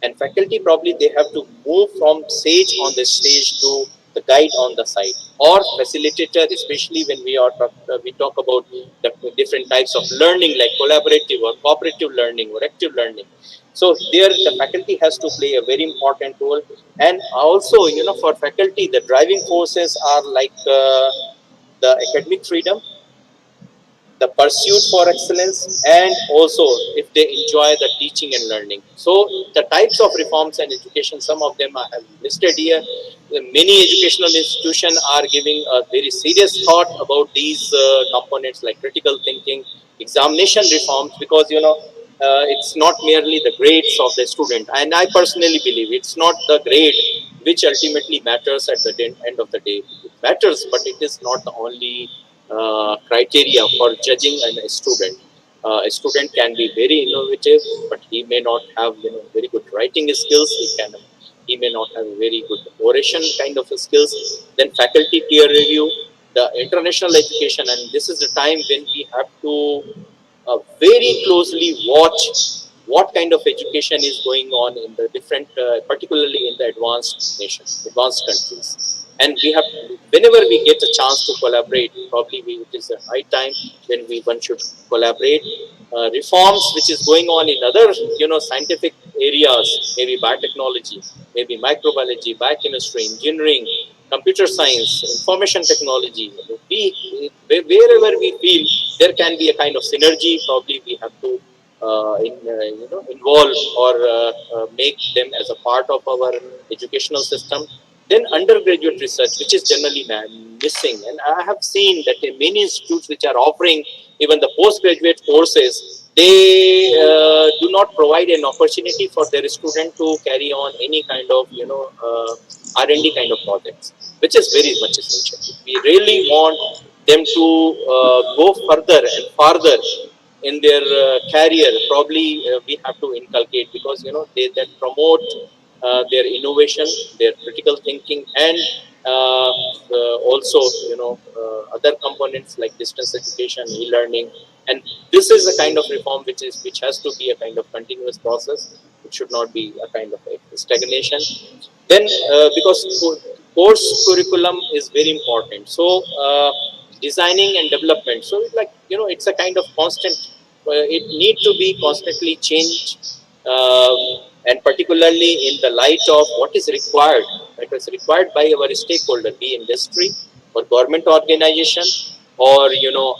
And faculty, probably they have to move from sage on the stage to the guide on the side, or facilitator, especially when we talk about the different types of learning like collaborative or cooperative learning or active learning. So there the faculty has to play a very important role. And also, for faculty, the driving forces are like the academic freedom, the pursuit for excellence, and also if they enjoy the teaching and learning. So the types of reforms and education, some of them I have listed here. Many educational institutions are giving a very serious thought about these components like critical thinking, examination reforms, because it's not merely the grades of the student. And I personally believe it's not the grade which ultimately matters at the end of the day. It matters, but it is not the only criteria for judging a student. A student can be very innovative, but he may not have very good writing skills. He may not have very good oration kind of skills. Then faculty peer review, the international education, and this is the time when we have to very closely watch what kind of education is going on in the different, particularly in the advanced nation, advanced countries. And we have, whenever we get a chance to collaborate, probably it is a high time when one should collaborate. Reforms which is going on in other, scientific areas, maybe biotechnology, maybe microbiology, biochemistry, engineering, computer science, information technology. Wherever we feel there can be a kind of synergy, probably we have to involve or make them as a part of our educational system. Then undergraduate research, which is generally missing, and I have seen that in many institutes which are offering even the postgraduate courses, they do not provide an opportunity for their student to carry on any kind of R&D kind of projects, which is very much essential. If we really want them to go further and farther in their career, probably we have to inculcate, because they that promote their innovation, their critical thinking, and also other components like distance education, e-learning. And this is a kind of reform which has to be a kind of continuous process. It should not be a kind of a stagnation. Then because course curriculum is very important, so designing and development, so it's like it's a kind of constant, it need to be constantly changed, and particularly in the light of what is required, that is required by our stakeholder, be industry or government organization, or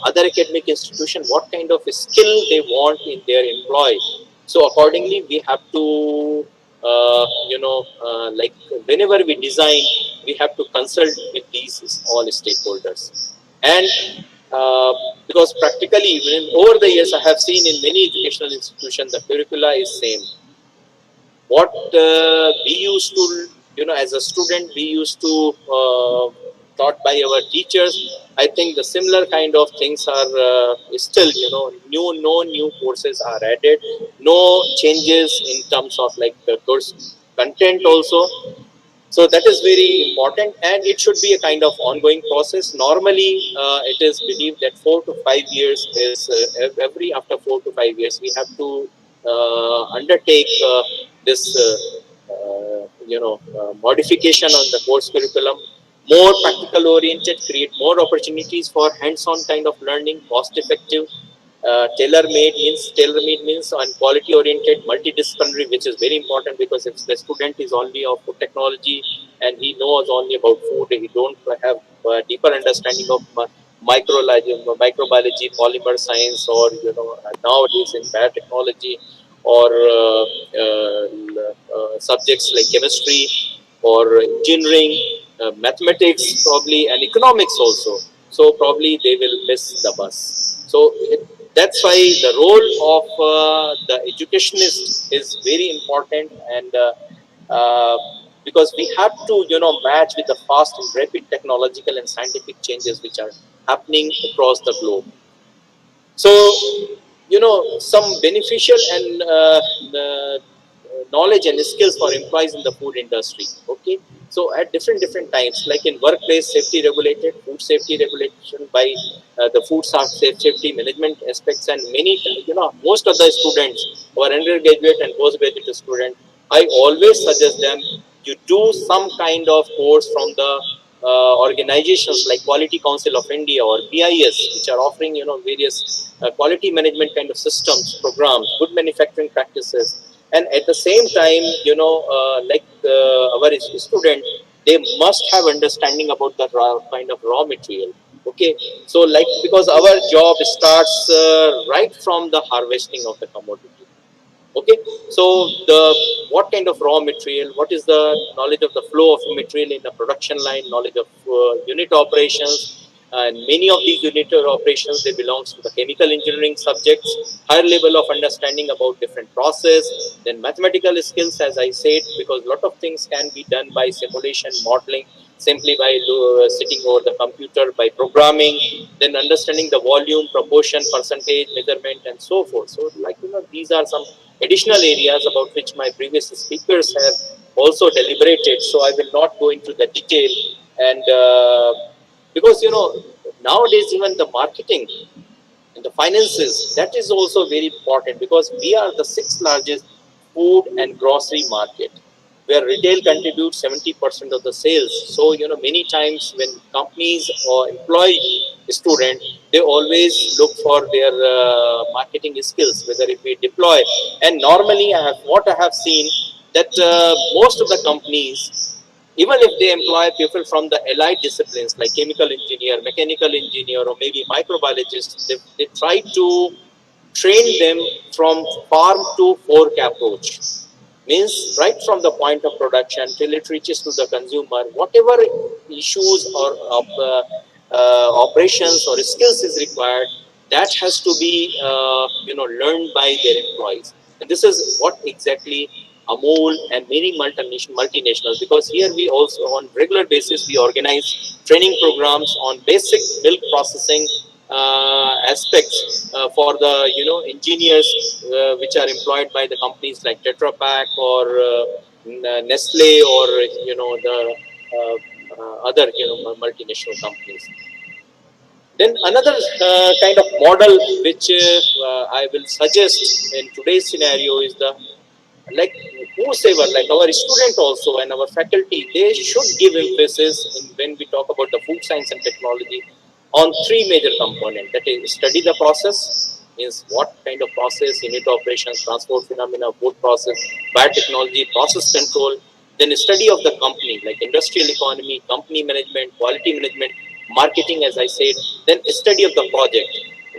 other academic institution, what kind of skill they want in their employee. So accordingly we have to like whenever we design, we have to consult with these all stakeholders. And because practically over the years I have seen in many educational institutions the curricula is same. What we used to, as a student, we used to taught by our teachers. I think the similar kind of things are still, no new courses are added, no changes in terms of like the course content also. So that is very important, and it should be a kind of ongoing process. Normally, it is believed that 4 to 5 years is every after 4 to 5 years we have to undertake this modification on the course curriculum, more practical oriented, create more opportunities for hands-on kind of learning, cost effective, tailor-made means on quality oriented, multidisciplinary, which is very important, because if the student is only of food technology and he knows only about food, he don't have deeper understanding of microbiology, polymer science, or nowadays in biotechnology, or subjects like chemistry or engineering, mathematics probably, and economics also. So probably they will miss the bus. So that's why the role of the educationist is very important, and because we have to match with the fast and rapid technological and scientific changes which are happening across the globe. So some beneficial and knowledge and skills for employees in the food industry. Okay, so at different times, like in workplace safety regulated, food safety regulation by the safety management aspects, and most of the students who are undergraduate and postgraduate student, I always suggest them you do some kind of course from the organizations like Quality Council of India or BIS, which are offering various quality management kind of systems, programs, good manufacturing practices, and at the same time, our student, they must have understanding about the kind of raw material. Okay, so like, because our job starts right from the harvesting of the commodity. Okay, so the what kind of raw material, what is the knowledge of the flow of material in the production line, knowledge of unit operations, and many of these unit operations, they belongs to the chemical engineering subjects, higher level of understanding about different process, then mathematical skills, as I said, because a lot of things can be done by simulation modeling, simply by sitting over the computer, by programming, then understanding the volume, proportion, percentage, measurement, and so forth. So like, these are some additional areas about which my previous speakers have also deliberated. So I will not go into the detail, and because nowadays even the marketing and the finances, that is also very important, because we are the sixth largest food and grocery market, where retail contributes 70% of the sales. So many times when companies or employ student, they always look for their marketing skills, whether if we deploy. And normally what I have seen, that most of the companies, even if they employ people from the allied disciplines like chemical engineer, mechanical engineer, or maybe microbiologist, they try to train them from farm to fork approach. Means right from the point of production till it reaches to the consumer, whatever issues or operations or skills is required, that has to be learned by their employees. And this is what exactly Amul and many multinationals, because here we also on regular basis we organize training programs on basic milk processing aspects for the engineers which are employed by the companies like Tetra Pak or Nestle, or the other multinational companies. Then another kind of model which I will suggest in today's scenario is the, like, whosoever, like our student also and our faculty, they should give emphasis in when we talk about the food science and technology on three major components. That is, study the process, means what kind of process, unit operations, transport phenomena, food process, biotechnology, process control. Then study of the company, like industrial economy, company management, quality management, marketing, as I said. Then study of the project,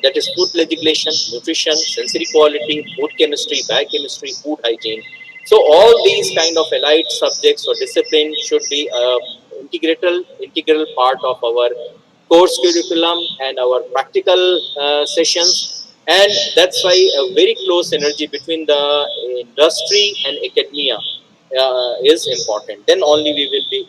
that is food legislation, nutrition, sensory quality, food chemistry, biochemistry, food hygiene. So all these kind of allied subjects or discipline should be integral part of our course curriculum and our practical sessions. And that's why a very close synergy between the industry and academia is important. Then only we will be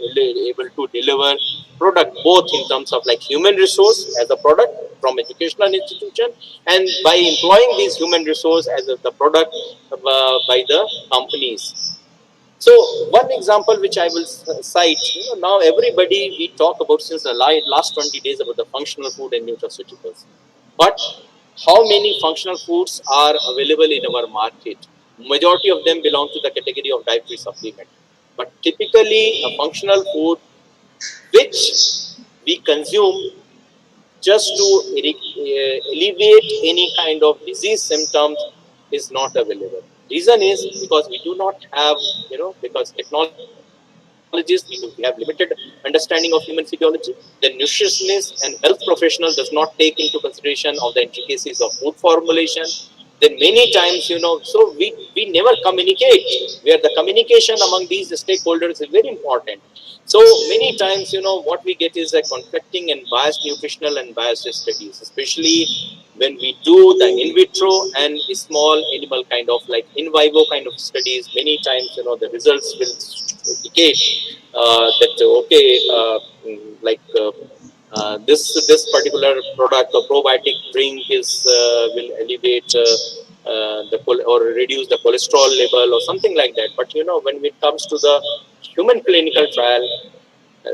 able to deliver product, both in terms of like human resource as a product from educational institution, and by employing these human resource as the product by the companies. So one example which I will cite, now everybody we talk about since the last 20 days about the functional food and nutraceuticals, but how many functional foods are available in our market? Majority of them belong to the category of dietary supplement, but typically a functional food which we consume just to alleviate any kind of disease symptoms is not available. Reason is because we do not have, because technologists, we have limited understanding of human physiology. The nutritionist and health professional does not take into consideration of the intricacies of food formulation. Then many times, so we never communicate, where the communication among these stakeholders is very important. So many times, what we get is a conflicting and biased nutritional and biased studies, especially when we do the in vitro and small animal kind of like in vivo kind of studies. Many times, the results will indicate that okay, this particular product or probiotic drink is will elevate or reduce the cholesterol level or something like that. But when it comes to the human clinical trial,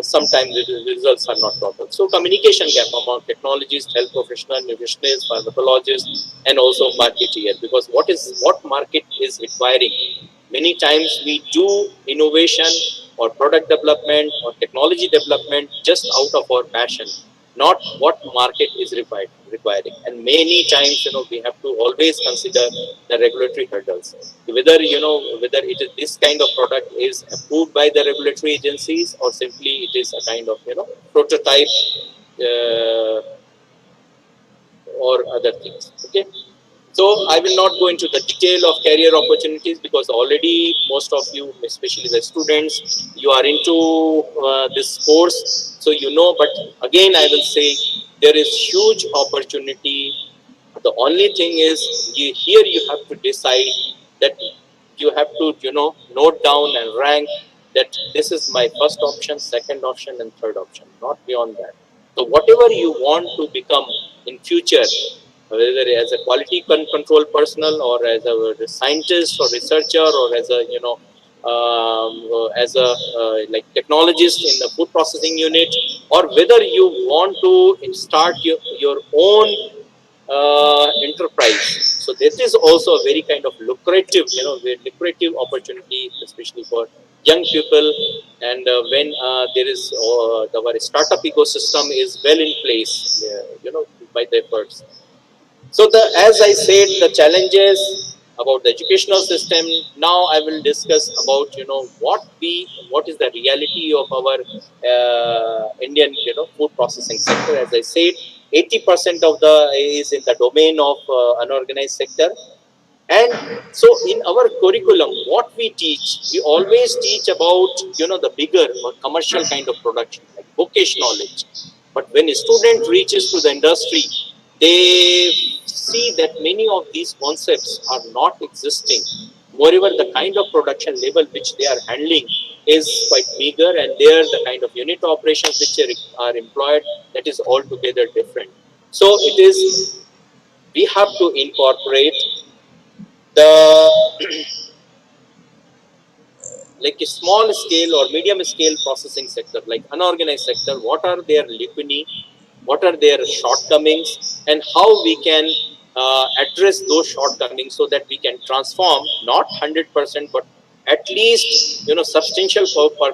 sometimes the results are not proper. So communication gap among technologists, health professionals, nutritionists, pharmacologists, and also marketeer, because what market is requiring. Many times we do innovation or product development or technology development just out of our passion, not what market is requiring. And many times, we have to always consider the regulatory hurdles, whether whether it is this kind of product is approved by the regulatory agencies or simply it is a kind of prototype uh, or other things. Okay, so I will not go into the detail of career opportunities because already most of you, especially the students, you are into this course, so but again I will say there is huge opportunity. The only thing is here you have to decide that you have to note down and rank that this is my first option, second option, and third option, not beyond that. So whatever you want to become in future, whether as a quality control personnel or as a scientist or researcher or as a as a like technologist in the food processing unit, or whether you want to start your own enterprise. So this is also a very kind of lucrative, very lucrative opportunity, especially for young people. And when there is our startup ecosystem is well in place, by the efforts. So as I said, the challenges about the educational system. Now I will discuss about what is the reality of our Indian food processing sector. As I said, 80% of the is in the domain of unorganized sector. And so in our curriculum, what we teach, we always teach about the bigger or commercial kind of production, like bookish knowledge. But when a student reaches to the industry, they see that many of these concepts are not existing. Moreover, the kind of production level which they are handling is quite meager, and there the kind of unit operations which are employed, that is altogether different. So it is, we have to incorporate the like a small scale or medium scale processing sector, like unorganized sector, what are their lacunae, what are their shortcomings, and how we can address those shortcomings so that we can transform not 100% but at least substantial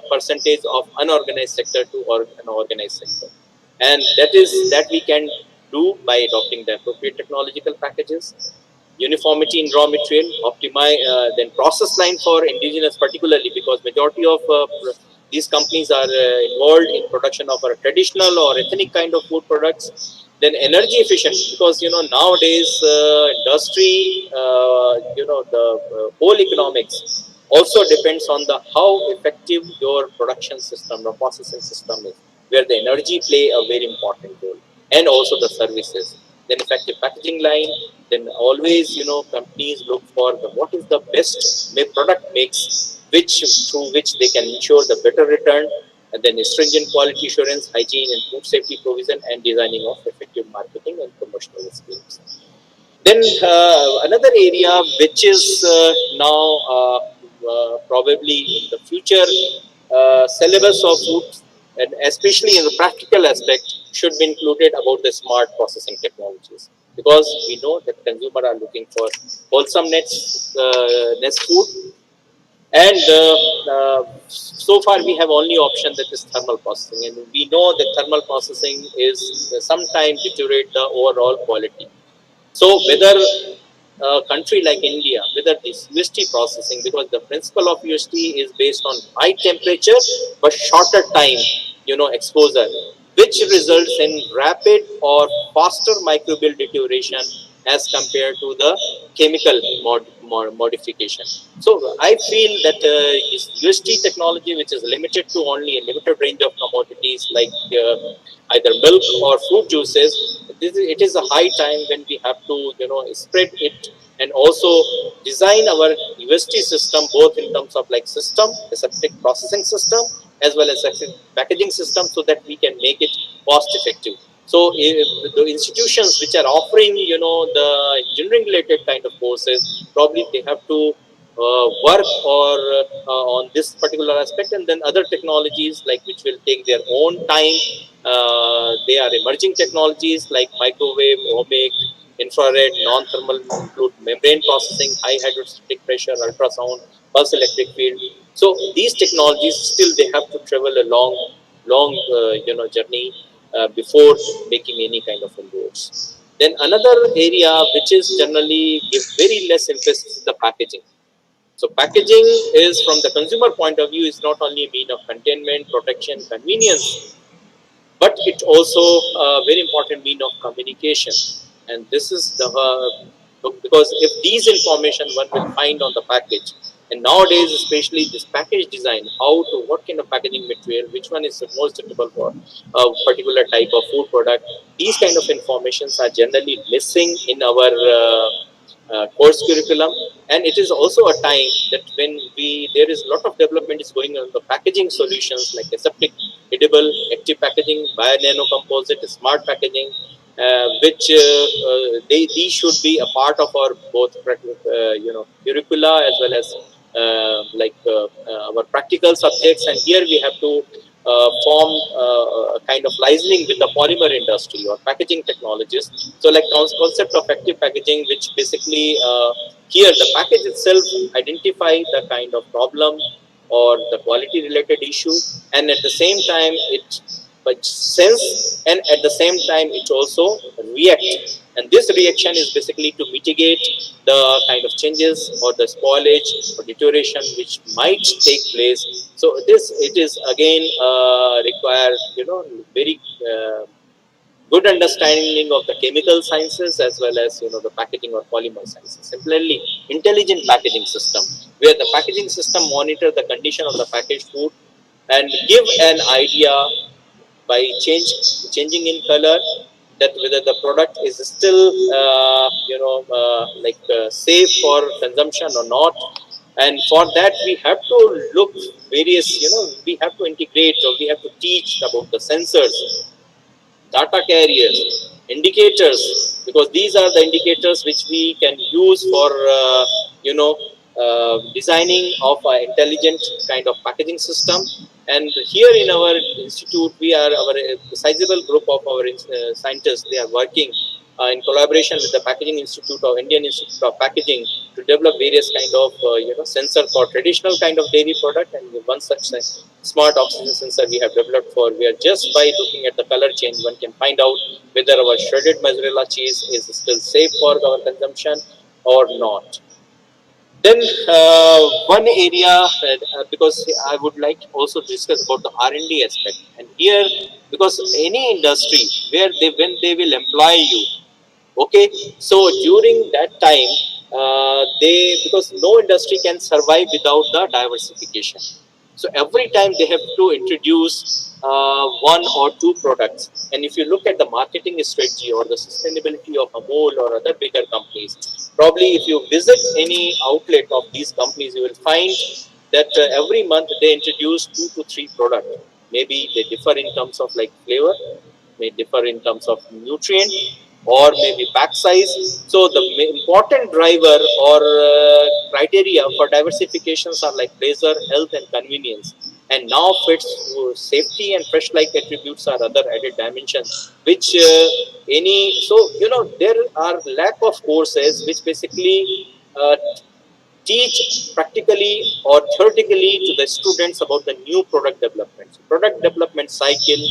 percentage of unorganized sector to an organized sector. And that we can do by adopting the appropriate technological packages, uniformity in raw material, optimize then process line for indigenous, particularly because majority of these companies are involved in production of traditional or ethnic kind of food products. Then energy efficient, because nowadays industry, the whole economics also depends on the how effective your production system or processing system is, where the energy play a very important role, and also the services. Then effective packaging line. Then always companies look for what is the best product mix, which through which they can ensure the better return. And then stringent quality assurance, hygiene and food safety provision, and designing of effective marketing and promotional schemes. Then another area which is now probably in the future syllabus of food, and especially in the practical aspect, should be included about the smart processing technologies, because we know that consumers are looking for wholesomeness food, and so far we have only option that is thermal processing, and we know that thermal processing is sometimes deteriorate the overall quality. So whether a country like India, whether this UST processing, because the principle of UST is based on high temperature but shorter time, exposure, which results in rapid or faster microbial deterioration as compared to the chemical modification. So I feel that is UST technology, which is limited to only a limited range of commodities like either milk or fruit juices, it is a high time when we have to spread it, and also design our UST system both in terms of like system, aseptic processing system, as well as aseptic packaging system, so that we can make it cost effective. So the institutions which are offering the engineering related kind of courses, probably they have to work or on this particular aspect, and then other technologies like which will take their own time. They are emerging technologies like microwave, ohmic, infrared, non-thermal, include membrane processing, high hydrostatic pressure, ultrasound, pulse electric field. So these technologies still they have to travel a long journey before making any kind of inroads. Then another area which is generally give very less emphasis is the packaging. So packaging is, from the consumer point of view, is not only a mean of containment, protection, convenience, but it also a very important mean of communication. And this is the because if these information one will find on the package, and nowadays especially this package design, how to what kind of packaging material, which one is the most suitable for a particular type of food product, these kind of informations are generally missing in our course curriculum. And it is also a time that when we there is a lot of development is going on the packaging solutions like aseptic, edible, active packaging, bio nano composite, smart packaging, which these should be a part of our both curricula as well as our practical subjects. And here we have to form a kind of licensing with the polymer industry or packaging technologists. So like concept of active packaging, which basically here the package itself identify the kind of problem or the quality related issue, and at the same time it but sense, and at the same time it also react, and this reaction is basically to mitigate the kind of changes or the spoilage or deterioration which might take place. So this it is again require very good understanding of the chemical sciences as well as the packaging or polymer sciences. Similarly, intelligent packaging system, where the packaging system monitor the condition of the packaged food and give an idea by changing in color that whether the product is still safe for consumption or not. And for that we have to look various, we have to integrate or we have to teach about the sensors, data carriers, indicators, because these are the indicators which we can use for designing of an intelligent kind of packaging system. And here in our institute, we are our sizable group of our scientists. They are working in collaboration with the Packaging Institute of Indian Institute of Packaging to develop various kind of sensor for traditional kind of dairy product. And one such smart oxygen sensor we have developed for, we are just by looking at the color change one can find out whether our shredded mozzarella cheese is still safe for our consumption or not. Then one area, because I would like also to discuss about the R&D aspect. And here, because any industry where they when they will employ you, okay, so during that time they, because no industry can survive without the diversification. So every time they have to introduce one or two products. And if you look at the marketing strategy or the sustainability of Amul or other bigger companies, probably if you visit any outlet of these companies, you will find that every month they introduce 2 to 3 products. Maybe they differ in terms of like flavor, may differ in terms of nutrient, or maybe pack size. So the important driver or criteria for diversifications are like pleasure, health, and convenience. And now fits safety and fresh like attributes are other added dimensions, which any so there are lack of courses which basically teach practically or theoretically to the students about the new product development. So product development cycle,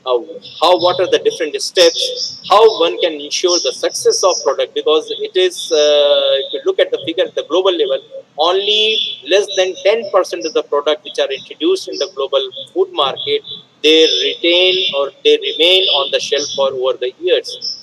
uh, how what are the different steps, how one can ensure the success of product, because it is if you look at the figure at the global level, only less than 10% of the product which are introduced in the global food market, they retain or they remain on the shelf for over the years.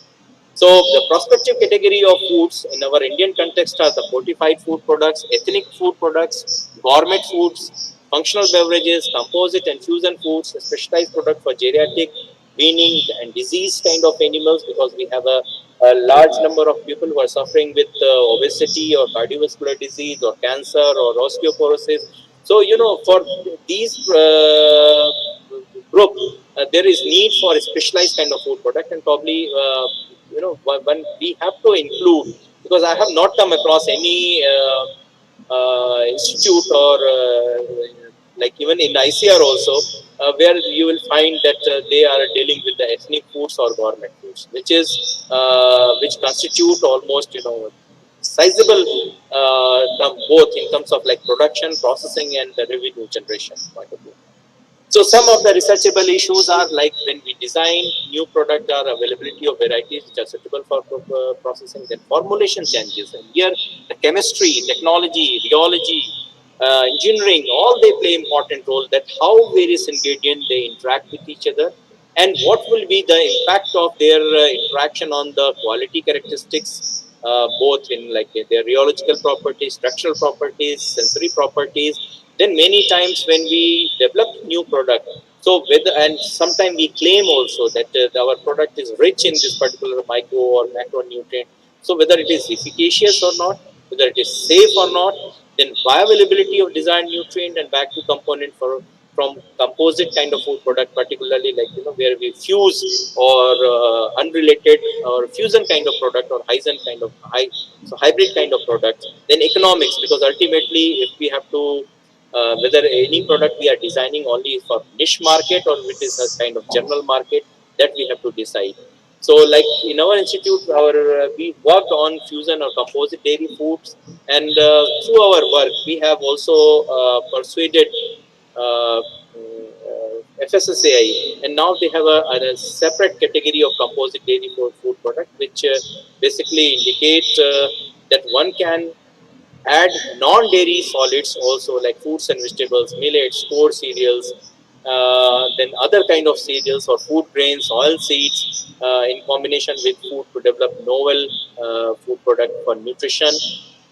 So the prospective category of foods in our Indian context are the fortified food products, ethnic food products, gourmet foods, functional beverages, composite and fusion foods, a specialized product for geriatric, weaning and disease kind of animals, because we have a large number of people who are suffering with obesity or cardiovascular disease or cancer or osteoporosis. So, for these group, there is need for a specialized kind of food product, and probably when we have to include, because I have not come across any institute or like even in ICR also, where you will find that they are dealing with the ethnic foods or gourmet foods, which constitute almost sizable both in terms of like production, processing, and the revenue generation point of view. So some of the researchable issues are like when we design new product or availability of varieties which are suitable for processing, then formulation changes. And here the chemistry, technology, rheology, engineering, all they play important role, that how various ingredients they interact with each other, and what will be the impact of their interaction on the quality characteristics, both in like their rheological properties, structural properties, sensory properties. Then many times when we develop new product, so whether, and sometimes we claim also that our product is rich in this particular micro or macronutrient, so whether it is efficacious or not, whether it is safe or not, then bioavailability of desired nutrient and back to component for from composite kind of food product, particularly like where we fuse or unrelated or fusion kind of product or hyzen kind of so hybrid kind of products. Then economics, because ultimately if we have to whether any product we are designing only for niche market or it is a kind of general market, that we have to decide. So like in our institute, we worked on fusion or composite dairy foods, and through our work we have also persuaded FSSAI, and now they have a separate category of composite dairy food product, which basically indicate that one can add non-dairy solids also, like fruits and vegetables, millets, stored cereals, then other kind of cereals or food grains, oil seeds, in combination with food to develop novel food product for nutrition,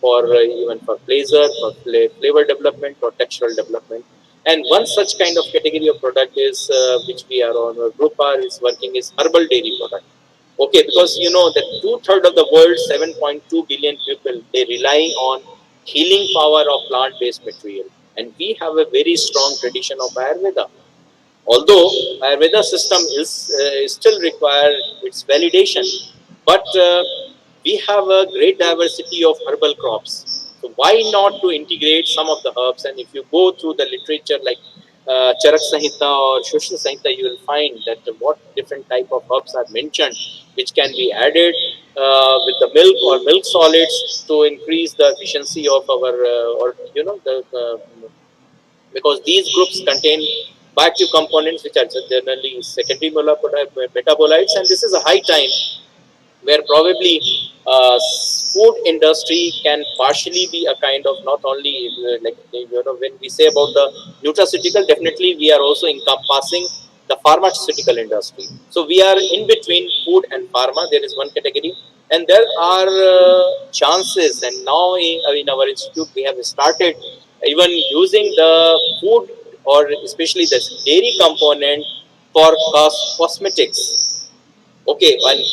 for even for pleasure, for flavor development or textural development. And one such kind of category of product is which we are on, our group are is working, is herbal dairy product. Okay, because that two-thirds of the world's 7.2 billion people, they rely on healing power of plant-based material, and we have a very strong tradition of Ayurveda. Although Ayurveda system is still require its validation, but we have a great diversity of herbal crops. So why not to integrate some of the herbs? And if you go through the literature like Charak Samhita or Shushan Samhita, you will find that what different type of herbs are mentioned, which can be added with the milk or milk solids to increase the efficiency of our or because these groups contain bioactive components which are generally secondary metabolites, and this is a high time where probably food industry can partially be a kind of not only when we say about the nutraceutical, definitely we are also encompassing the pharmaceutical industry. So we are in between food and pharma. There is one category, and there are chances. And now in our institute we have started even using the food or especially the dairy component for cosmetics. Okay, and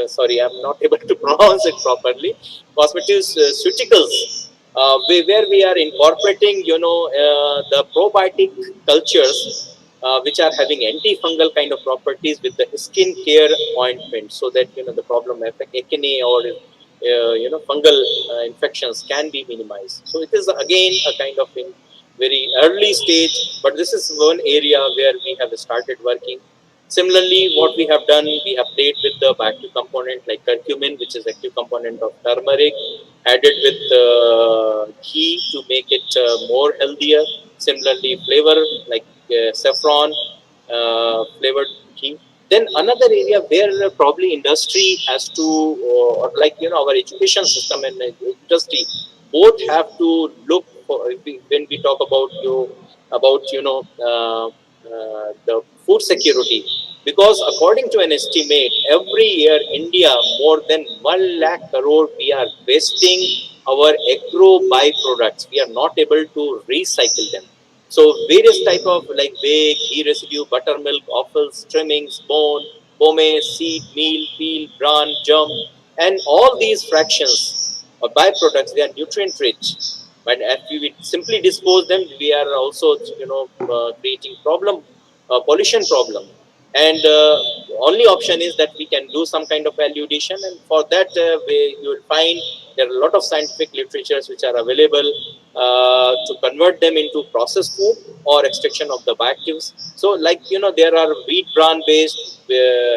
sorry, I'm not able to pronounce it properly. Cosmeceuticals, where we are incorporating, the probiotic cultures which are having antifungal kind of properties with the skin care ointment, so that the problem effect acne or fungal infections can be minimized. So it is again a kind of in very early stage, but this is one area where we have started working. Similarly, what we have done, we have played with the bioactive component like curcumin, which is active component of turmeric, added with ghee to make it more healthier. Similarly, flavor like saffron flavored ghee. Then another area where probably industry has to, or like our education system and industry both have to look for, when we talk about the food security, because according to an estimate, every year India more than 1 lakh crore we are wasting our agro byproducts. We are not able to recycle them. So various type of like whey, ghee residue, buttermilk, offals, trimmings, bone, pomace, seed, meal, peel, bran, germ, and all these fractions or byproducts, they are nutrient rich. But if we simply dispose them, we are also creating problem, pollution problem. And only option is that we can do some kind of value addition, and for that you will find there are a lot of scientific literatures which are available to convert them into processed food or extraction of the bioactives. So like there are wheat bran based,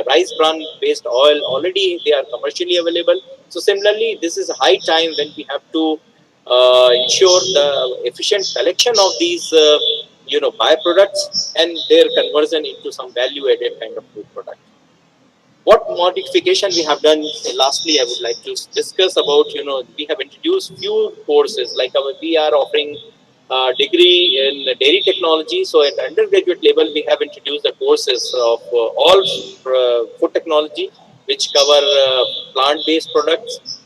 rice bran based oil already they are commercially available. So similarly, this is a high time when we have to ensure the efficient collection of these byproducts and their conversion into some value added kind of food product. What modification we have done, lastly I would like to discuss about, we have introduced few courses like we are offering degree in dairy technology. So at undergraduate level we have introduced the courses of all food technology, which cover plant based products,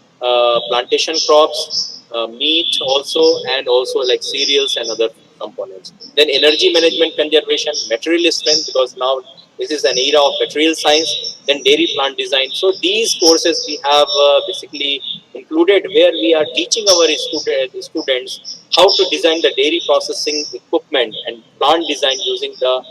plantation crops, meat also, and also like cereals and other components. Then energy management conservation, material strength, because now this is an era of material science. Then dairy plant design. So these courses we have basically included, where we are teaching our students how to design the dairy processing equipment and plant design using the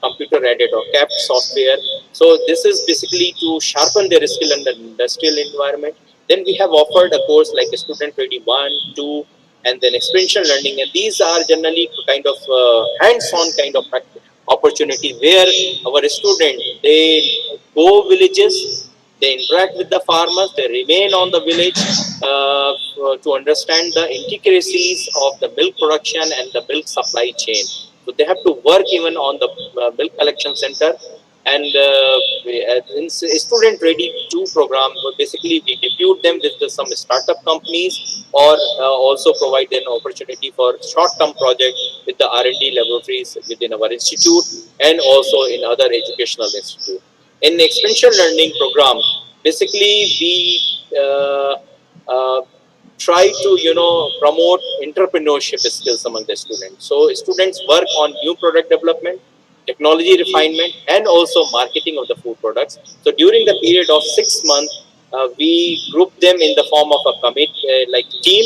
computer aided or CAPT software. So this is basically to sharpen their skill in the industrial environment. Then we have offered a course like a student ready 1, 2, and then experiential learning. And these are generally kind of hands-on kind of opportunity, where our student they go villages, they interact with the farmers, they remain on the village to understand the intricacies of the milk production and the milk supply chain. So they have to work even on the milk collection center. And in student ready 2 program, basically we debut them with some startup companies, or also provide an opportunity for short term project with the R&D laboratories within our institute and also in other educational institute. In experiential learning program, basically we uh, uh, try to promote entrepreneurship skills among the students. So students work on new product development, technology refinement, and also marketing of the food products. So during the period of 6 months, we group them in the form of a commit like team,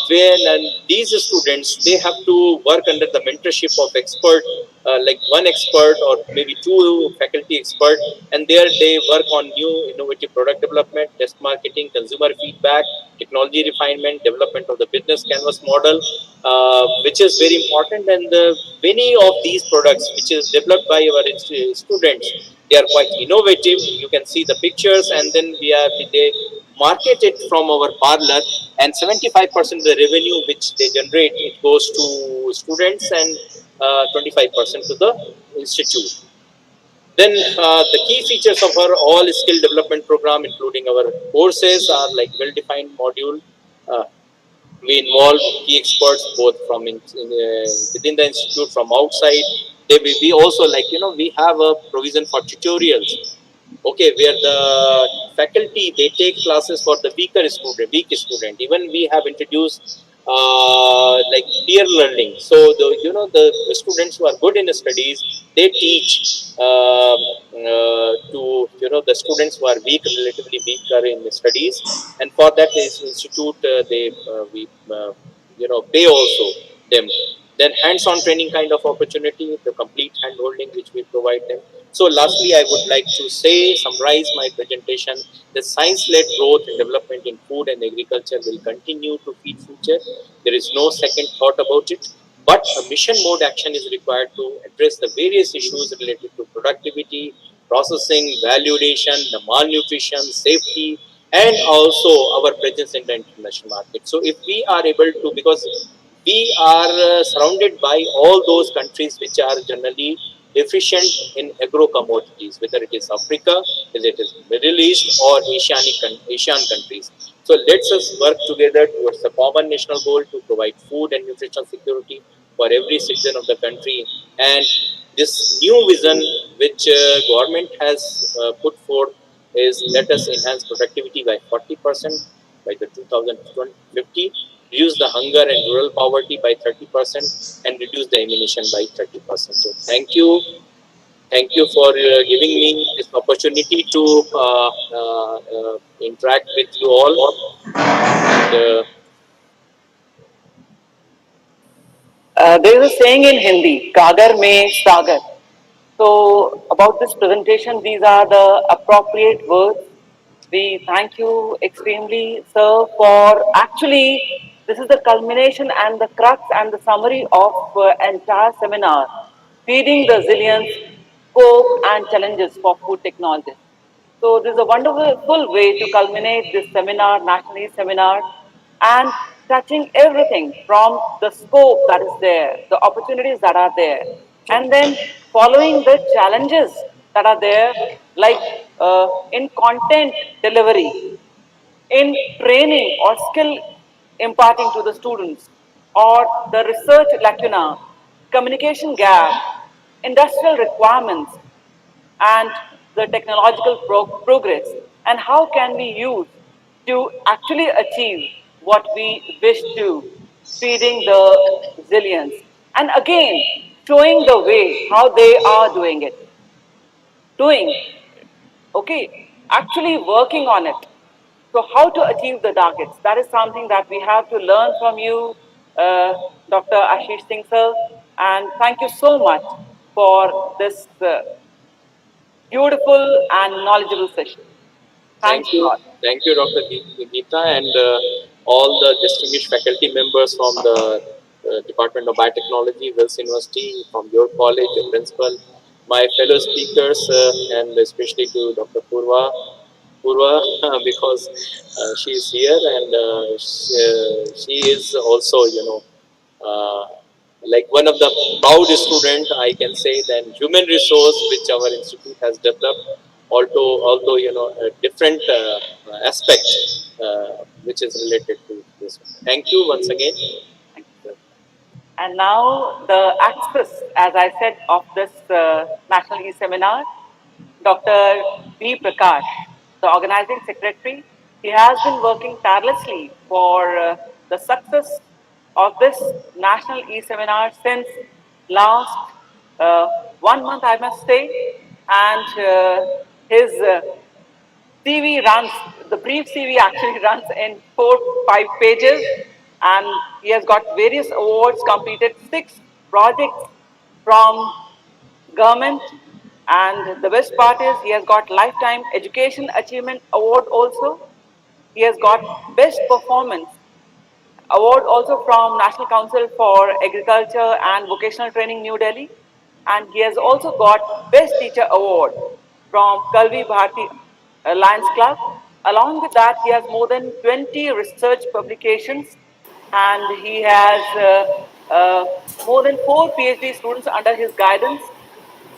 when these students they have to work under the mentorship of expert, like one expert or maybe 2 faculty expert, and there they work on new innovative product development, test marketing, consumer feedback, technology refinement, development of the business canvas model, which is very important. And many of these products which is developed by our students, they are quite innovative. You can see the pictures, and then they market it from our parlor, and 75% of the revenue which they generate, it goes to students, and 25% to the institute. Then the key features of our all skill development program, including our courses, are like well-defined module. Uh, we involve key experts both from within the institute, from outside. We also like we have a provision for tutorials, okay, where the faculty they take classes for the weak student. Even we have introduced like peer learning. So the students who are good in studies, they teach to the students who are relatively weaker in studies. And for that, this institute they we pay also them. Then hands-on training kind of opportunity, the complete hand-holding which we provide them. So lastly, I would like to say, summarize my presentation, the science-led growth and development in food and agriculture will continue to feed future. There is no second thought about it. But a mission mode action is required to address the various issues related to productivity, processing, validation, the malnutrition, safety, and also our presence in the international market. So if we are able to, because we are surrounded by all those countries which are generally deficient in agro commodities, whether it is Africa, whether it is Middle East or Asian countries. So let's us work together towards the common national goal to provide food and nutrition security for every citizen of the country. And this new vision which government has put forth is, let us enhance productivity by 40% by the 2050, reduce the hunger and rural poverty by 30%, and reduce the ammunition by 30%. So thank you for giving me this opportunity to interact with you all. And, There is a saying in Hindi, Kagar mein sagar. So, about this presentation, these are the appropriate words. We thank you extremely, sir, for actually, this is the culmination and the crux and the summary of entire seminar, feeding the Zillions, scope and challenges for food technologists. So this is a wonderful way to culminate this seminar, national seminar, and touching everything from the scope that is there, the opportunities that are there, and then following the challenges that are there, like in content delivery, in training or skill imparting to the students, or the research lacuna, communication gap, industrial requirements, and the technological progress, and how can we use to actually achieve what we wish to, feeding the Zillions, and again showing the way how they are doing, okay, actually working on it. So how to achieve the targets, that is something that we have to learn from you, Dr. Ashish Singh sir, and thank you so much for this beautiful and knowledgeable session. Thanks a lot. thank you, Dr. Geeta, and all the distinguished faculty members from the Department of Biotechnology, Wells University, from your college, your principal, my fellow speakers, and especially to Dr. Purva, because she is here and she is also, uh, like one of the proud student, I can say, then human resource which our institute has developed, although a different aspect which is related to this. Thank you once again. And now the actress, as I said, of this National E-Seminar, Dr. B. Prakash, the organizing secretary. He has been working tirelessly for the success of this National E-Seminar since last 1 month, I must say. And his CV runs, the brief CV actually runs in 4-5 pages, and he has got various awards, completed 6 projects from government, and the best part is he has got Lifetime Education Achievement Award also. He has got Best Performance Award also from National Council for Agriculture and Vocational Training, New Delhi. And he has also got Best Teacher Award from Kalvi Bharati Lions Club. Along with that, he has more than 20 research publications, and he has more than 4 PhD students under his guidance,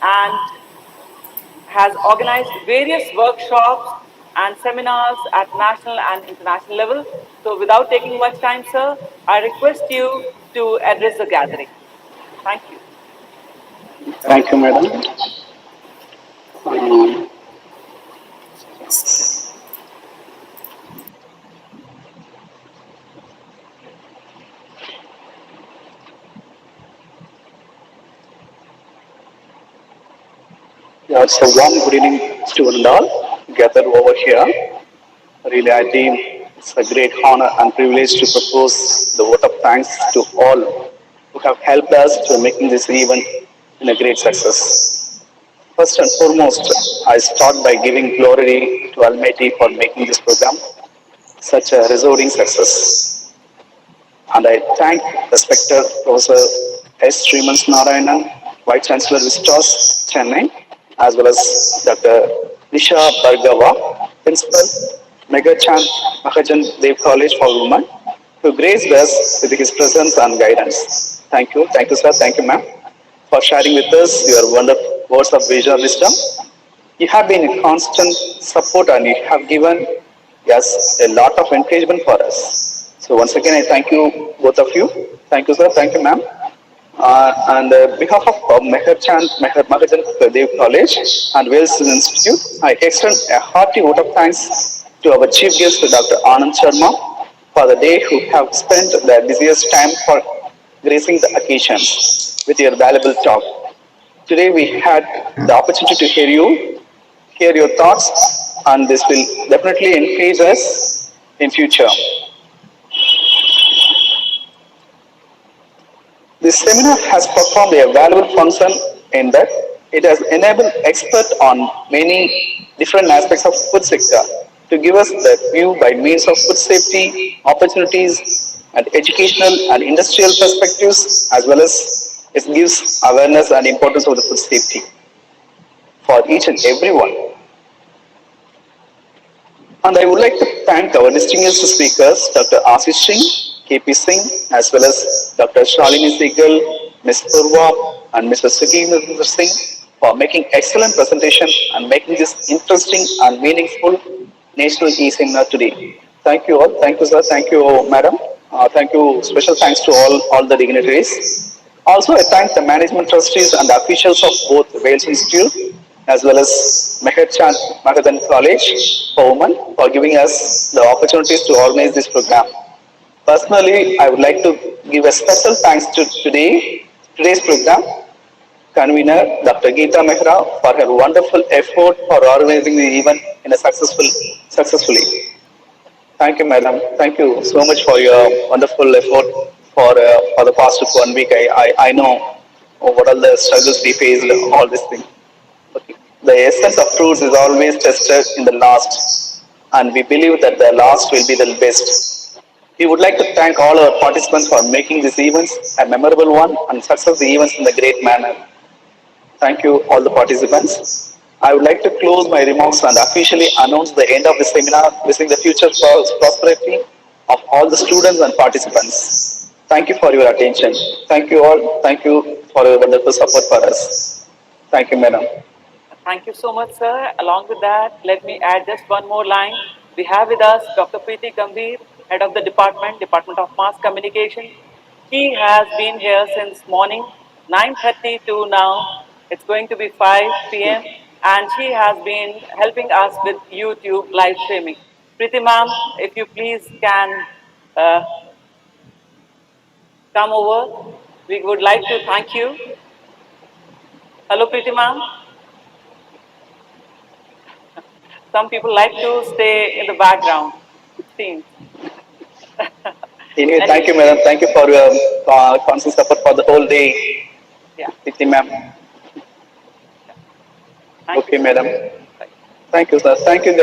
and has organized various workshops and seminars at national and international level. So without taking much time, sir, I request you to address the gathering. Thank you. Thank you, madam. Um, yeah, so one good evening, student all gathered over here. Really, I think it's a great honor and privilege to propose the vote of thanks to all who have helped us to making this event in a great success. First and foremost, I start by giving glory to Almighty for making this program such a resounding success. And I thank respected Professor S. Srimans Narayanan, Vice Chancellor Vistas, Chennai, as well as Dr. Nisha Bhargava, Principal, Megachand Mahajan Dev College for Women, who graced us with his presence and guidance. Thank you, sir, thank you, ma'am, for sharing with us your wonderful words of wisdom. You have been a constant support and you have given us a lot of encouragement for us. So once again, I thank you, both of you. Thank you, sir. Thank you, ma'am. And behalf of Mahajan Dev College and Wales Institute, I extend a hearty vote of thanks to our chief guest, Dr. Anand Sharma, for the day who have spent their busiest time for gracing the occasions with your valuable talk. Today we had the opportunity to hear your thoughts, and this will definitely encourage us in future. This seminar has performed a valuable function in that it has enabled experts on many different aspects of food sector to give us the view by means of food safety, opportunities, and educational and industrial perspectives, as well as it gives awareness and importance of the food safety for each and everyone. And I would like to thank our distinguished speakers, Dr. Ashish Singh, KP Singh, as well as Dr. Shalini Segal, Ms. Purva, and Mr. Sukhinder Singh for making excellent presentation and making this interesting and meaningful national e-seminar today. Thank you all. Thank you, sir. Thank you, madam. Thank you. Special thanks to all the dignitaries. Also, I thank the management trustees and the officials of both Wales Institute as well as Meher Chand Magadan College for Women for giving us the opportunities to organize this program. Personally, I would like to give a special thanks to today's program convener, Dr. Geeta Mehra, for her wonderful effort for organizing the event in a successfully. Thank you, madam. Thank you so much for your wonderful effort for the past 1 week. I know what are the struggles we faced, all these things. Okay. The essence of fruits is always tested in the last, and we believe that the last will be the best. We would like to thank all our participants for making these events a memorable one and success the events in a great manner. Thank you, all the participants. I would like to close my remarks and officially announce the end of the seminar, wishing the future prosperity of all the students and participants. Thank you for your attention. Thank you all. Thank you for your wonderful support for us. Thank you, madam. Thank you so much, sir. Along with that, let me add just one more line. We have with us Dr. Preeti Gambhir, Head of the Department of Mass Communication. She has been here since morning, 9:30 to now. It's going to be 5 p.m. and she has been helping us with YouTube live streaming. Preeti ma'am, if you please can uh, come over, we would like to thank you. Hello, Preeti ma'am. Some people like to stay in the background, it seems. Anyway, thank you, Anyway, madam. Thank you for your constant support for the whole day, yeah, Priti ma'am. thank you, Okay, sir. madam. Right. Thank you, sir. Thank you,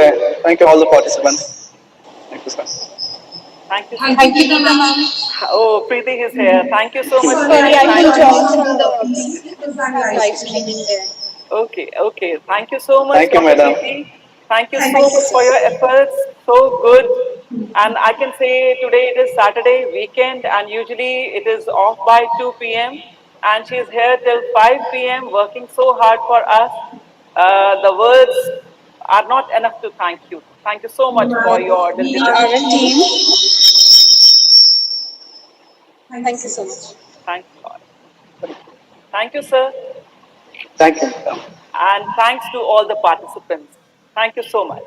thank you, all the participants. Thank you, sir. Thank you, sir. Thank you, Geeta ma'am. Oh, Preeti is here. Thank you so much, Sorry, Preeti. I Thank couldn't you. join from the beginning because I'm live streaming there. Okay, okay. Thank you so much, Thank you, Dr. madam. Preeti. Thank you Thank so you, much for your sir. efforts. So good. And I can say today it is Saturday weekend, and usually it is off by 2 p.m. And she is here till 5 p.m. working so hard for us. The words are not enough to thank you. Thank you so much for your We are diligence. a team. Thank you so much. Thanks a lot. Thank you, sir. Thank you, madam. And thanks to all the participants. Thank you so much.